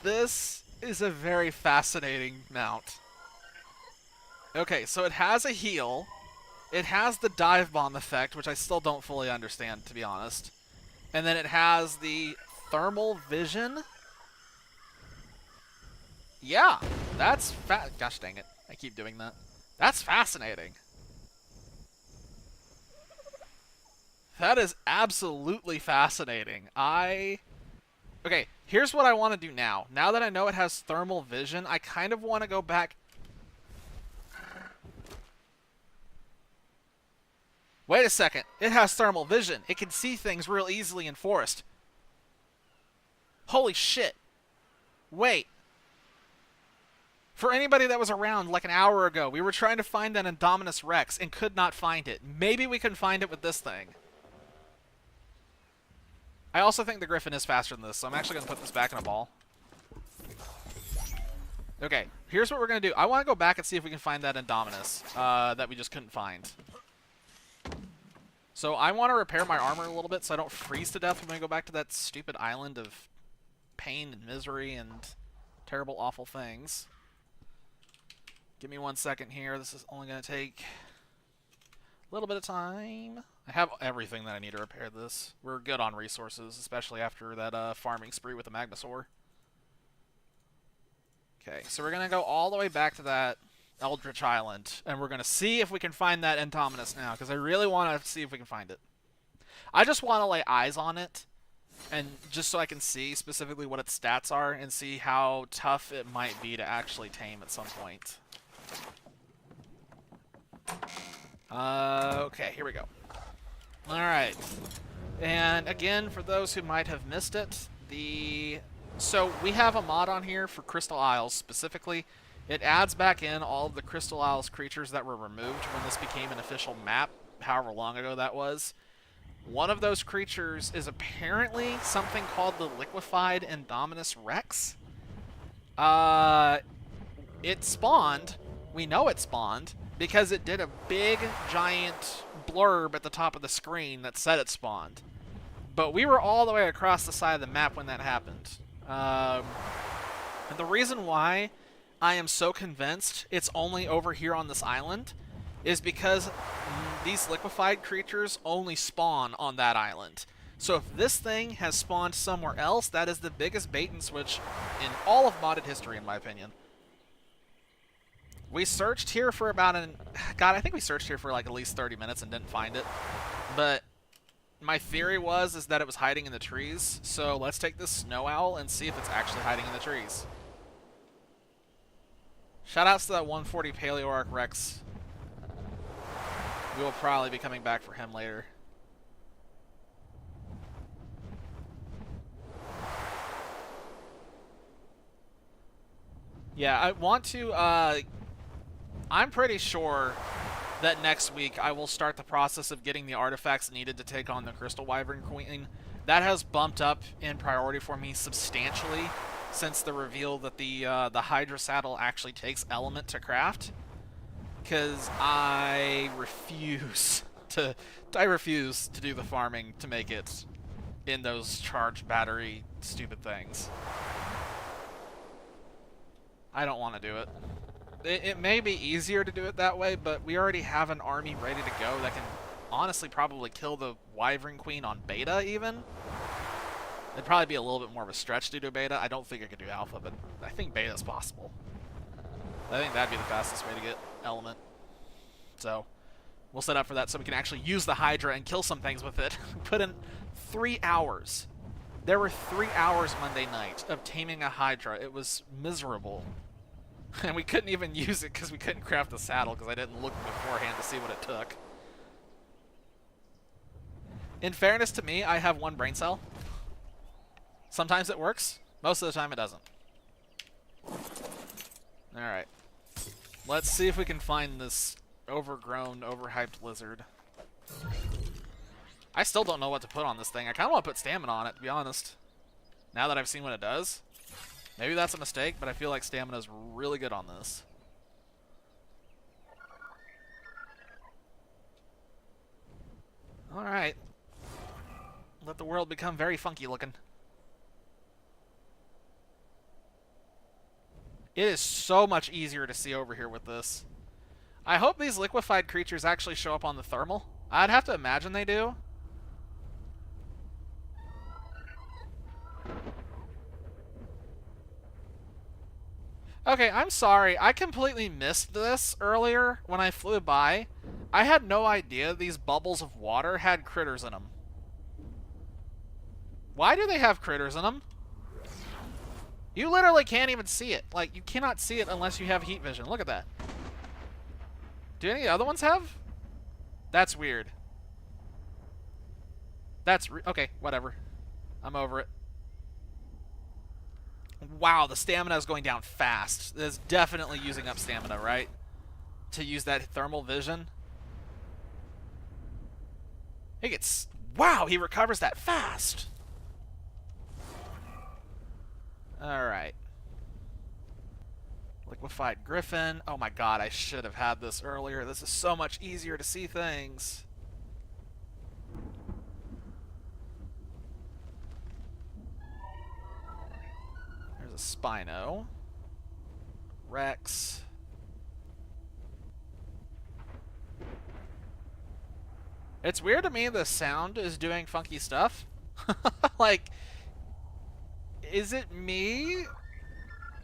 This is a very fascinating mount. Okay, so it has a heal. It has the dive bomb effect, which I still don't fully understand, to be honest. And then it has the thermal vision. Yeah, that's gosh dang it. I keep doing that. That's fascinating. That is absolutely fascinating. Okay, here's what I want to do now. Now that I know it has thermal vision, I kind of want to go back. Wait a second. It has thermal vision. It can see things real easily in forest. Holy shit. Wait. For anybody that was around like an hour ago, we were trying to find that Indominus Rex and could not find it. Maybe we can find it with this thing. I also think the Griffin is faster than this, so I'm actually going to put this back in a ball. Okay, here's what we're going to do. I want to go back and see if we can find that Indominus that we just couldn't find. So I want to repair my armor a little bit so I don't freeze to death when we go back to that stupid island of pain and misery and terrible, awful things. Give me 1 second here. This is only going to take a little bit of time. I have everything that I need to repair this. We're good on resources, especially after that farming spree with the Magmasaur. Okay, so we're going to go all the way back to that Eldritch Island, and we're going to see if we can find that Indominus now, because I really want to see if we can find it. I just want to lay eyes on it, and just so I can see specifically what its stats are, and see how tough it might be to actually tame at some point. Okay, here we go. Alright. And again, for those who might have missed it, so we have a mod on here for Crystal Isles specifically. It adds back in all of the Crystal Isles creatures that were removed when this became an official map, however long ago that was. One of those creatures is apparently something called the Liquefied Indominus Rex. It spawned. We know it spawned because it did a big, giant blurb at the top of the screen that said it spawned. But we were all the way across the side of the map when that happened. And the reason why I am so convinced it's only over here on this island is because these liquefied creatures only spawn on that island. So if this thing has spawned somewhere else, that is the biggest bait and switch in all of modded history, in my opinion. We searched here for about God, I think we searched here for like at least 30 minutes and didn't find it. But my theory is that it was hiding in the trees. So let's take this snow owl and see if it's actually hiding in the trees. Shoutouts to that 140 Paleoarch Rex. We will probably be coming back for him later. Yeah, I want to, I'm pretty sure that next week I will start the process of getting the artifacts needed to take on the Crystal Wyvern Queen. That has bumped up in priority for me substantially since the reveal that the Hydra saddle actually takes element to craft. Because I refuse to do the farming to make it in those charged battery stupid things. I don't want to do it. It may be easier to do it that way, but we already have an army ready to go that can honestly probably kill the Wyvern Queen on beta even. It'd probably be a little bit more of a stretch to do beta. I don't think I could do alpha, but I think beta is possible. I think that'd be the fastest way to get element. So we'll set up for that so we can actually use the Hydra and kill some things with it. Put in 3 hours. There were 3 hours Monday night of taming a Hydra. It was miserable. And we couldn't even use it because we couldn't craft the saddle because I didn't look beforehand to see what it took. In fairness to me, I have 1 brain cell. Sometimes it works. Most of the time it doesn't. Alright. Let's see if we can find this overgrown, overhyped lizard. I still don't know what to put on this thing. I kind of want to put stamina on it, to be honest. Now that I've seen what it does. Maybe that's a mistake, but I feel like stamina is really good on this. Alright. Let the world become very funky looking. It is so much easier to see over here with this. I hope these liquefied creatures actually show up on the thermal. I'd have to imagine they do. Okay, I'm sorry. I completely missed this earlier when I flew by. I had no idea these bubbles of water had critters in them. Why do they have critters in them? You literally can't even see it. Like, you cannot see it unless you have heat vision. Look at that. Do any of the other ones have? That's weird. Okay, whatever. I'm over it. Wow, the stamina is going down fast. That's definitely using up stamina, right? To use that thermal vision. He gets... Wow, he recovers that fast. Alright. Liquefied Griffin. Oh my god, I should have had this earlier. This is so much easier to see things. There's a Spino. Rex. It's weird to me the sound is doing funky stuff. Like, is it me?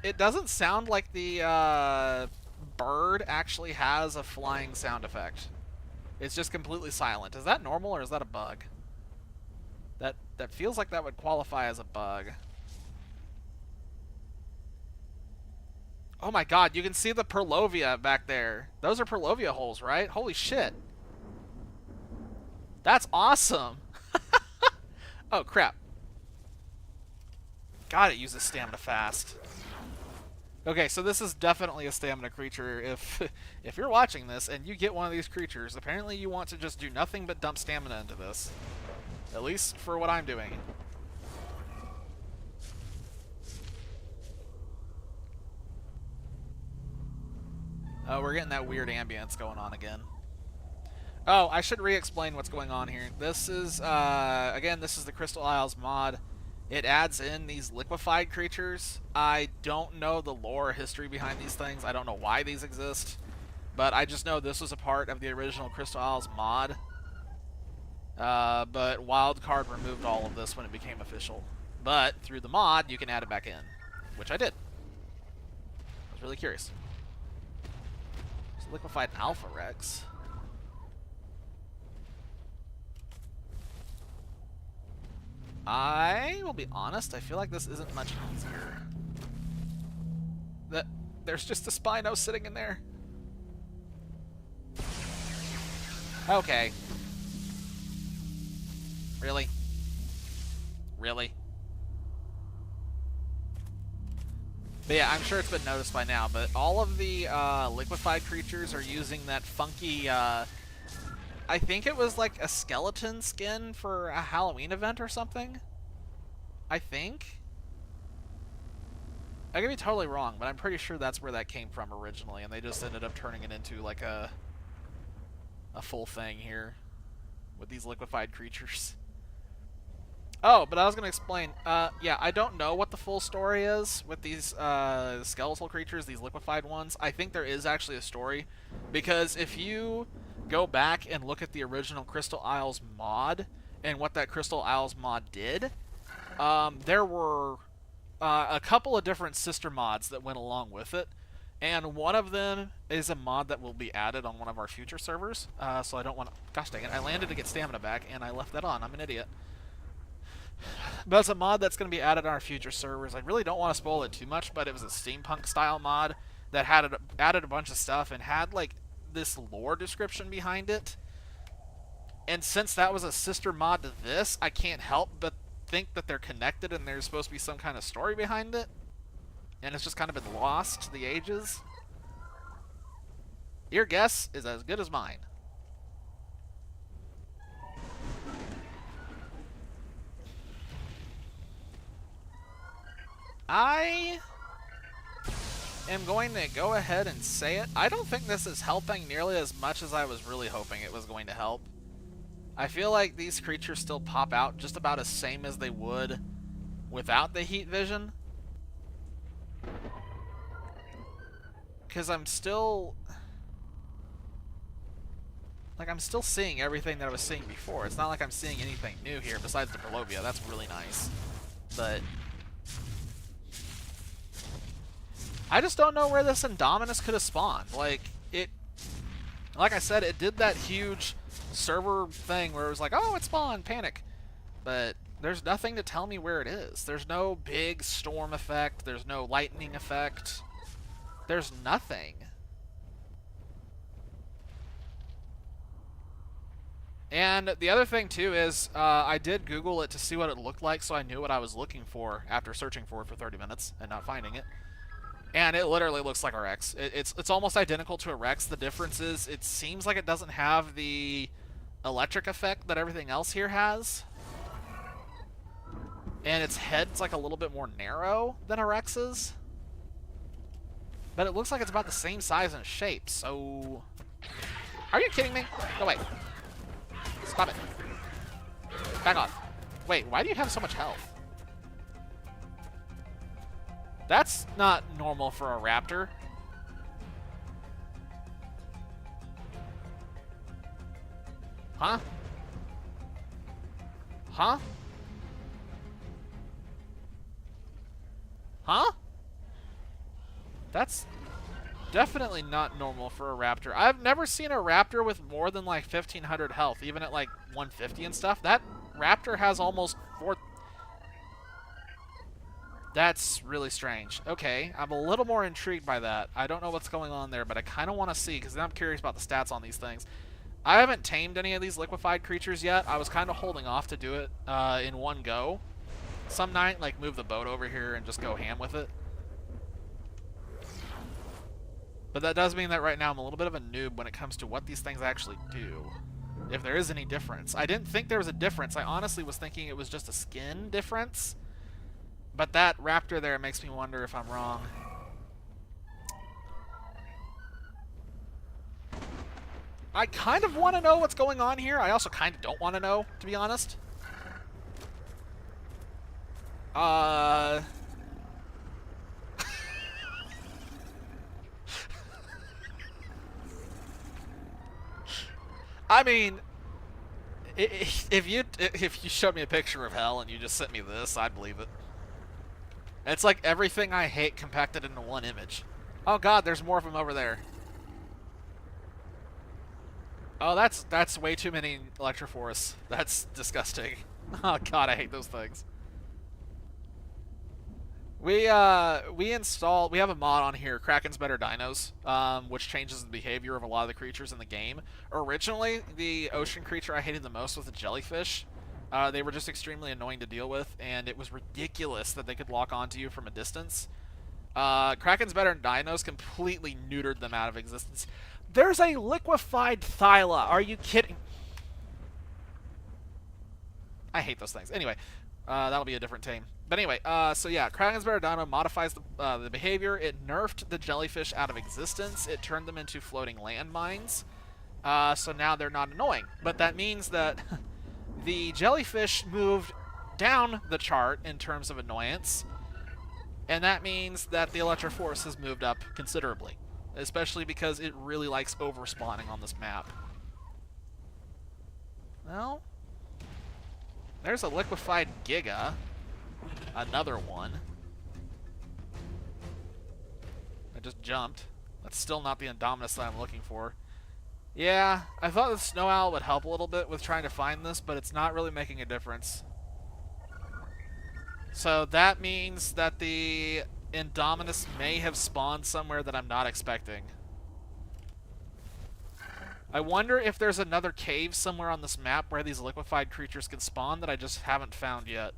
It doesn't sound like the bird actually has a flying sound effect. It's just completely silent. Is that normal or is that a bug? That feels like that would qualify as a bug. Oh my god, you can see the Perlovia back there. Those are Perlovia holes, right? Holy shit. That's awesome. Oh crap. God, it uses stamina fast. Okay, so this is definitely a stamina creature. If you're watching this and you get one of these creatures, apparently you want to just do nothing but dump stamina into this. At least for what I'm doing. Oh, we're getting that weird ambience going on again. Oh, I should re-explain what's going on here. This is, again, this is the Crystal Isles mod. It adds in these liquefied creatures. I don't know the lore or history behind these things. I don't know why these exist. But I just know this was a part of the original Crystal Isles mod. But Wildcard removed all of this when it became official. But through the mod, you can add it back in. Which I did. I was really curious. There's a liquefied Alpha Rex. I will be honest, I feel like this isn't much easier. There's just a Spino sitting in there. Okay. Really? Really? But yeah, I'm sure it's been noticed by now, but all of the liquefied creatures are using that funky... I think it was like a skeleton skin for a Halloween event or something. I think. I could be totally wrong, but I'm pretty sure that's where that came from originally, and they just ended up turning it into like a full thing here with these liquefied creatures. Oh, but I was going to explain. Yeah, I don't know what the full story is with these skeletal creatures, these liquefied ones. I think there is actually a story, because if you go back and look at the original Crystal Isles mod and what that Crystal Isles mod did, there were a couple of different sister mods that went along with it, and one of them is a mod that will be added on one of our future servers. So I don't want to... Gosh dang it, I landed to get stamina back, and I left that on. I'm an idiot. But it's a mod that's going to be added on our future servers. I really don't want to spoil it too much, but it was a steampunk-style mod that had added a bunch of stuff and had, like, this lore description behind it. And since that was a sister mod to this, I can't help but think that they're connected and there's supposed to be some kind of story behind it. And it's just kind of been lost to the ages. Your guess is as good as mine. I am going to go ahead and say it. I don't think this is helping nearly as much as I was really hoping it was going to help. I feel like these creatures still pop out just about as same as they would without the heat vision. Because I'm still... like, I'm still seeing everything that I was seeing before. It's not like I'm seeing anything new here besides the Berlovia. That's really nice. But... I just don't know where this Indominus could have spawned. Like I said, it did that huge server thing where it was like, oh, it spawned, panic. But there's nothing to tell me where it is. There's no big storm effect. There's no lightning effect. There's nothing. And the other thing, too, is I did Google it to see what it looked like, so I knew what I was looking for after searching for it for 30 minutes and not finding it. And it literally looks like a Rex. It's almost identical to a Rex. The difference is it seems like it doesn't have the electric effect that everything else here has. And its head's like a little bit more narrow than a Rex's. But it looks like it's about the same size and shape, so... Are you kidding me? Go away. Stop it. Back off. Wait, why do you have so much health? That's not normal for a raptor. Huh? Huh? Huh? That's definitely not normal for a raptor. I've never seen a raptor with more than like 1,500 health, even at like 150 and stuff. That raptor has almost 4... That's really strange. Okay, I'm a little more intrigued by that. I don't know what's going on there, but I kind of want to see, because I'm curious about the stats on these things. I haven't tamed any of these liquefied creatures yet. I was kind of holding off to do it in one go. Some night, like, move the boat over here and just go ham with it. But that does mean that right now I'm a little bit of a noob when it comes to what these things actually do. If there is any difference. I didn't think there was a difference. I honestly was thinking it was just a skin difference. But that raptor there makes me wonder if I'm wrong. I kind of want to know what's going on here. I also kind of don't want to know, to be honest. I mean, if you showed me a picture of hell and you just sent me this, I'd believe it. It's like everything I hate compacted into one image. Oh god, there's more of them over there. Oh, that's way too many Electrophorus. That's disgusting. Oh god, I hate those things. We have a mod on here, Kraken's Better Dinos, which changes the behavior of a lot of the creatures in the game. Originally, the ocean creature I hated the most was the jellyfish. They were just extremely annoying to deal with, and it was ridiculous that they could lock onto you from a distance. Kraken's Better Dinos completely neutered them out of existence. There's a liquefied Thyla. Are you kidding? I hate those things. Anyway, that'll be a different tame. But anyway, so yeah, Kragen's Baradano modifies the behavior. It nerfed the jellyfish out of existence. It turned them into floating landmines. So now they're not annoying. But that means that the jellyfish moved down the chart in terms of annoyance. And that means that the Electroforce has moved up considerably. Especially because it really likes overspawning on this map. Well, there's a liquefied Giga. Another one. I just jumped. That's still not the Indominus that I'm looking for. Yeah, I thought the Snow Owl would help a little bit with trying to find this, but it's not really making a difference. So that means that the Indominus may have spawned somewhere that I'm not expecting. I wonder if there's another cave somewhere on this map where these liquefied creatures can spawn that I just haven't found yet.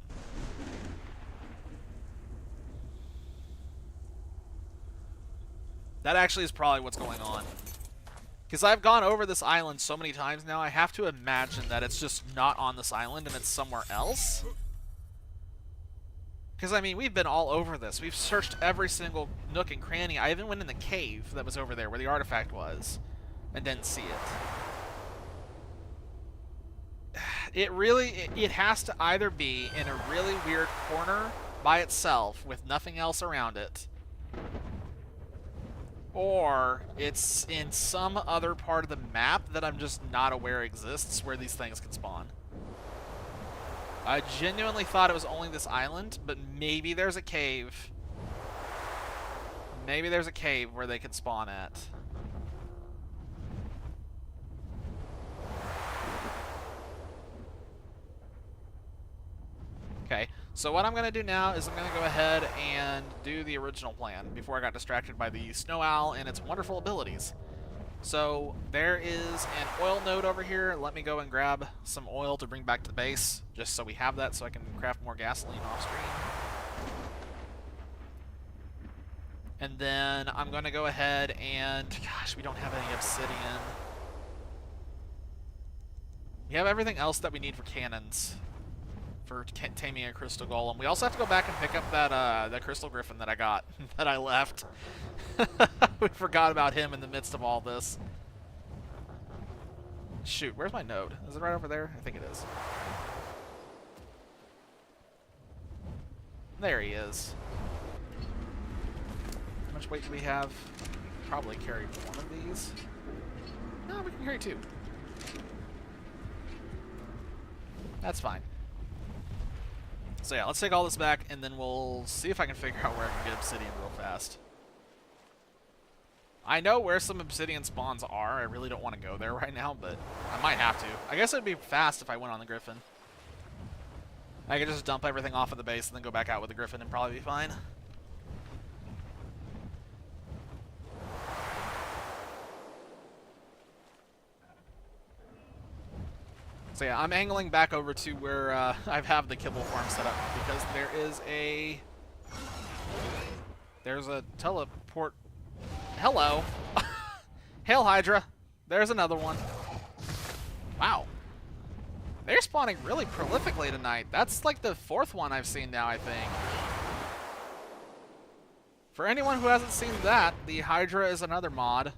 That actually is probably what's going on. Because I've gone over this island so many times now, I have to imagine that it's just not on this island and it's somewhere else. Because, I mean, we've been all over this. We've searched every single nook and cranny. I even went in the cave that was over there where the artifact was and didn't see it. It has to either be in a really weird corner by itself with nothing else around it, or it's in some other part of the map that I'm just not aware exists where these things can spawn. I genuinely thought it was only this island, but maybe there's a cave. Maybe there's a cave where they can spawn at. Okay, so what I'm going to do now is I'm going to go ahead and do the original plan before I got distracted by the Snow Owl and its wonderful abilities. So there is an oil node over here. Let me go and grab some oil to bring back to the base, just so we have that so I can craft more gasoline off stream. And then I'm going to go ahead and... Gosh, we don't have any obsidian. We have everything else that we need for cannons. For taming a crystal golem. We also have to go back and pick up that crystal griffin that I got, that I left. We forgot about him in the midst of all this. Shoot, where's my node? Is it right over there? I think it is. There he is. How much weight do we have? Probably carry one of these. No, we can carry two. That's fine. So yeah, let's take all this back, and then we'll see if I can figure out where I can get obsidian real fast. I know where some obsidian spawns are. I really don't want to go there right now, but I might have to. I guess it would be fast if I went on the Griffin. I could just dump everything off of the base and then go back out with the Griffin and probably be fine. So yeah, I'm angling back over to where I have the kibble farm set up because there's a teleport. Hello. Hail Hydra. There's another one. Wow. They're spawning really prolifically tonight. That's like the fourth one I've seen now, I think. For anyone who hasn't seen that, the Hydra is another mod.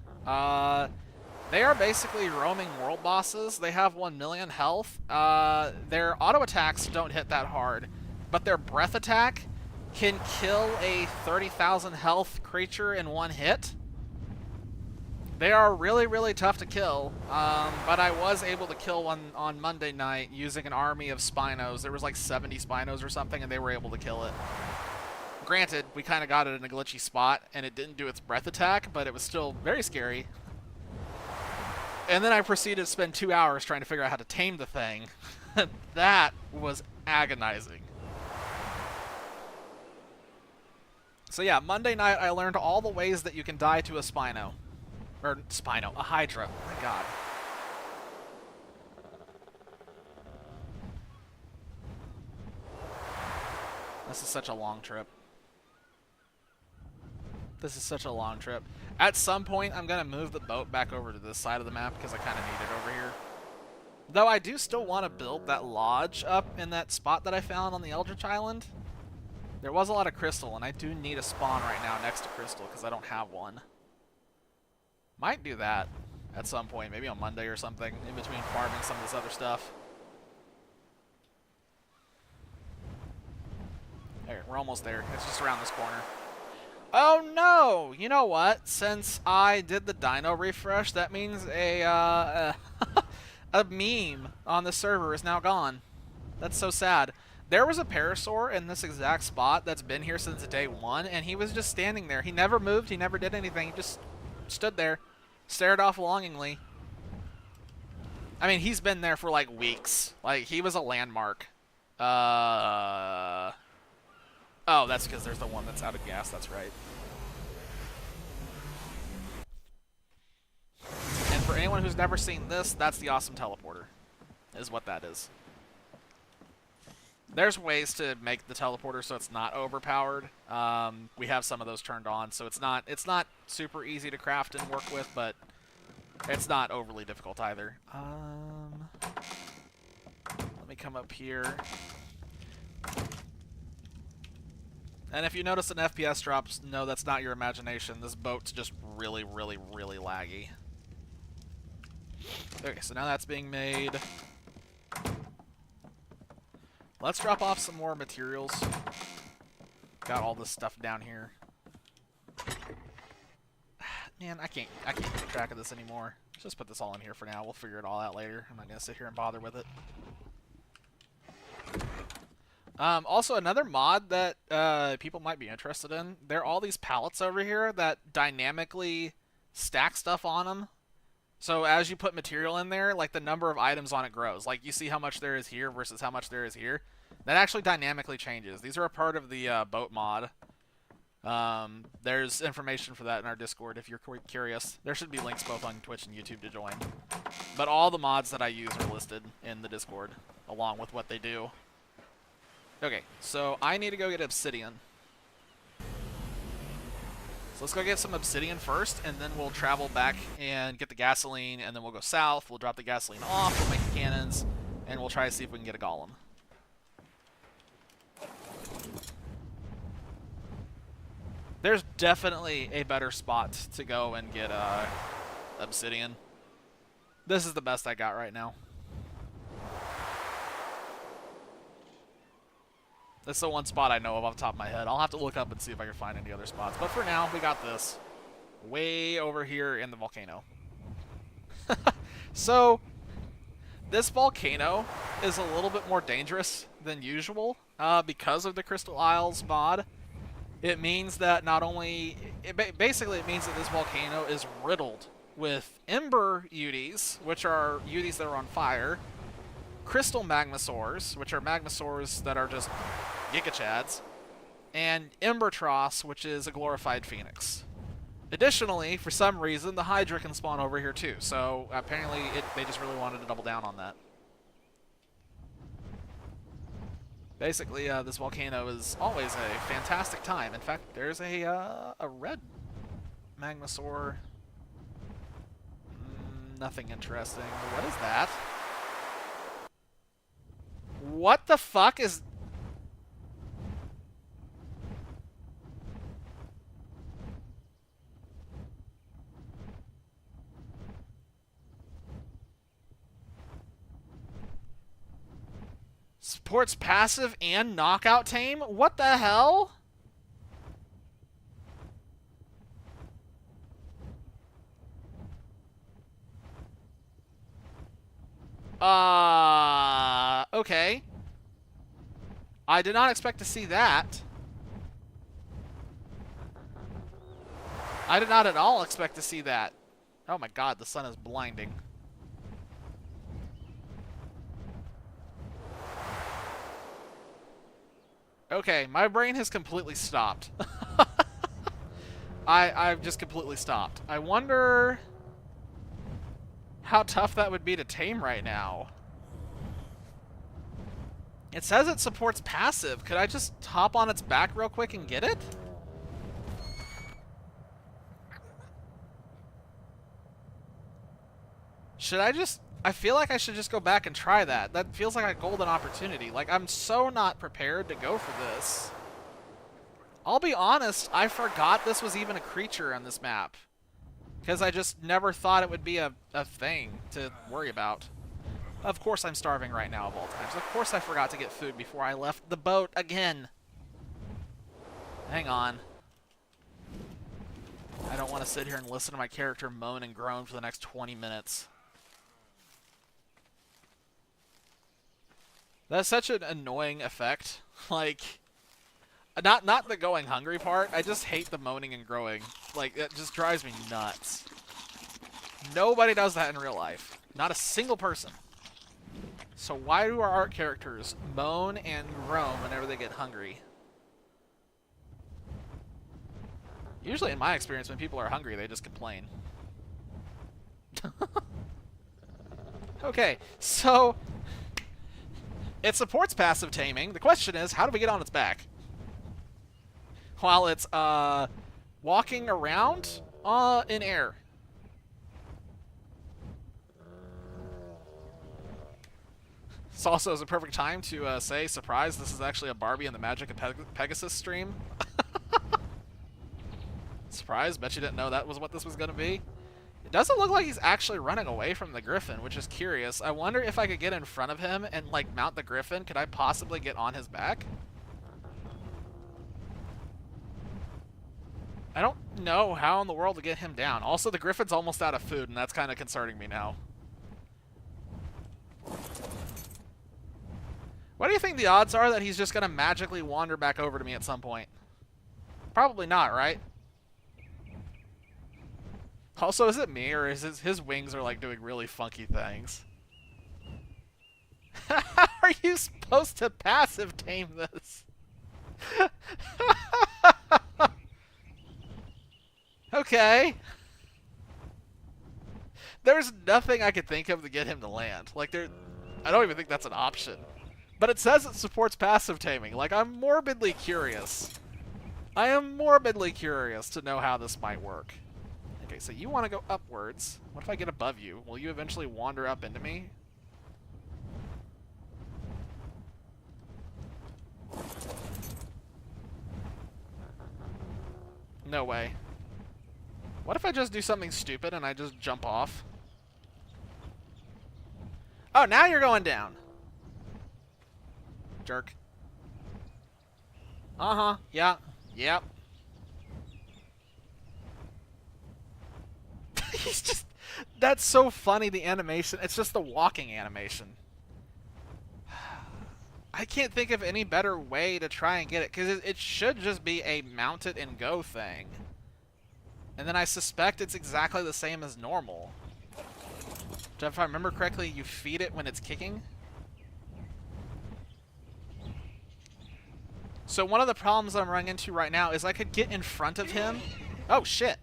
They are basically roaming world bosses. They have 1 million health. Their auto attacks don't hit that hard, but their breath attack can kill a 30,000 health creature in one hit. They are really, really tough to kill, but I was able to kill one on Monday night using an army of Spinos. There was like 70 Spinos or something, and they were able to kill it. Granted, we kind of got it in a glitchy spot, and it didn't do its breath attack, but it was still very scary. And then I proceeded to spend 2 hours trying to figure out how to tame the thing. That was agonizing. So yeah, Monday night I learned all the ways that you can die to a Spino. Or, Spino, a Hydra. Oh my god. This is such a long trip. This is such a long trip. At some point, I'm going to move the boat back over to this side of the map because I kind of need it over here. Though I do still want to build that lodge up in that spot that I found on the Eldritch Island. There was a lot of crystal, and I do need a spawn right now next to crystal because I don't have one. Might do that at some point, maybe on Monday or something, in between farming some of this other stuff. There, we're almost there. It's just around this corner. Oh no! You know what? Since I did the dino refresh, that means a meme on the server is now gone. That's so sad. There was a parasaur in this exact spot that's been here since day one, and he was just standing there. He never moved. He never did anything. He just stood there, stared off longingly. I mean, he's been there for like weeks. Like, he was a landmark. Oh, that's because there's the one that's out of gas. That's right. And for anyone who's never seen this, that's the awesome teleporter, is what that is. There's ways to make the teleporter so it's not overpowered. We have some of those turned on, so it's not super easy to craft and work with, but it's not overly difficult either. Let me come up here. And if you notice an FPS drops, no, that's not your imagination. This boat's just really, really, really laggy. Okay, so now that's being made. Let's drop off some more materials. Got all this stuff down here. Man, I can't keep track of this anymore. Let's just put this all in here for now. We'll figure it all out later. I'm not gonna sit here and bother with it. Also, another mod that people might be interested in, there are all these pallets over here that dynamically stack stuff on them. So as you put material in there, like the number of items on it grows. Like you see how much there is here versus how much there is here. That actually dynamically changes. These are a part of the boat mod. There's information for that in our Discord if you're curious. There should be links both on Twitch and YouTube to join. But all the mods that I use are listed in the Discord, along with what they do. Okay, so I need to go get obsidian. So let's go get some obsidian first, and then we'll travel back and get the gasoline, and then we'll go south. We'll drop the gasoline off, we'll make the cannons, and we'll try to see if we can get a golem. There's definitely a better spot to go and get obsidian. This is the best I got right now. That's the one spot I know of off the top of my head. I'll have to look up and see if I can find any other spots. But for now, we got this. Way over here in the volcano. So, this volcano is a little bit more dangerous than usual because of the Crystal Isles mod. It means that not only... Basically, it means that this volcano is riddled with ember UDs, which are UDs that are on fire, crystal magmasaurs, which are magmasaurs that are just gigachads, and Embertross, which is a glorified phoenix. Additionally, for some reason, the Hydra can spawn over here too, so apparently they just really wanted to double down on that. Basically, this volcano is always a fantastic time. In fact, there's a red magmasaur. Nothing interesting. What is that? What the fuck is... Supports passive and knockout tame? What the hell? Okay. I did not expect to see that. I did not at all expect to see that. Oh my god, the sun is blinding. Okay, my brain has completely stopped. I've just completely stopped. I wonder how tough that would be to tame right now. It says it supports passive. Could I just hop on its back real quick and get it? Should I just I feel like I should just go back and try that. That feels like a golden opportunity. Like, I'm so not prepared to go for this. I'll be honest, I forgot this was even a creature on this map. Because I just never thought it would be a thing to worry about. Of course I'm starving right now of all times. Of course I forgot to get food before I left the boat again. Hang on. I don't want to sit here and listen to my character moan and groan for the next 20 minutes. That's such an annoying effect. Like, not the going hungry part. I just hate the moaning and groaning. Like, it just drives me nuts. Nobody does that in real life. Not a single person. So why do our art characters moan and groan whenever they get hungry? Usually, in my experience, when people are hungry, they just complain. Okay, so it supports passive taming. The question is, how do we get on its back? While it's walking around in air. This also is a perfect time to say, surprise, this is actually a Barbie and the Magic of Pegasus stream. Surprise, bet you didn't know that was what this was going to be. It doesn't look like he's actually running away from the Griffin, which is curious. I wonder if I could get in front of him and, like, mount the Griffin. Could I possibly get on his back? I don't know how in the world to get him down. Also, the Griffin's almost out of food, and that's kind of concerning me now. What do you think the odds are that he's just going to magically wander back over to me at some point? Probably not, right? Also, is it me, or is his wings are, like, doing really funky things? How are you supposed to passive tame this? Okay. There's nothing I could think of to get him to land. Like, I don't even think that's an option. But it says it supports passive taming. Like, I'm morbidly curious. I am morbidly curious to know how this might work. Okay, so you want to go upwards. What if I get above you? Will you eventually wander up into me? No way. What if I just do something stupid and I just jump off? Oh, now you're going down. Jerk. Uh-huh. Yeah. Yep. He's just... That's so funny, the animation. It's just the walking animation. I can't think of any better way to try and get it, because it should just be a mount it and go thing. And then I suspect it's exactly the same as normal. If I remember correctly, you feed it when it's kicking. So one of the problems I'm running into right now is I could get in front of him. Oh, shit.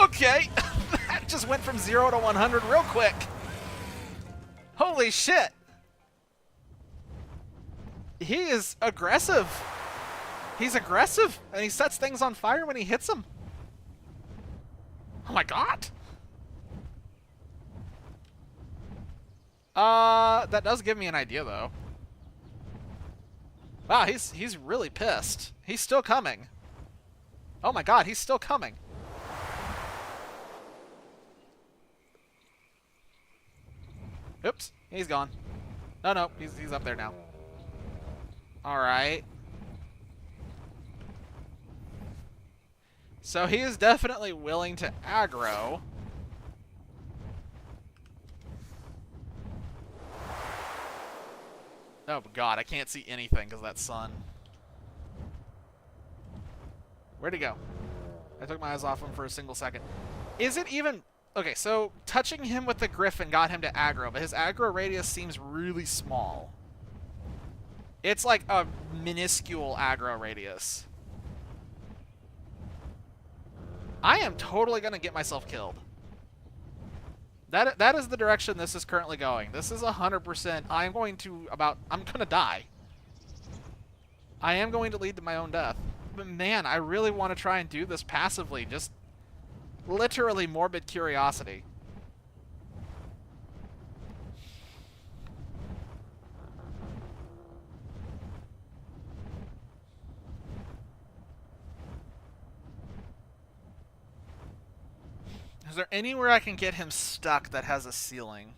Okay. That just went from 0 to 100 real quick. Holy shit. He is aggressive. He's aggressive, and he sets things on fire when he hits them. Oh my god. That does give me an idea, though. Wow, he's really pissed. He's still coming. Oh my god, he's still coming. Oops, he's gone. No, he's up there now. Alright. So he is definitely willing to aggro. Oh god, I can't see anything because of that sun. Where'd he go? I took my eyes off him for a single second. Is it even... Okay, so touching him with the Griffin got him to aggro, but his aggro radius seems really small. It's like a minuscule aggro radius. I am totally going to get myself killed. That is the direction this is currently going. This is 100%. I'm going to die. I am going to lead to my own death. But man, I really want to try and do this passively. Just Literally morbid curiosity. Is there anywhere I can get him stuck that has a ceiling?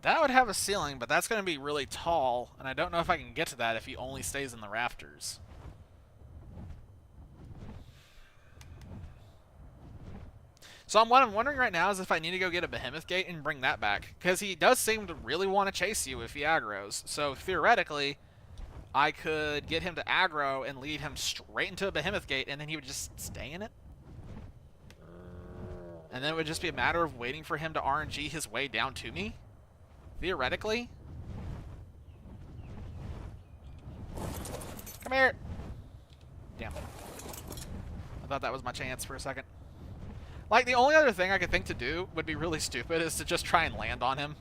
That would have a ceiling, but that's going to be really tall, and I don't know if I can get to that if he only stays in the rafters. So what I'm wondering right now is if I need to go get a Behemoth Gate and bring that back. Because he does seem to really want to chase you if he aggroes. So theoretically, I could get him to aggro and lead him straight into a Behemoth Gate, and then he would just stay in it. And then it would just be a matter of waiting for him to RNG his way down to me. Theoretically. Come here. Damn it. I thought that was my chance for a second. Like, the only other thing I could think to do would be really stupid is to just try and land on him.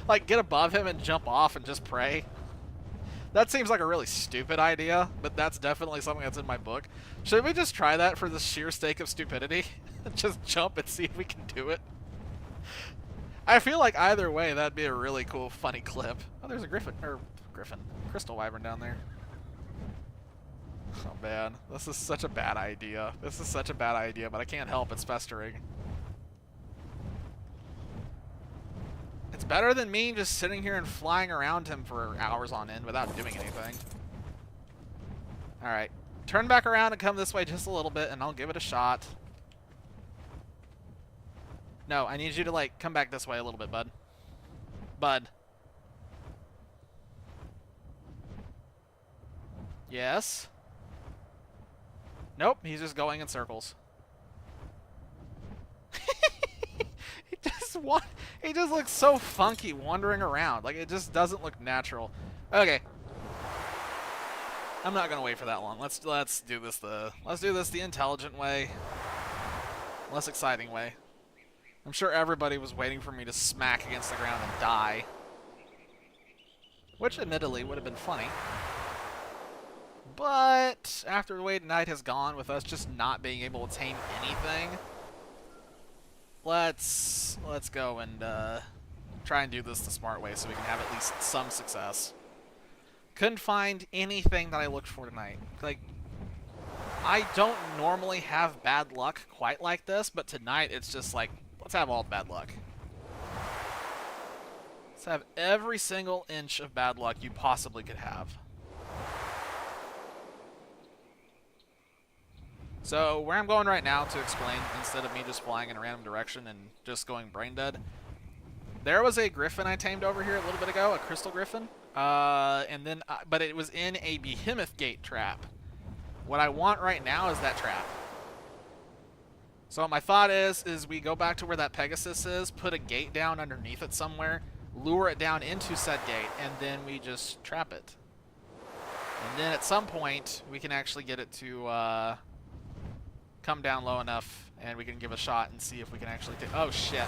Like, get above him and jump off and just pray. That seems like a really stupid idea, but that's definitely something that's in my book. Should we just try that for the sheer sake of stupidity? Just jump and see if we can do it? I feel like either way, that'd be a really cool, funny clip. Oh, there's a Crystal Wyvern down there. Oh man, this is such a bad idea. This is such a bad idea, but I can't help it's festering. It's better than me just sitting here and flying around him for hours on end without doing anything. Alright, turn back around and come this way just a little bit and I'll give it a shot. No, I need you to, like, come back this way a little bit, bud. Bud. Yes? Nope, he's just going in circles. He just looks so funky wandering around. Like, it just doesn't look natural. Okay. I'm not gonna wait for that long. Let's do this the intelligent way. Less exciting way. I'm sure everybody was waiting for me to smack against the ground and die. Which admittedly would have been funny. But after the way tonight has gone with us just not being able to tame anything, let's go and try and do this the smart way so we can have at least some success. Couldn't find anything that I looked for tonight. Like, I don't normally have bad luck quite like this, but tonight it's just like, let's have all the bad luck. Let's have every single inch of bad luck you possibly could have. So, where I'm going right now to explain, instead of me just flying in a random direction and just going brain dead, there was a griffin I tamed over here a little bit ago, a crystal griffin, but it was in a Behemoth Gate trap. What I want right now is that trap. So my thought is we go back to where that Pegasus is, put a gate down underneath it somewhere, lure it down into said gate, and then we just trap it. And then at some point, we can actually get it to come down low enough, and we can give a shot and see if we can actually do. Oh shit!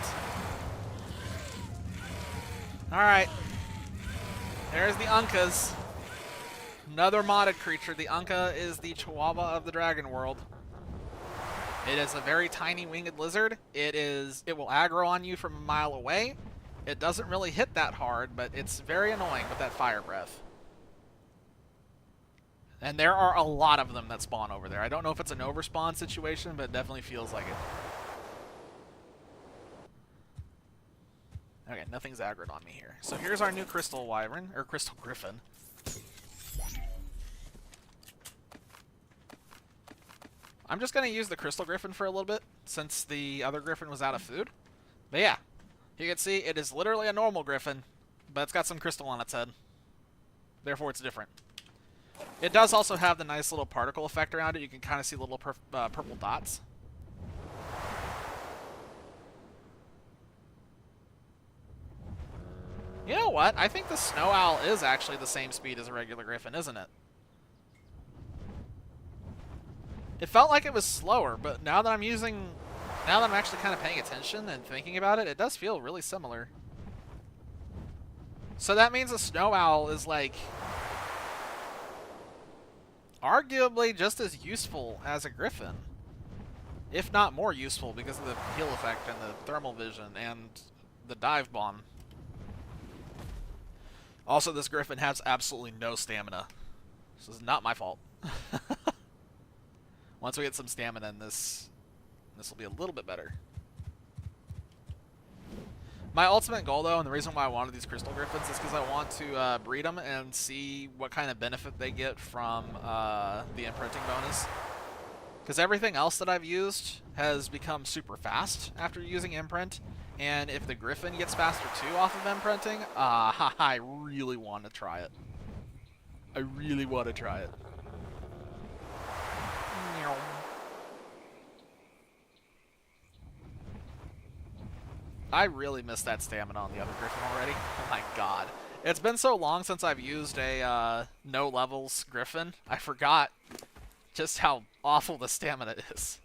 All right, there's the Uncas. Another modded creature. The Unca is the Chihuahua of the Dragon World. It is a very tiny winged lizard. It will aggro on you from a mile away. It doesn't really hit that hard, but it's very annoying with that fire breath. And there are a lot of them that spawn over there. I don't know if it's an overspawn situation, but it definitely feels like it. Okay, nothing's aggroed on me here. So here's our new Crystal Wyvern, or Crystal Griffin. I'm just going to use the Crystal Griffin for a little bit, since the other Griffin was out of food. But yeah, you can see it is literally a normal Griffin, but it's got some crystal on its head. Therefore, it's different. It does also have the nice little particle effect around it. You can kind of see little purple dots. You know what? I think the Snow Owl is actually the same speed as a regular Griffin, isn't it? It felt like it was slower, but now that I'm using Now that I'm actually kind of paying attention and thinking about it, it does feel really similar. So that means a snow owl is like arguably just as useful as a griffin, if not more useful because of the heal effect and the thermal vision and the dive bomb. Also, this griffin has absolutely no stamina. This is not my fault. Once we get some stamina in this will be a little bit better. My ultimate goal, though, and the reason why I wanted these crystal griffins is because I want to breed them and see what kind of benefit they get from the imprinting bonus. Because everything else that I've used has become super fast after using imprint, and if the griffin gets faster too off of imprinting, I really want to try it. I really want to try it. I really missed that stamina on the other griffin already. Oh my god. It's been so long since I've used a no levels griffin, I forgot just how awful the stamina is.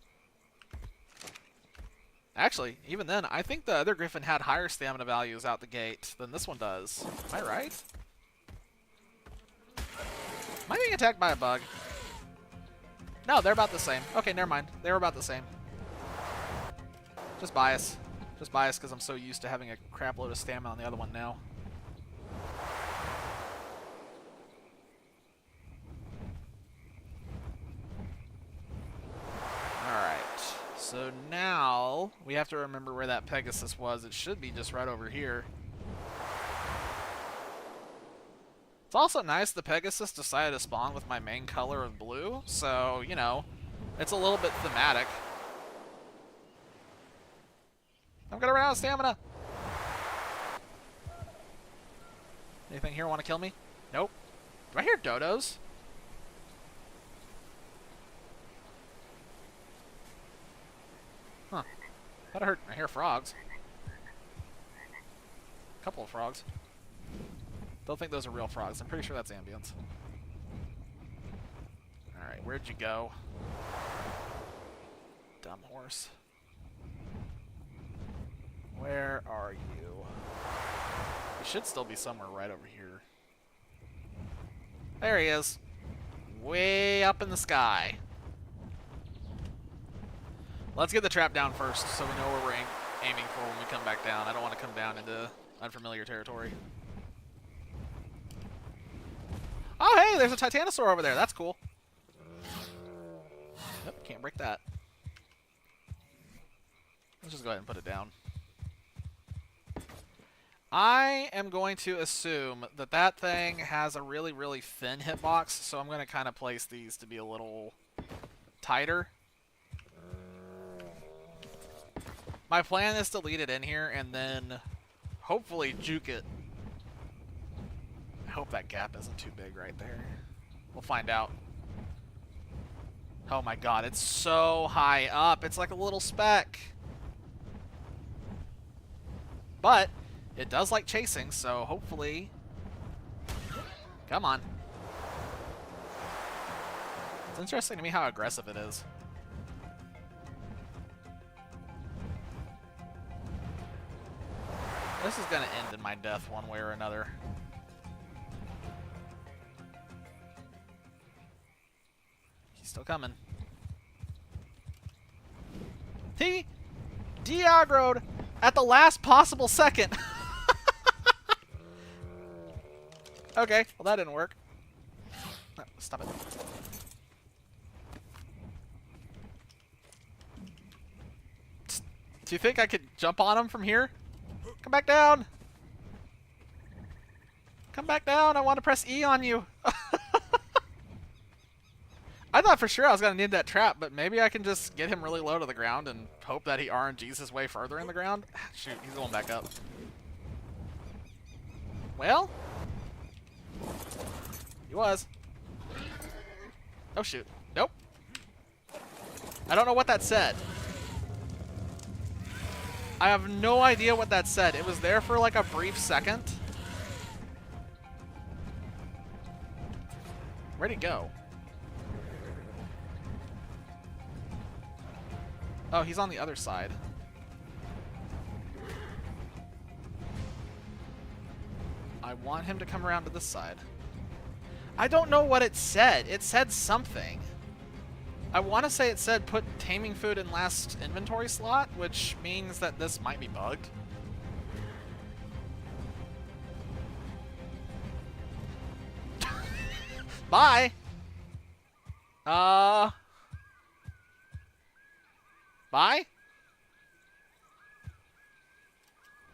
Actually, even then, I think the other griffin had higher stamina values out the gate than this one does. Am I right? Am I being attacked by a bug? No, they're about the same. Okay, never mind. They were about the same. Just bias. Just bias because I'm so used to having a crap load of stamina on the other one now. Alright. So now we have to remember where that Pegasus was. It should be just right over here. It's also nice the Pegasus decided to spawn with my main color of blue. So, you know, it's a little bit thematic. I'm gonna run out of stamina. Anything here want to kill me? Nope. Do I hear dodos? Huh. Thought I hear frogs. A couple of frogs. Don't think those are real frogs. I'm pretty sure that's ambience. Alright, where'd you go? Dumb horse. Where are you? He should still be somewhere right over here. There he is. Way up in the sky. Let's get the trap down first so we know where we're aiming for when we come back down. I don't want to come down into unfamiliar territory. Oh, hey, there's a Titanosaur over there. That's cool. Nope, can't break that. Let's just go ahead and put it down. I am going to assume that that thing has a really, really thin hitbox, so I'm going to kind of place these to be a little tighter. My plan is to lead it in here and then hopefully juke it. I hope that gap isn't too big right there. We'll find out. Oh my god, it's so high up. It's like a little speck. But it does like chasing, so hopefully... Come on. It's interesting to me how aggressive it is. This is going to end in my death one way or another. He's still coming. He de-aggroed at the last possible second. Okay, well that didn't work. No, stop it. Do you think I could jump on him from here? Come back down! Come back down, I want to press E on you! I thought for sure I was going to need that trap, but maybe I can just get him really low to the ground and hope that he RNGs his way further in the ground. Shoot, he's going back up. Well? He was. Oh shoot. Nope. I don't know what that said. I have no idea what that said. It was there for like a brief second. Where'd he go? Oh, he's on the other side. I want him to come around to this side. I don't know what it said. It said something. I want to say it said put taming food in last inventory slot, which means that this might be bugged. Bye! Bye?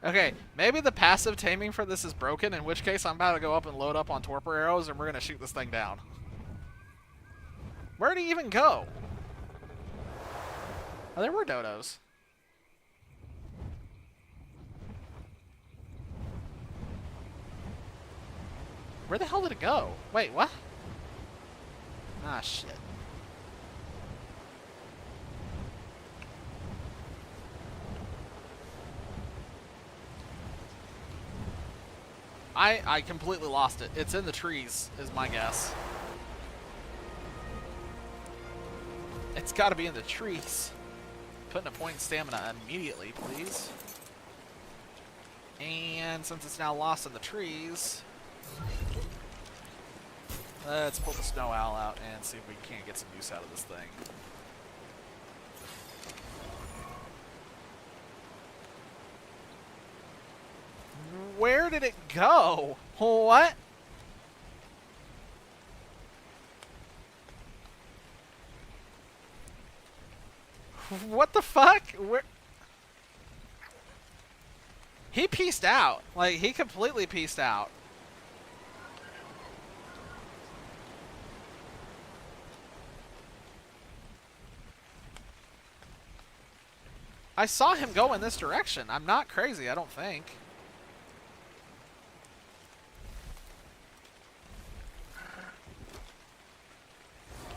Okay, maybe the passive taming for this is broken, in which case I'm about to go up and load up on torpor arrows and we're going to shoot this thing down. Where'd he even go? Oh, there were dodos. Where the hell did it go? Wait, what? Ah, shit. I completely lost it. It's in the trees, is my guess. It's got to be in the trees. Putting a point in stamina immediately, please. And since it's now lost in the trees, let's pull the snow owl out and see if we can't get some use out of this thing. Where did it go? What? What the fuck? Where? He peaced out. Like, he completely peaced out. I saw him go in this direction. I'm not crazy, I don't think.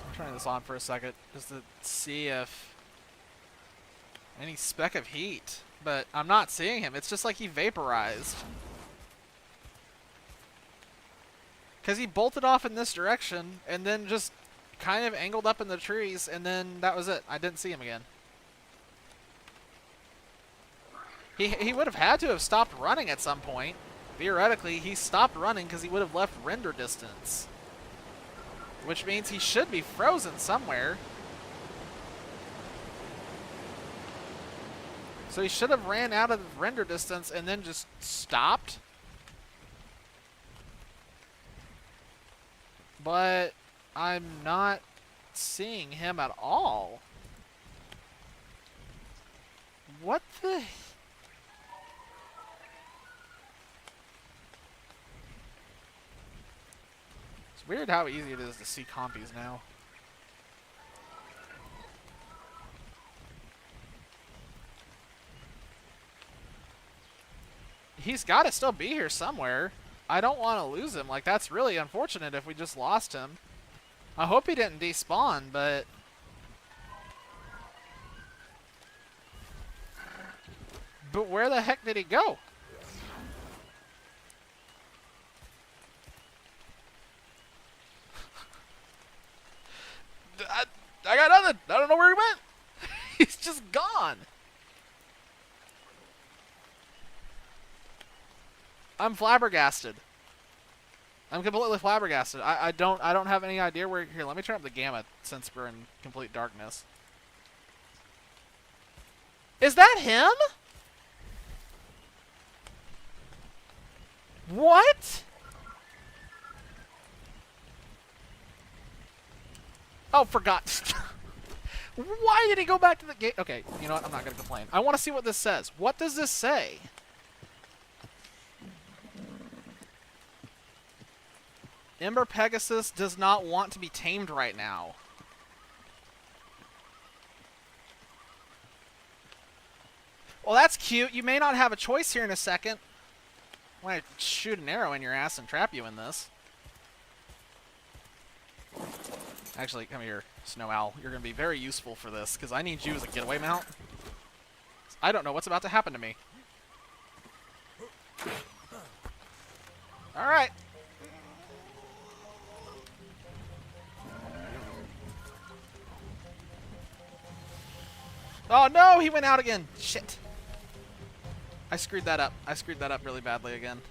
I'm turning this on for a second just to see if any speck of heat. But I'm not seeing him. It's just like he vaporized. Because he bolted off in this direction and then just kind of angled up in the trees, and then that was it. I didn't see him again. He would have had to have stopped running at some point. Theoretically, he stopped running because he would have left render distance. Which means he should be frozen somewhere. So he should have ran out of render distance and then just stopped. But I'm not seeing him at all. What the... It's weird how easy it is to see compies now. He's got to still be here somewhere. I don't want to lose him. Like, that's really unfortunate if we just lost him. I hope he didn't despawn, but... But where the heck did he go? I got nothing. I don't know where he went. He's just gone. I'm flabbergasted. I'm completely flabbergasted. I don't have any idea where... Here, let me turn up the gamma since we're in complete darkness. Is that him? What? Oh, forgot. Why did he go back to the gate? Okay, you know what? I'm not going to complain. I want to see what this says. What does this say? Ember Pegasus does not want to be tamed right now. Well, that's cute. You may not have a choice here in a second. I'm going to shoot an arrow in your ass and trap you in this. Actually, come here, Snow Owl. You're going to be very useful for this, because I need you as a getaway mount. I don't know what's about to happen to me. Alright. Oh no, he went out again. Shit. I screwed that up. I screwed that up really badly again.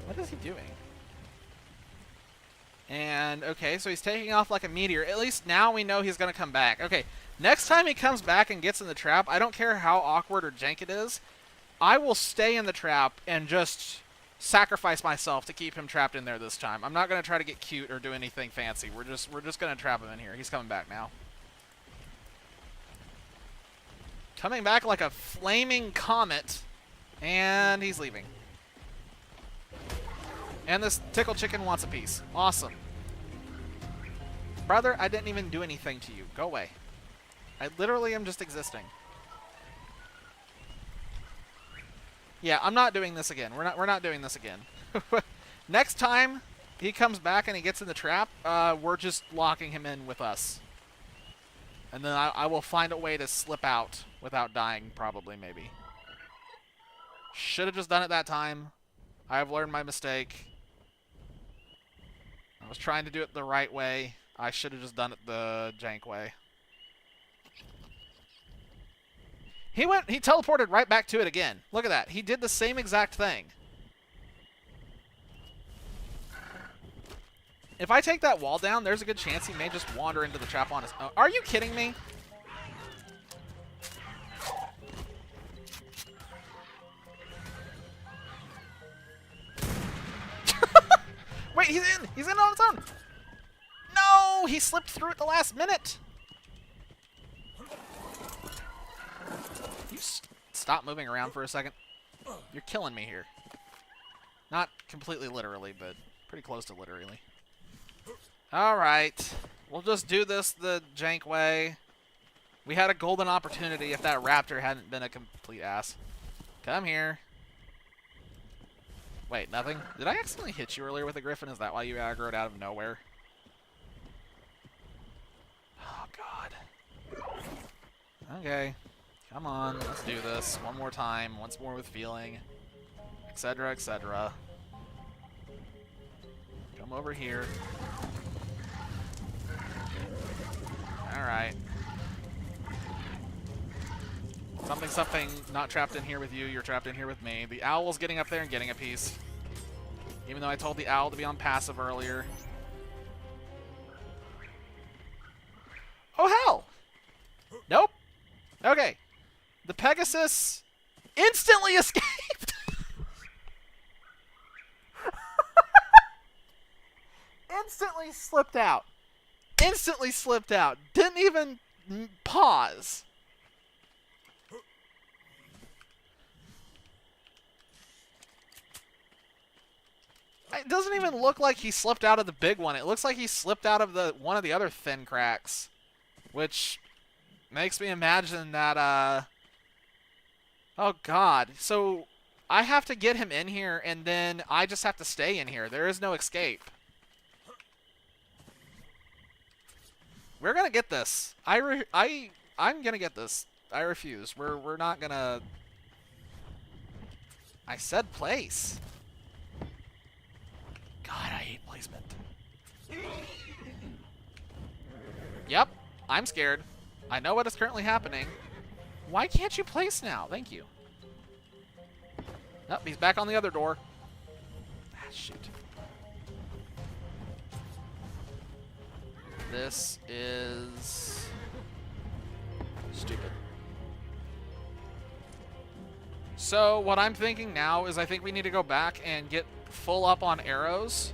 What is he doing? And, okay, so he's taking off like a meteor. At least now we know he's going to come back. Okay, next time he comes back and gets in the trap, I don't care how awkward or jank it is, I will stay in the trap and just sacrifice myself to keep him trapped in there this time. I'm not going to try to get cute or do anything fancy. We're just going to trap him in here. He's coming back now. Coming back like a flaming comet, and he's leaving. And this tickle chicken wants a piece. Awesome. Brother, I didn't even do anything to you. Go away. I literally am just existing. Yeah, I'm not doing this again. We're not doing this again. Next time he comes back and he gets in the trap, we're just locking him in with us. And then I will find a way to slip out without dying, probably, maybe. Should have just done it that time. I have learned my mistake. I was trying to do it the right way. I should have just done it the jank way. He teleported right back to it again. Look at that. He did the same exact thing. If I take that wall down, there's a good chance he may just wander into the trap on his own. Are you kidding me? Wait, he's in! He's in on his own! No! He slipped through at the last minute! You stop moving around for a second? You're killing me here. Not completely literally, but pretty close to literally. Alright. We'll just do this the jank way. We had a golden opportunity if that raptor hadn't been a complete ass. Come here. Wait, nothing? Did I accidentally hit you earlier with a griffin? Is that why you aggroed out of nowhere? Oh, God. Okay. Come on, let's do this. One more time. Once more with feeling. Etc., etc. Come over here. Alright. Something, something, not trapped in here with you, you're trapped in here with me. The owl's getting up there and getting a piece. Even though I told the owl to be on passive earlier. Oh, hell! Nope. Okay. The Pegasus instantly escaped! Instantly slipped out. Instantly slipped out. Didn't even pause. It doesn't even look like he slipped out of the big one. It looks like he slipped out of the one of the other thin cracks. Which makes me imagine that, oh, God. So, I have to get him in here, and then I just have to stay in here. There is no escape. We're gonna get this. I'm gonna get this. I refuse. We're not gonna... I said place. God, I hate placement. Yep, I'm scared. I know what is currently happening. Why can't you place now? Thank you. Oh, he's back on the other door. Ah, shoot. This is stupid. So what I'm thinking now is I think we need to go back and get full up on arrows.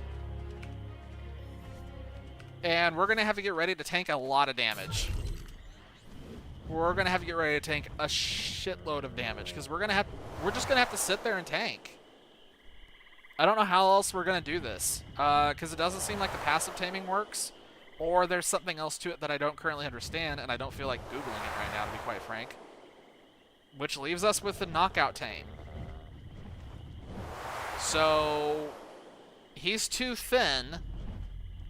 And we're going to have to get ready to tank a lot of damage. We're going to have to get ready to tank a shitload of damage because we're just going to have to sit there and tank. I don't know how else we're going to do this because it doesn't seem like the passive taming works, or there's something else to it that I don't currently understand, and I don't feel like Googling it right now, to be quite frank. Which leaves us with the knockout tame. So he's too thin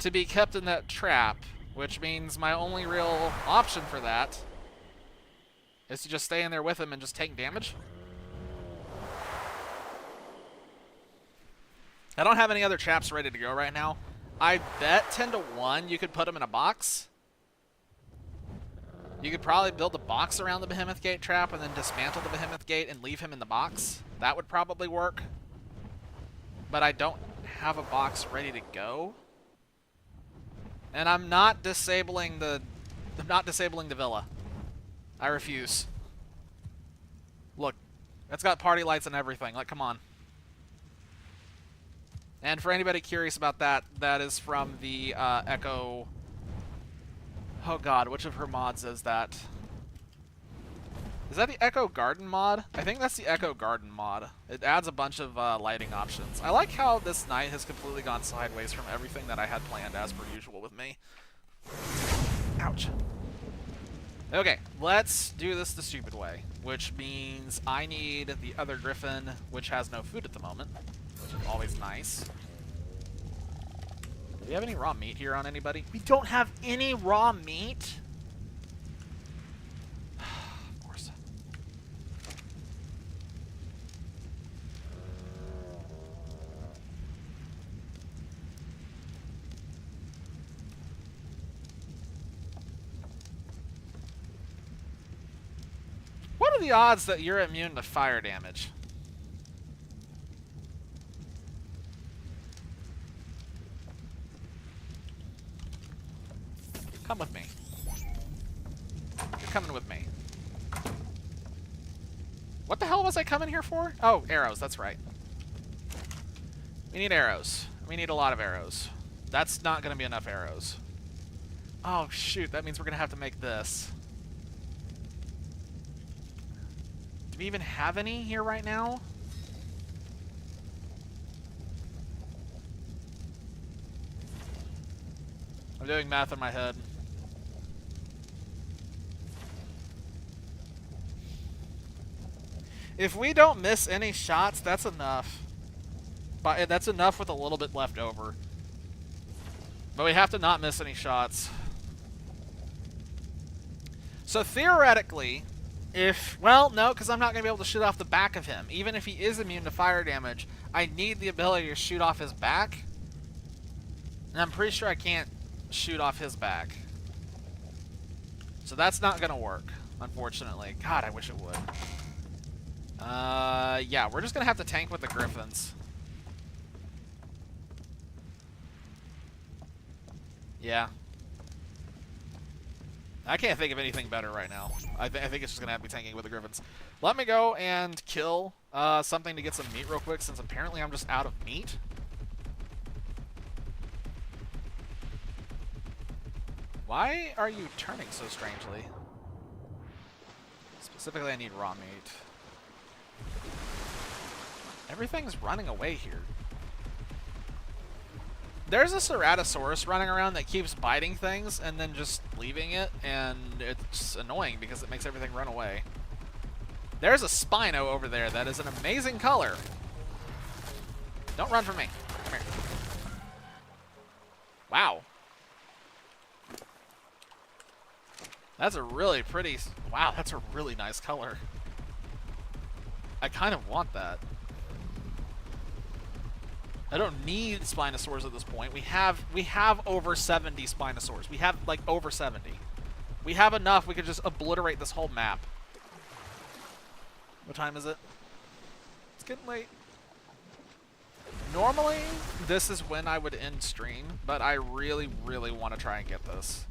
to be kept in that trap, which means my only real option for that is to just stay in there with him and just take damage. I don't have any other traps ready to go right now. I bet 10 to 1 you could put him in a box. You could probably build a box around the Behemoth Gate trap and then dismantle the Behemoth Gate and leave him in the box. That would probably work. But I don't have a box ready to go. And I'm not disabling the villa. I refuse. Look, it's got party lights and everything. Like, come on. And for anybody curious about that, that is from the Echo... Oh god, which of her mods is that? Is that the Echo Garden mod? I think that's the Echo Garden mod. It adds a bunch of lighting options. I like how this night has completely gone sideways from everything that I had planned as per usual with me. Ouch. Okay, let's do this the stupid way, which means I need the other griffin, which has no food at the moment, which is always nice. Do we have any raw meat here on anybody? We don't have any raw meat? Of course. What are the odds that you're immune to fire damage? Come with me. You're coming with me. What the hell was I coming here for? Oh, arrows, that's right. We need arrows. We need a lot of arrows. That's not going to be enough arrows. Oh, shoot, that means we're going to have to make this. Do we even have any here right now? I'm doing math in my head. If we don't miss any shots, that's enough. But that's enough with a little bit left over. But we have to not miss any shots. So theoretically, if... Well, no, because I'm not going to be able to shoot off the back of him. Even if he is immune to fire damage, I need the ability to shoot off his back. And I'm pretty sure I can't shoot off his back. So that's not going to work, unfortunately. God, I wish it would. Yeah, we're just gonna have to tank with the griffins. Yeah. I can't think of anything better right now. I think it's just gonna have to be tanking with the griffins. Let me go and kill something to get some meat real quick, since apparently I'm just out of meat. Why are you turning so strangely? Specifically, I need raw meat. Everything's running away here. There's a Ceratosaurus running around that keeps biting things and then just leaving it, and it's annoying because it makes everything run away. There's a Spino over there that is an amazing color. Don't run from me. Come here. Wow. That's a really pretty... Wow, that's a really nice color. I kind of want that. I don't need Spinosaurs at this point. We have over 70 Spinosaurs. We have like over 70. We have enough. We could just obliterate this whole map. What time is it? It's getting late. Normally, this is when I would end stream, but I really, really want to try and get this.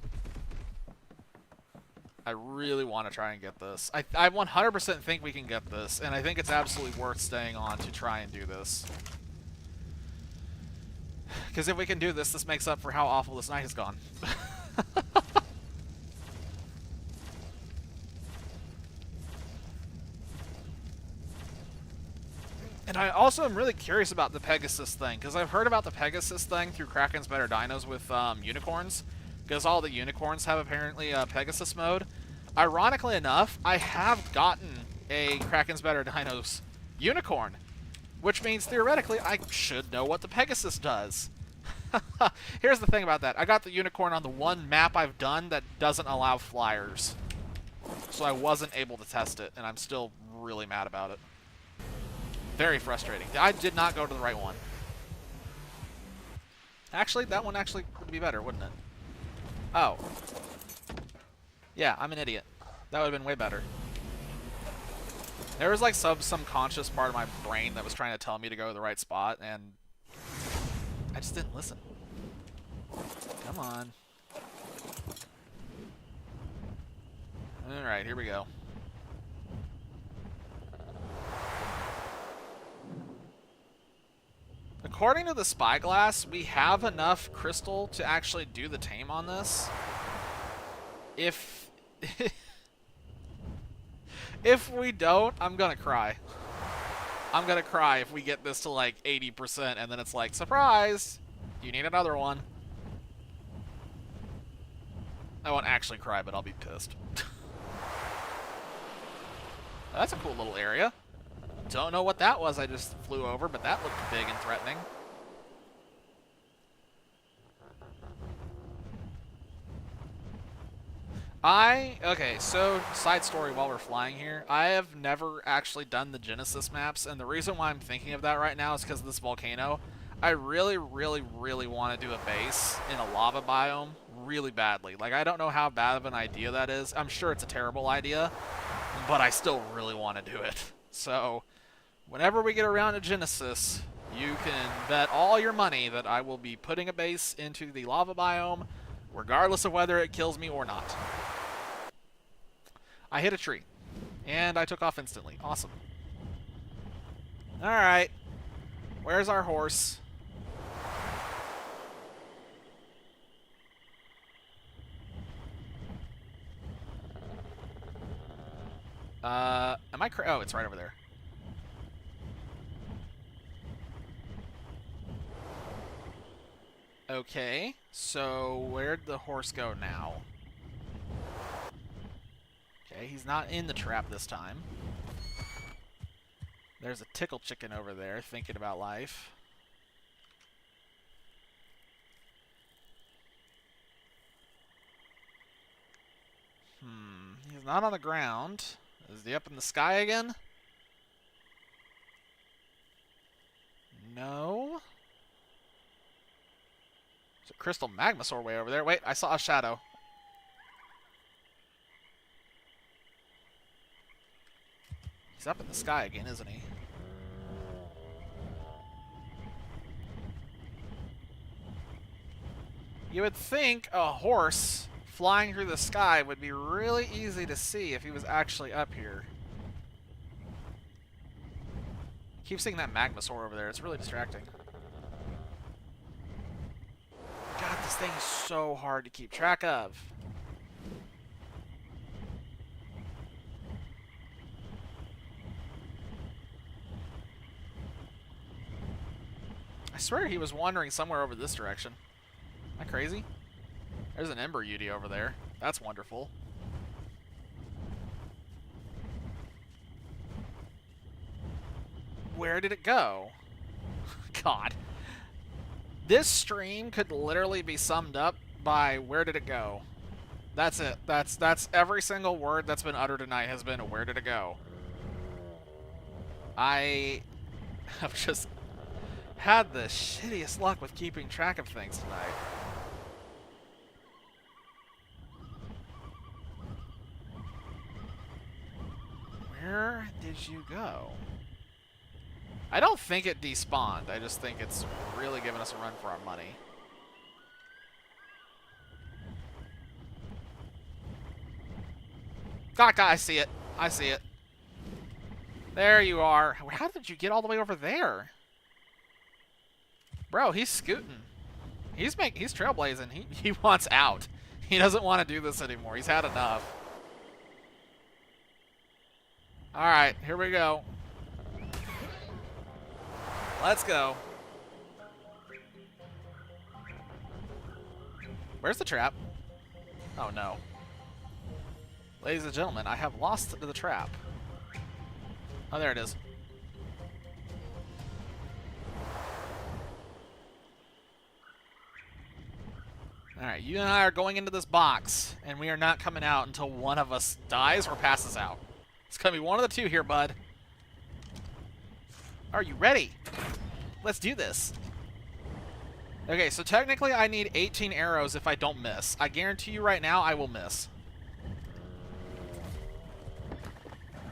I really want to try and get this. I 100% think we can get this, and I think it's absolutely worth staying on to try and do this. Because if we can do this, this makes up for how awful this night has gone. And I also am really curious about the Pegasus thing, because I've heard about the Pegasus thing through Kraken's Better Dinos with unicorns, because all the unicorns have apparently Pegasus mode. Ironically enough, I have gotten a Kraken's Better Dinos unicorn, which means theoretically I should know what the Pegasus does. Here's the thing about that. I got the unicorn on the one map I've done that doesn't allow flyers, so I wasn't able to test it, and I'm still really mad about it. Very frustrating. I did not go to the right one. Actually, that one actually would be better, wouldn't it? Oh. Yeah, I'm an idiot. That would have been way better. There was like some subconscious part of my brain that was trying to tell me to go to the right spot, and I just didn't listen. Come on. Alright, here we go. According to the spyglass, we have enough crystal to actually do the tame on this. If if we don't, I'm gonna cry. I'm gonna cry if we get this to like 80% and then it's like, surprise! You need another one. I won't actually cry, but I'll be pissed. That's a cool little area. Don't know what that was I just flew over, but that looked big and threatening. Okay, so side story while we're flying here. I have never actually done the Genesis maps, and the reason why I'm thinking of that right now is because of this volcano. I really, really, really want to do a base in a lava biome really badly. Like, I don't know how bad of an idea that is. I'm sure it's a terrible idea, but I still really want to do it. So, whenever we get around to Genesis, you can bet all your money that I will be putting a base into the lava biome, regardless of whether it kills me or not. I hit a tree, and I took off instantly. Awesome. Alright. Where's our horse? Am I oh, it's right over there. Okay, so where'd the horse go now? Okay, he's not in the trap this time. There's a tickle chicken over there thinking about life. He's not on the ground. Is he up in the sky again? No. There's a crystal magmasaur way over there. Wait, I saw a shadow. He's up in the sky again, isn't he? You would think a horse flying through the sky would be really easy to see if he was actually up here. I keep seeing that magmasaur over there. It's really distracting. God, this thing is so hard to keep track of. I swear he was wandering somewhere over this direction. Am I crazy? There's an Ember Yeti over there. That's wonderful. Where did it go? God. This stream could literally be summed up by where did it go? That's it. That's every single word that's been uttered tonight has been where did it go? I have just had the shittiest luck with keeping track of things tonight. Where did you go? I don't think it despawned. I just think it's really giving us a run for our money. God, I see it. I see it. There you are. How did you get all the way over there? Bro, he's scooting. He's trailblazing. He wants out. He doesn't want to do this anymore. He's had enough. Alright, here we go. Let's go. Where's the trap? Oh no. Ladies and gentlemen, I have lost the trap. Oh, there it is. Alright, you and I are going into this box, and we are not coming out until one of us dies or passes out. It's gonna be one of the two here, bud. Are you ready? Let's do this. Okay, so technically I need 18 arrows if I don't miss. I guarantee you right now I will miss.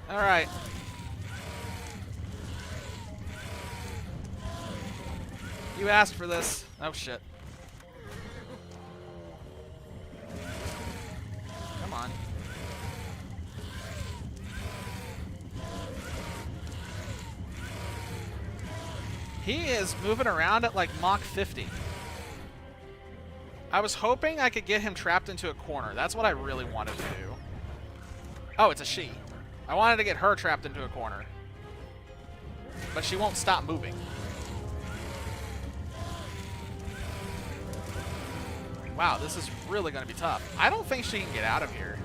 Alright. You asked for this. Oh, shit. Come on. He is moving around at like Mach 50. I was hoping I could get him trapped into a corner. That's what I really wanted to do. Oh, it's a she. I wanted to get her trapped into a corner. But she won't stop moving. Wow, this is really going to be tough. I don't think she can get out of here.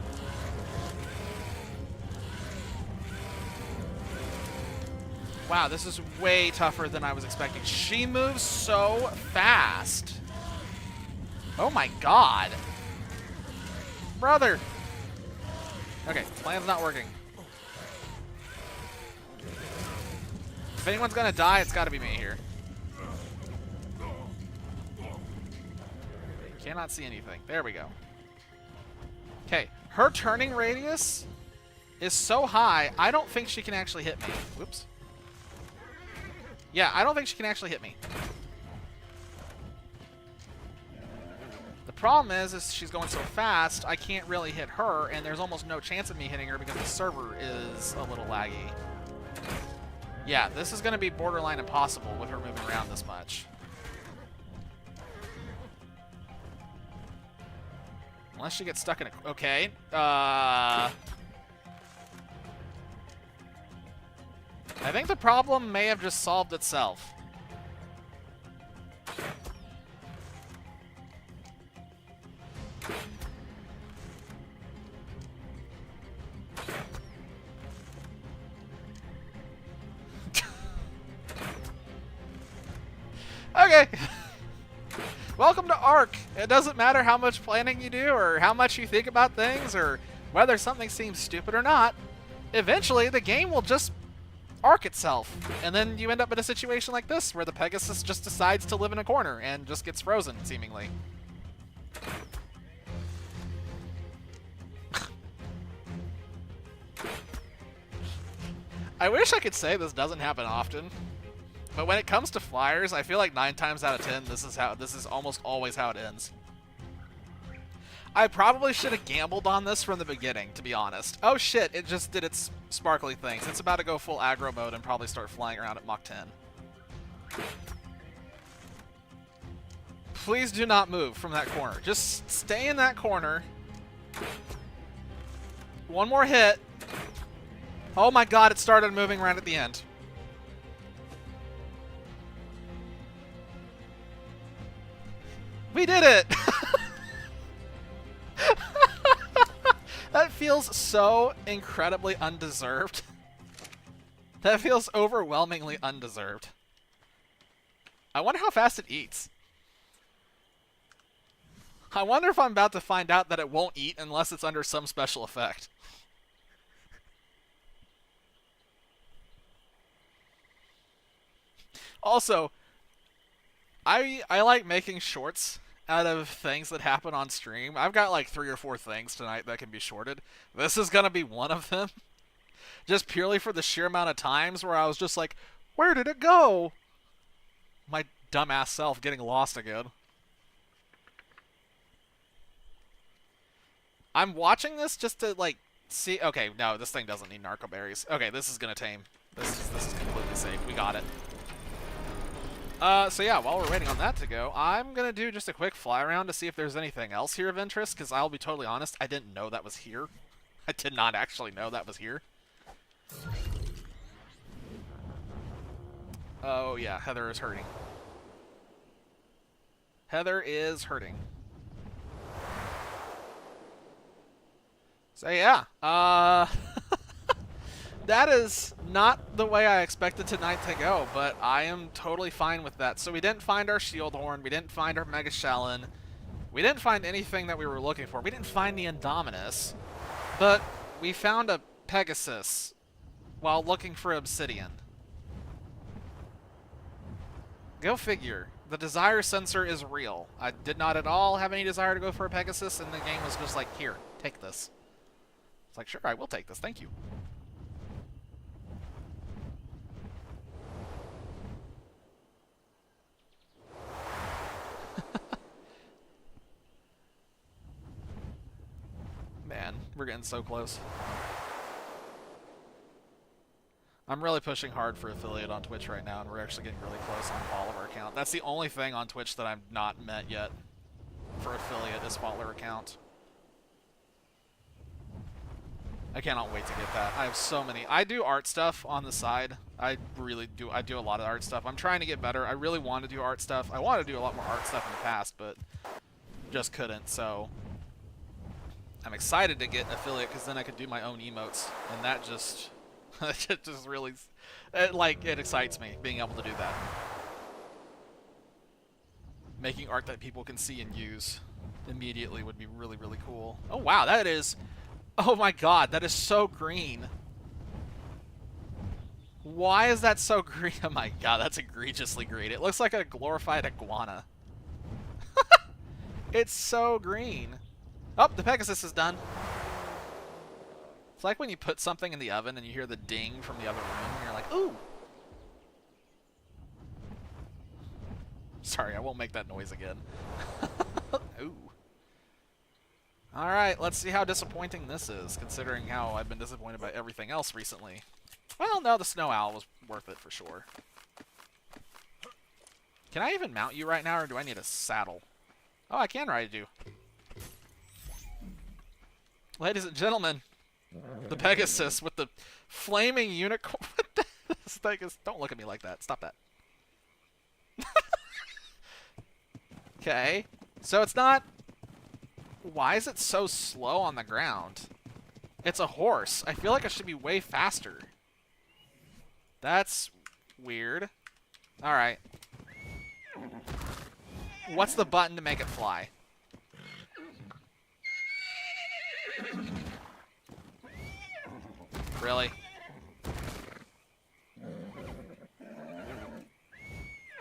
Wow, this is way tougher than I was expecting. She moves so fast. Oh my god. Brother. Okay, plan's not working. If anyone's gonna die, it's gotta be me here. Cannot see anything. There we go. Okay, her turning radius is so high, I don't think she can actually hit me. Whoops. Yeah, I don't think she can actually hit me. The problem is she's going so fast, I can't really hit her, and there's almost no chance of me hitting her because the server is a little laggy. Yeah, this is going to be borderline impossible with her moving around this much. Unless she gets stuck in a... Okay. I think the problem may have just solved itself. Okay. Welcome to Ark. It doesn't matter how much planning you do or how much you think about things or whether something seems stupid or not. Eventually, the game will just arc itself. And then you end up in a situation like this where the Pegasus just decides to live in a corner and just gets frozen, seemingly. I wish I could say this doesn't happen often. But when it comes to flyers, I feel like 9 times out of 10, this is almost always how it ends. I probably should have gambled on this from the beginning, to be honest. Oh shit, it just did its sparkly things. It's about to go full aggro mode and probably start flying around at Mach 10. Please do not move from that corner. Just stay in that corner. One more hit. Oh my god, it started moving right at the end. We did it! That feels so incredibly undeserved. That feels overwhelmingly undeserved. I wonder how fast it eats. I wonder if I'm about to find out that it won't eat unless it's under some special effect. Also, I like making shorts out of things that happen on stream. I've got like 3 or 4 things tonight that can be shorted. This is going to be one of them. Just purely for the sheer amount of times where I was just like, where did it go? My dumbass self getting lost again. I'm watching this just to like see. Okay, no, this thing doesn't need narco berries. Okay, this is going to tame. This is completely safe. We got it. So yeah, while we're waiting on that to go, I'm going to do just a quick fly around to see if there's anything else here of interest, because I'll be totally honest, I didn't know that was here. I did not actually know that was here. Oh yeah, Heather is hurting. Heather is hurting. So yeah, that is not the way I expected tonight to go, but I am totally fine with that. So we didn't find our shield horn, we didn't find our Mega Shallon, we didn't find anything that we were looking for. We didn't find the Indominus, but we found a Pegasus while looking for Obsidian. Go figure. The desire sensor is real. I did not at all have any desire to go for a Pegasus, and the game was just like, here, take this. It's like, sure, I will take this, thank you. Man, we're getting so close. I'm really pushing hard for affiliate on Twitch right now, and we're actually getting really close on follower count. That's the only thing on Twitch that I'm not met yet for affiliate is follower count. I cannot wait to get that. I have so many. I do art stuff on the side. I really do. I do a lot of art stuff. I'm trying to get better. I really want to do art stuff. I wanted to do a lot more art stuff in the past, but just couldn't, so I'm excited to get affiliate because then I could do my own emotes, and that just... it just really, it excites me being able to do that. Making art that people can see and use immediately would be really, really cool. Oh wow, that is, oh my god, that is so green. Why is that so green? Oh my god, that's egregiously green. It looks like a glorified iguana. It's so green. Oh, the Pegasus is done. It's like when you put something in the oven and you hear the ding from the other room, and you're like, ooh. Sorry, I won't make that noise again. Ooh. Alright, let's see how disappointing this is, considering how I've been disappointed by everything else recently. Well, no, the snow owl was worth it for sure. Can I even mount you right now, or do I need a saddle? Oh, I can ride you. Ladies and gentlemen, the Pegasus with the flaming unicorn. This thing is... Don't look at me like that. Stop that. Okay. So it's not... Why is it so slow on the ground? It's a horse. I feel like it should be way faster. That's weird. Alright. What's the button to make it fly? Really?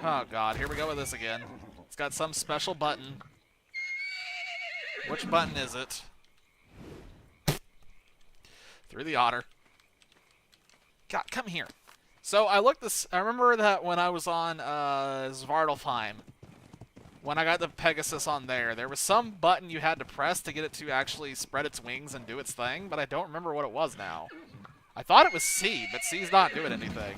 Oh god, here we go with this again. It's got some special button. Which button is it? Through the otter. God, come here. So I remember that when I was on Svartalfheim, when I got the Pegasus on there was some button you had to press to get it to actually spread its wings and do its thing, but I don't remember what it was now. I thought it was C, but C's not doing anything.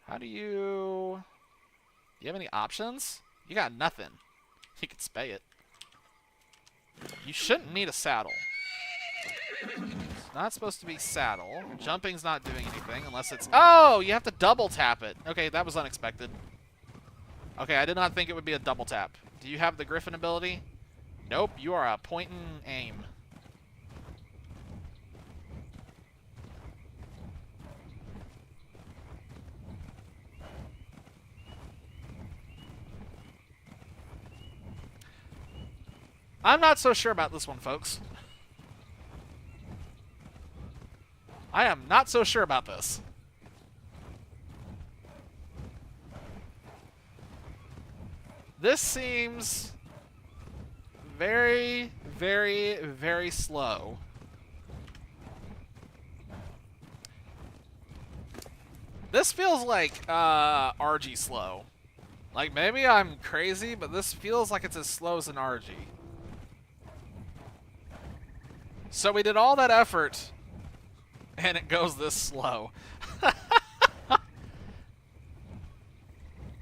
How do you... Do you have any options? You got nothing. You can spay it. You shouldn't need a saddle. It's not supposed to be saddle. Jumping's not doing anything unless it's... Oh! You have to double tap it. Okay, that was unexpected. Okay, I did not think it would be a double tap. Do you have the Griffin ability? Nope, you are a point and aim. I'm not so sure about this one, folks. I am not so sure about this. This seems very, very, very slow. This feels like RG slow. Like, maybe I'm crazy, but this feels like it's as slow as an RG. So we did all that effort, and it goes this slow.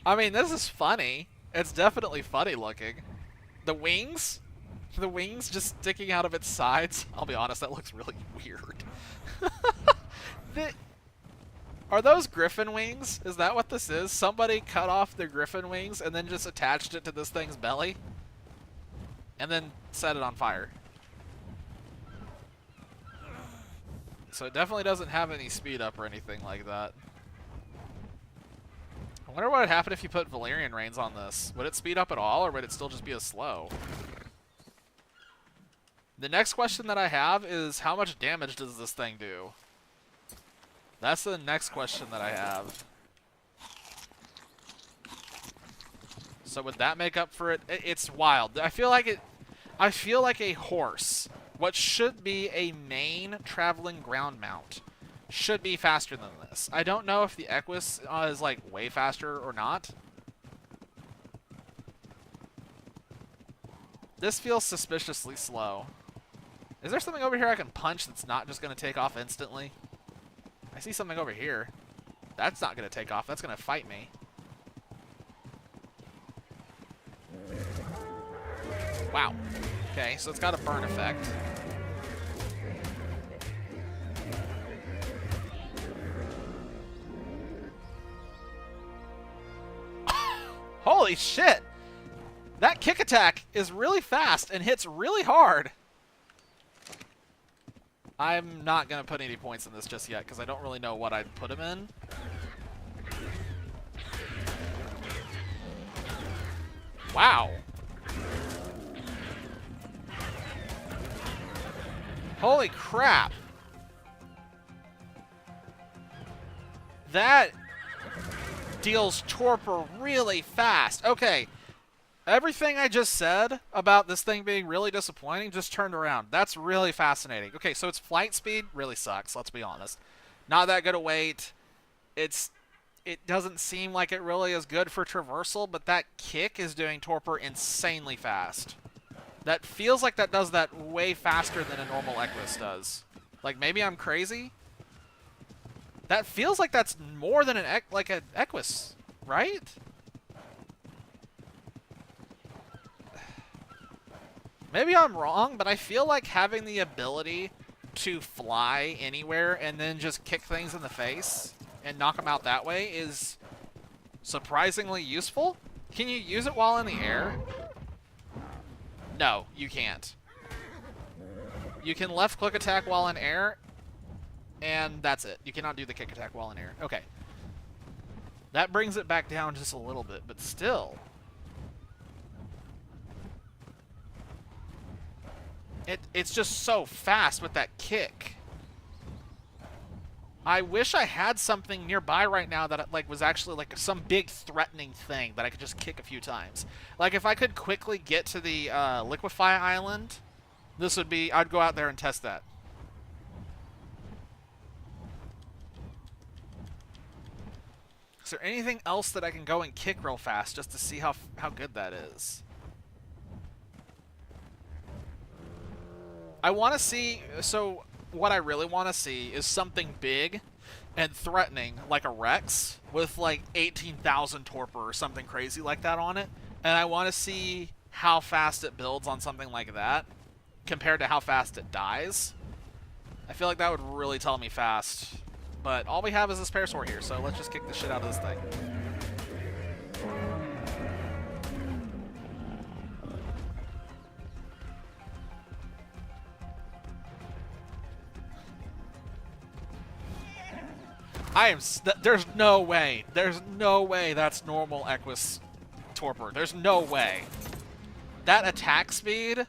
I mean, this is funny. It's definitely funny looking. The wings just sticking out of its sides. I'll be honest, that looks really weird. Are those griffin wings? Is that what this is? Somebody cut off their griffin wings and then just attached it to this thing's belly? And then set it on fire. So it definitely doesn't have any speed up or anything like that. I wonder what would happen if you put Valerian reins on this. Would it speed up at all, or would it still just be as slow? The next question that I have is, how much damage does this thing do? That's the next question that I have. So would that make up for it? It's wild. I feel like a horse, what should be a main traveling ground mount, should be faster than this. I don't know if the Equus is like way faster or not. This feels suspiciously slow. Is there something over here I can punch that's not just going to take off instantly? I see something over here. That's not going to take off. That's going to fight me. Wow. Okay, so it's got a burn effect. Holy shit! That kick attack is really fast and hits really hard. I'm not going to put any points in this just yet because I don't really know what I'd put him in. Wow. Holy crap. That deals torpor really fast. Okay. Everything I just said about this thing being really disappointing just turned around. That's really fascinating. Okay, so its flight speed really sucks, let's be honest. Not that good a weight. It doesn't seem like it really is good for traversal, but that kick is doing torpor insanely fast. That feels like that does that way faster than a normal Equus does. Like, maybe I'm crazy? That feels like that's more than an Equus, right? Maybe I'm wrong, but I feel like having the ability to fly anywhere and then just kick things in the face and knock them out that way is surprisingly useful. Can you use it while in the air? No, you can't. You can left click attack while in air, and that's it. You cannot do the kick attack while in air. Okay. That brings it back down just a little bit, but still. It's just so fast with that kick. I wish I had something nearby right now that like was actually like some big threatening thing that I could just kick a few times. Like if I could quickly get to the Liquefy Island, this would be, I'd go out there and test that. Is there anything else that I can go and kick real fast just to see how good that is? I want to see, so what I really want to see is something big and threatening, like a Rex, with like 18,000 torpor or something crazy like that on it. And I want to see how fast it builds on something like that compared to how fast it dies. I feel like that would really tell me fast. But all we have is this Parasaur here, so let's just kick the shit out of this thing. There's no way. There's no way that's normal Equus torpor. There's no way. That attack speed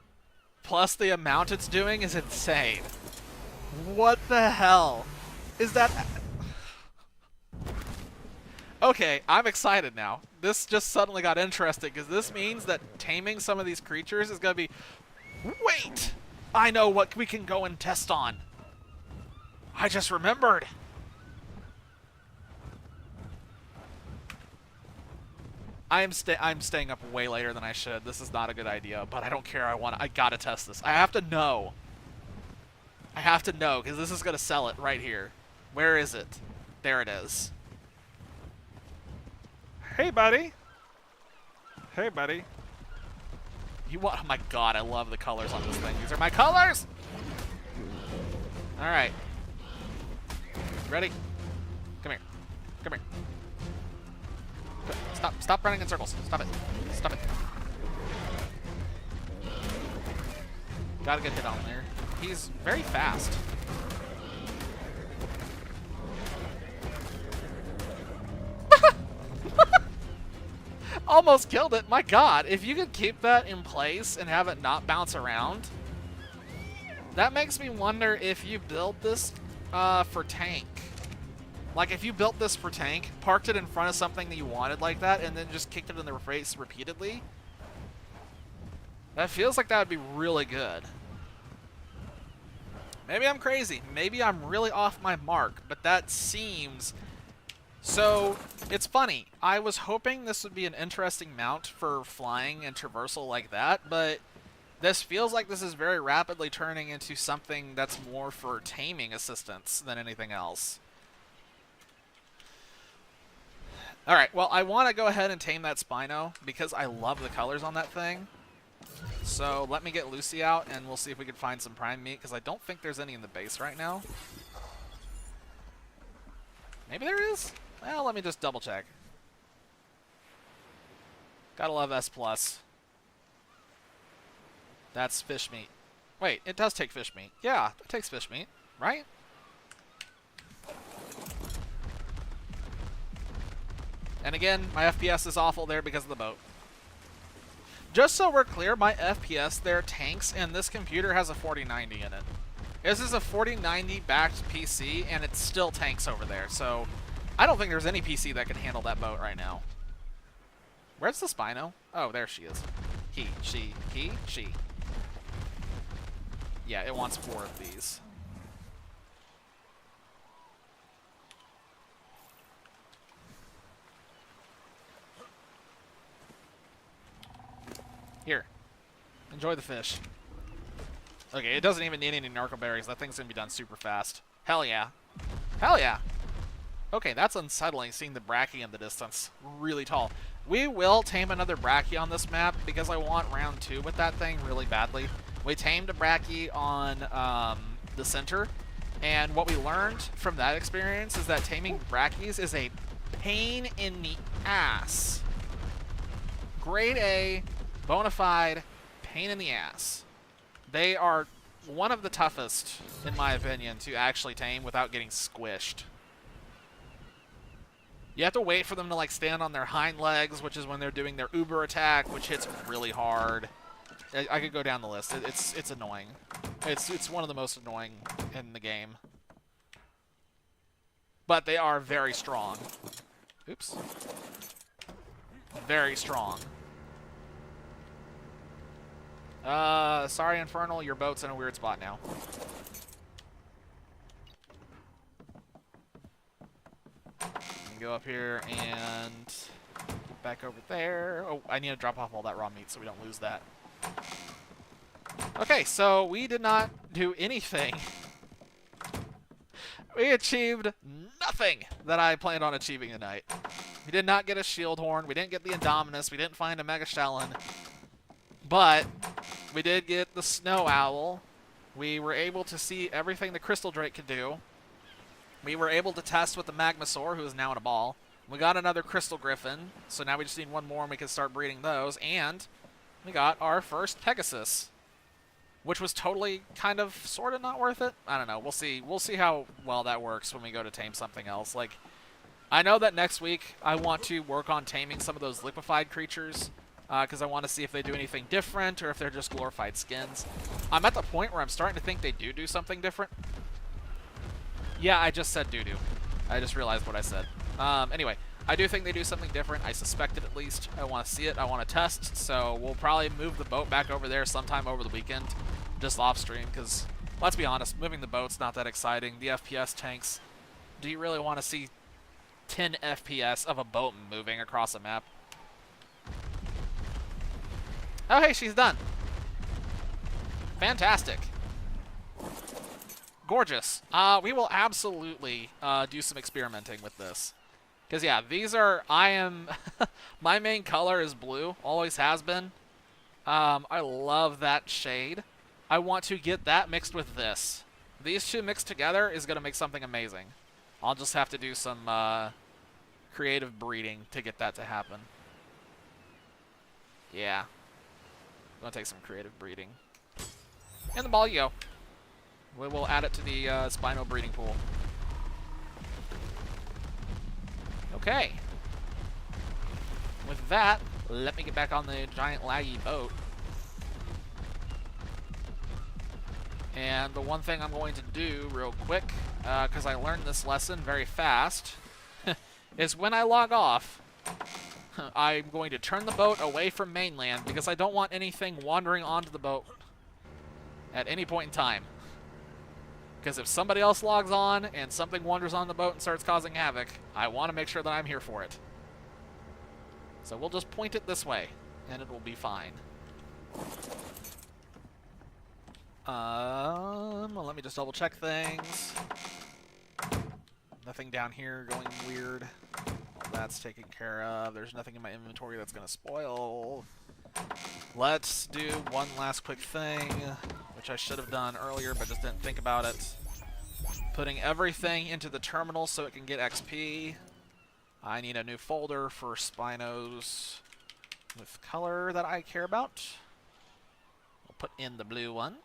plus the amount it's doing is insane. What the hell? Is that... Okay, I'm excited now. This just suddenly got interesting because this means that taming some of these creatures is going to be... Wait! I know what we can go and test on. I just remembered. I'm staying up way later than I should. This is not a good idea, but I don't care. I gotta test this. I have to know. I have to know, because this is gonna sell it right here. Where is it? There it is. Hey, buddy. Hey, buddy. You what? Oh my god, I love the colors on this thing. These are my colors! Alright. Ready? Come here. Come here. Stop running in circles. Stop it. Stop it. Got a good hit on there. He's very fast. Almost killed it. My god, if you could keep that in place and have it not bounce around, that makes me wonder if you build this for tank. Like, if you built this for tank, parked it in front of something that you wanted like that, and then just kicked it in the face repeatedly, that feels like that would be really good. Maybe I'm crazy. Maybe I'm really off my mark, but that seems... So, it's funny. I was hoping this would be an interesting mount for flying and traversal like that, but this feels like this is very rapidly turning into something that's more for taming assistance than anything else. Alright, well, I want to go ahead and tame that Spino because I love the colors on that thing. So let me get Lucy out, and we'll see if we can find some prime meat, because I don't think there's any in the base right now. Maybe there is? Well, let me just double check. Gotta love S+. That's fish meat. Wait, it does take fish meat. Yeah, it takes fish meat, right? And again, my FPS is awful there because of the boat. Just so we're clear, my FPS there tanks, and this computer has a 4090 in it. This is a 4090 backed PC, and it still tanks over there. So I don't think there's any PC that can handle that boat right now. Where's the Spino? Oh, there she is. He, she. Yeah, it wants 4 of these. Here. Enjoy the fish. Okay, it doesn't even need any narco berries. That thing's gonna be done super fast. Hell yeah. Hell yeah. Okay, that's unsettling, seeing the Brachy in the distance. Really tall. We will tame another Brachy on this map because I want round 2 with that thing really badly. We tamed a Brachy on the center, and what we learned from that experience is that taming Brachy's is a pain in the ass. Grade A, bona fide pain in the ass. They are one of the toughest, in my opinion, to actually tame without getting squished. You have to wait for them to like stand on their hind legs, which is when they're doing their uber attack, which hits really hard. I could go down the list. It's annoying. It's one of the most annoying in the game. But they are very strong. Oops. Very strong. Sorry, Infernal, your boat's in a weird spot now. Go up here and back over there. Oh, I need to drop off all that raw meat so we don't lose that. Okay, so we did not do anything. We achieved nothing that I planned on achieving tonight. We did not get a shield horn. We didn't get the Indominus. We didn't find a Mega Stellan. But we did get the Snow Owl. We were able to see everything the Crystal Drake could do. We were able to test with the Magmasaur, who is now in a ball. We got another Crystal Griffin, so now we just need one more and we can start breeding those. And we got our first Pegasus, which was totally kind of sort of not worth it. I don't know. We'll see. We'll see how well that works when we go to tame something else. Like, I know that next week I want to work on taming some of those liquefied creatures because I want to see if they do anything different or if they're just glorified skins. I'm at the point where I'm starting to think they do something different. Yeah, I just said doo-doo. I just realized what I said. Anyway, I do think they do something different. I suspect it at least. I want to see it. I want to test. So we'll probably move the boat back over there sometime over the weekend, just off stream, because let's be honest, moving the boat's not that exciting. The FPS tanks, do you really want to see 10 FPS of a boat moving across a map? Oh, hey, she's done. Fantastic. Gorgeous. We will absolutely do some experimenting with this. Because, yeah, these are... my main color is blue. Always has been. I love that shade. I want to get that mixed with this. These two mixed together is going to make something amazing. I'll just have to do some creative breeding to get that to happen. Yeah. I'm going to take some creative breeding. And the ball you go. We will add it to the Spino breeding pool. Okay. With that, let me get back on the giant laggy boat. And the one thing I'm going to do real quick because I learned this lesson very fast, is when I log off, I'm going to turn the boat away from mainland because I don't want anything wandering onto the boat at any point in time. Because if somebody else logs on and something wanders on the boat and starts causing havoc, I want to make sure that I'm here for it. So we'll just point it this way, and it will be fine. Well, let me just double check things. Nothing down here going weird. All that's taken care of. There's nothing in my inventory that's going to spoil. Let's do one last quick thing, which I should have done earlier but just didn't think about it. Putting everything into the terminal so it can get XP. I need a new folder for Spinos with color that I care about. We'll put in the blue one,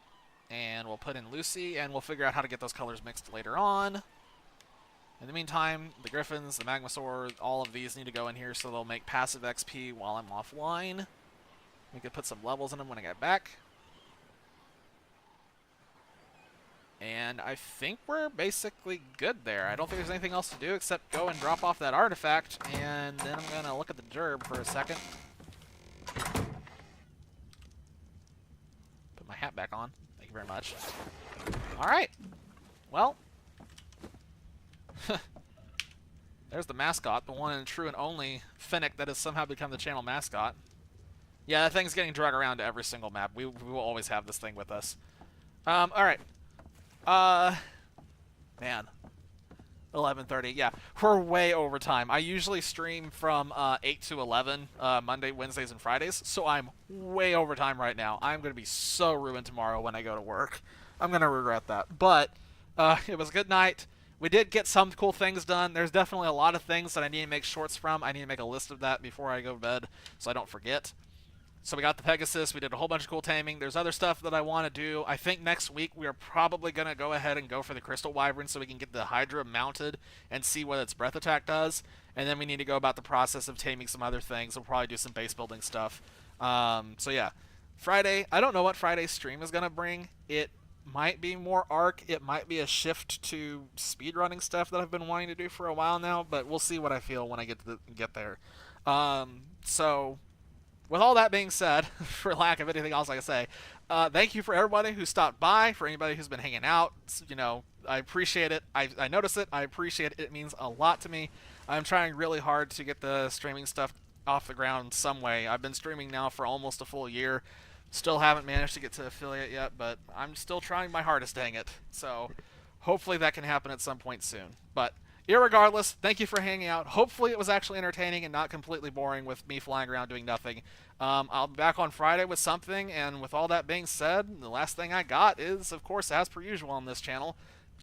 and we'll put in Lucy, and we'll figure out how to get those colors mixed later on. In the meantime, the Griffins, the Magmasaur, all of these need to go in here so they'll make passive XP while I'm offline. We could put some levels in them when I get back. And I think we're basically good there. I don't think there's anything else to do except go and drop off that artifact, and then I'm going to look at the derb for a second. Put my hat back on. Thank you very much. Alright. Well. There's the mascot, the one and true and only Finnick that has somehow become the channel mascot. Yeah, that thing's getting dragged around to every single map. We will always have this thing with us. Alright. Man. 11:30. Yeah, we're way over time. I usually stream from 8 to 11, Monday, Wednesdays, and Fridays, so I'm way over time right now. I'm going to be so ruined tomorrow when I go to work. I'm going to regret that. But it was a good night. We did get some cool things done. There's definitely a lot of things that I need to make shorts from. I need to make a list of that before I go to bed so I don't forget. So we got the Pegasus. We did a whole bunch of cool taming. There's other stuff that I want to do. I think next week we are probably going to go ahead and go for the Crystal Wyvern so we can get the Hydra mounted and see what its breath attack does. And then we need to go about the process of taming some other things. We'll probably do some base building stuff. So yeah, Friday. I don't know what Friday's stream is going to bring. It might be more Arc. It might be a shift to speedrunning stuff that I've been wanting to do for a while now. But we'll see what I feel when I get there. So with all that being said, for lack of anything else I can say, thank you for everybody who stopped by, for anybody who's been hanging out. You know, I appreciate it. I notice it. I appreciate it. It means a lot to me. I'm trying really hard to get the streaming stuff off the ground some way. I've been streaming now for almost a full year. Still haven't managed to get to affiliate yet, but I'm still trying my hardest, dang it. So hopefully that can happen at some point soon. But irregardless, thank you for hanging out. Hopefully it was actually entertaining and not completely boring with me flying around doing nothing. I'll be back on Friday with something, and with all that being said, the last thing I got is, of course, as per usual on this channel,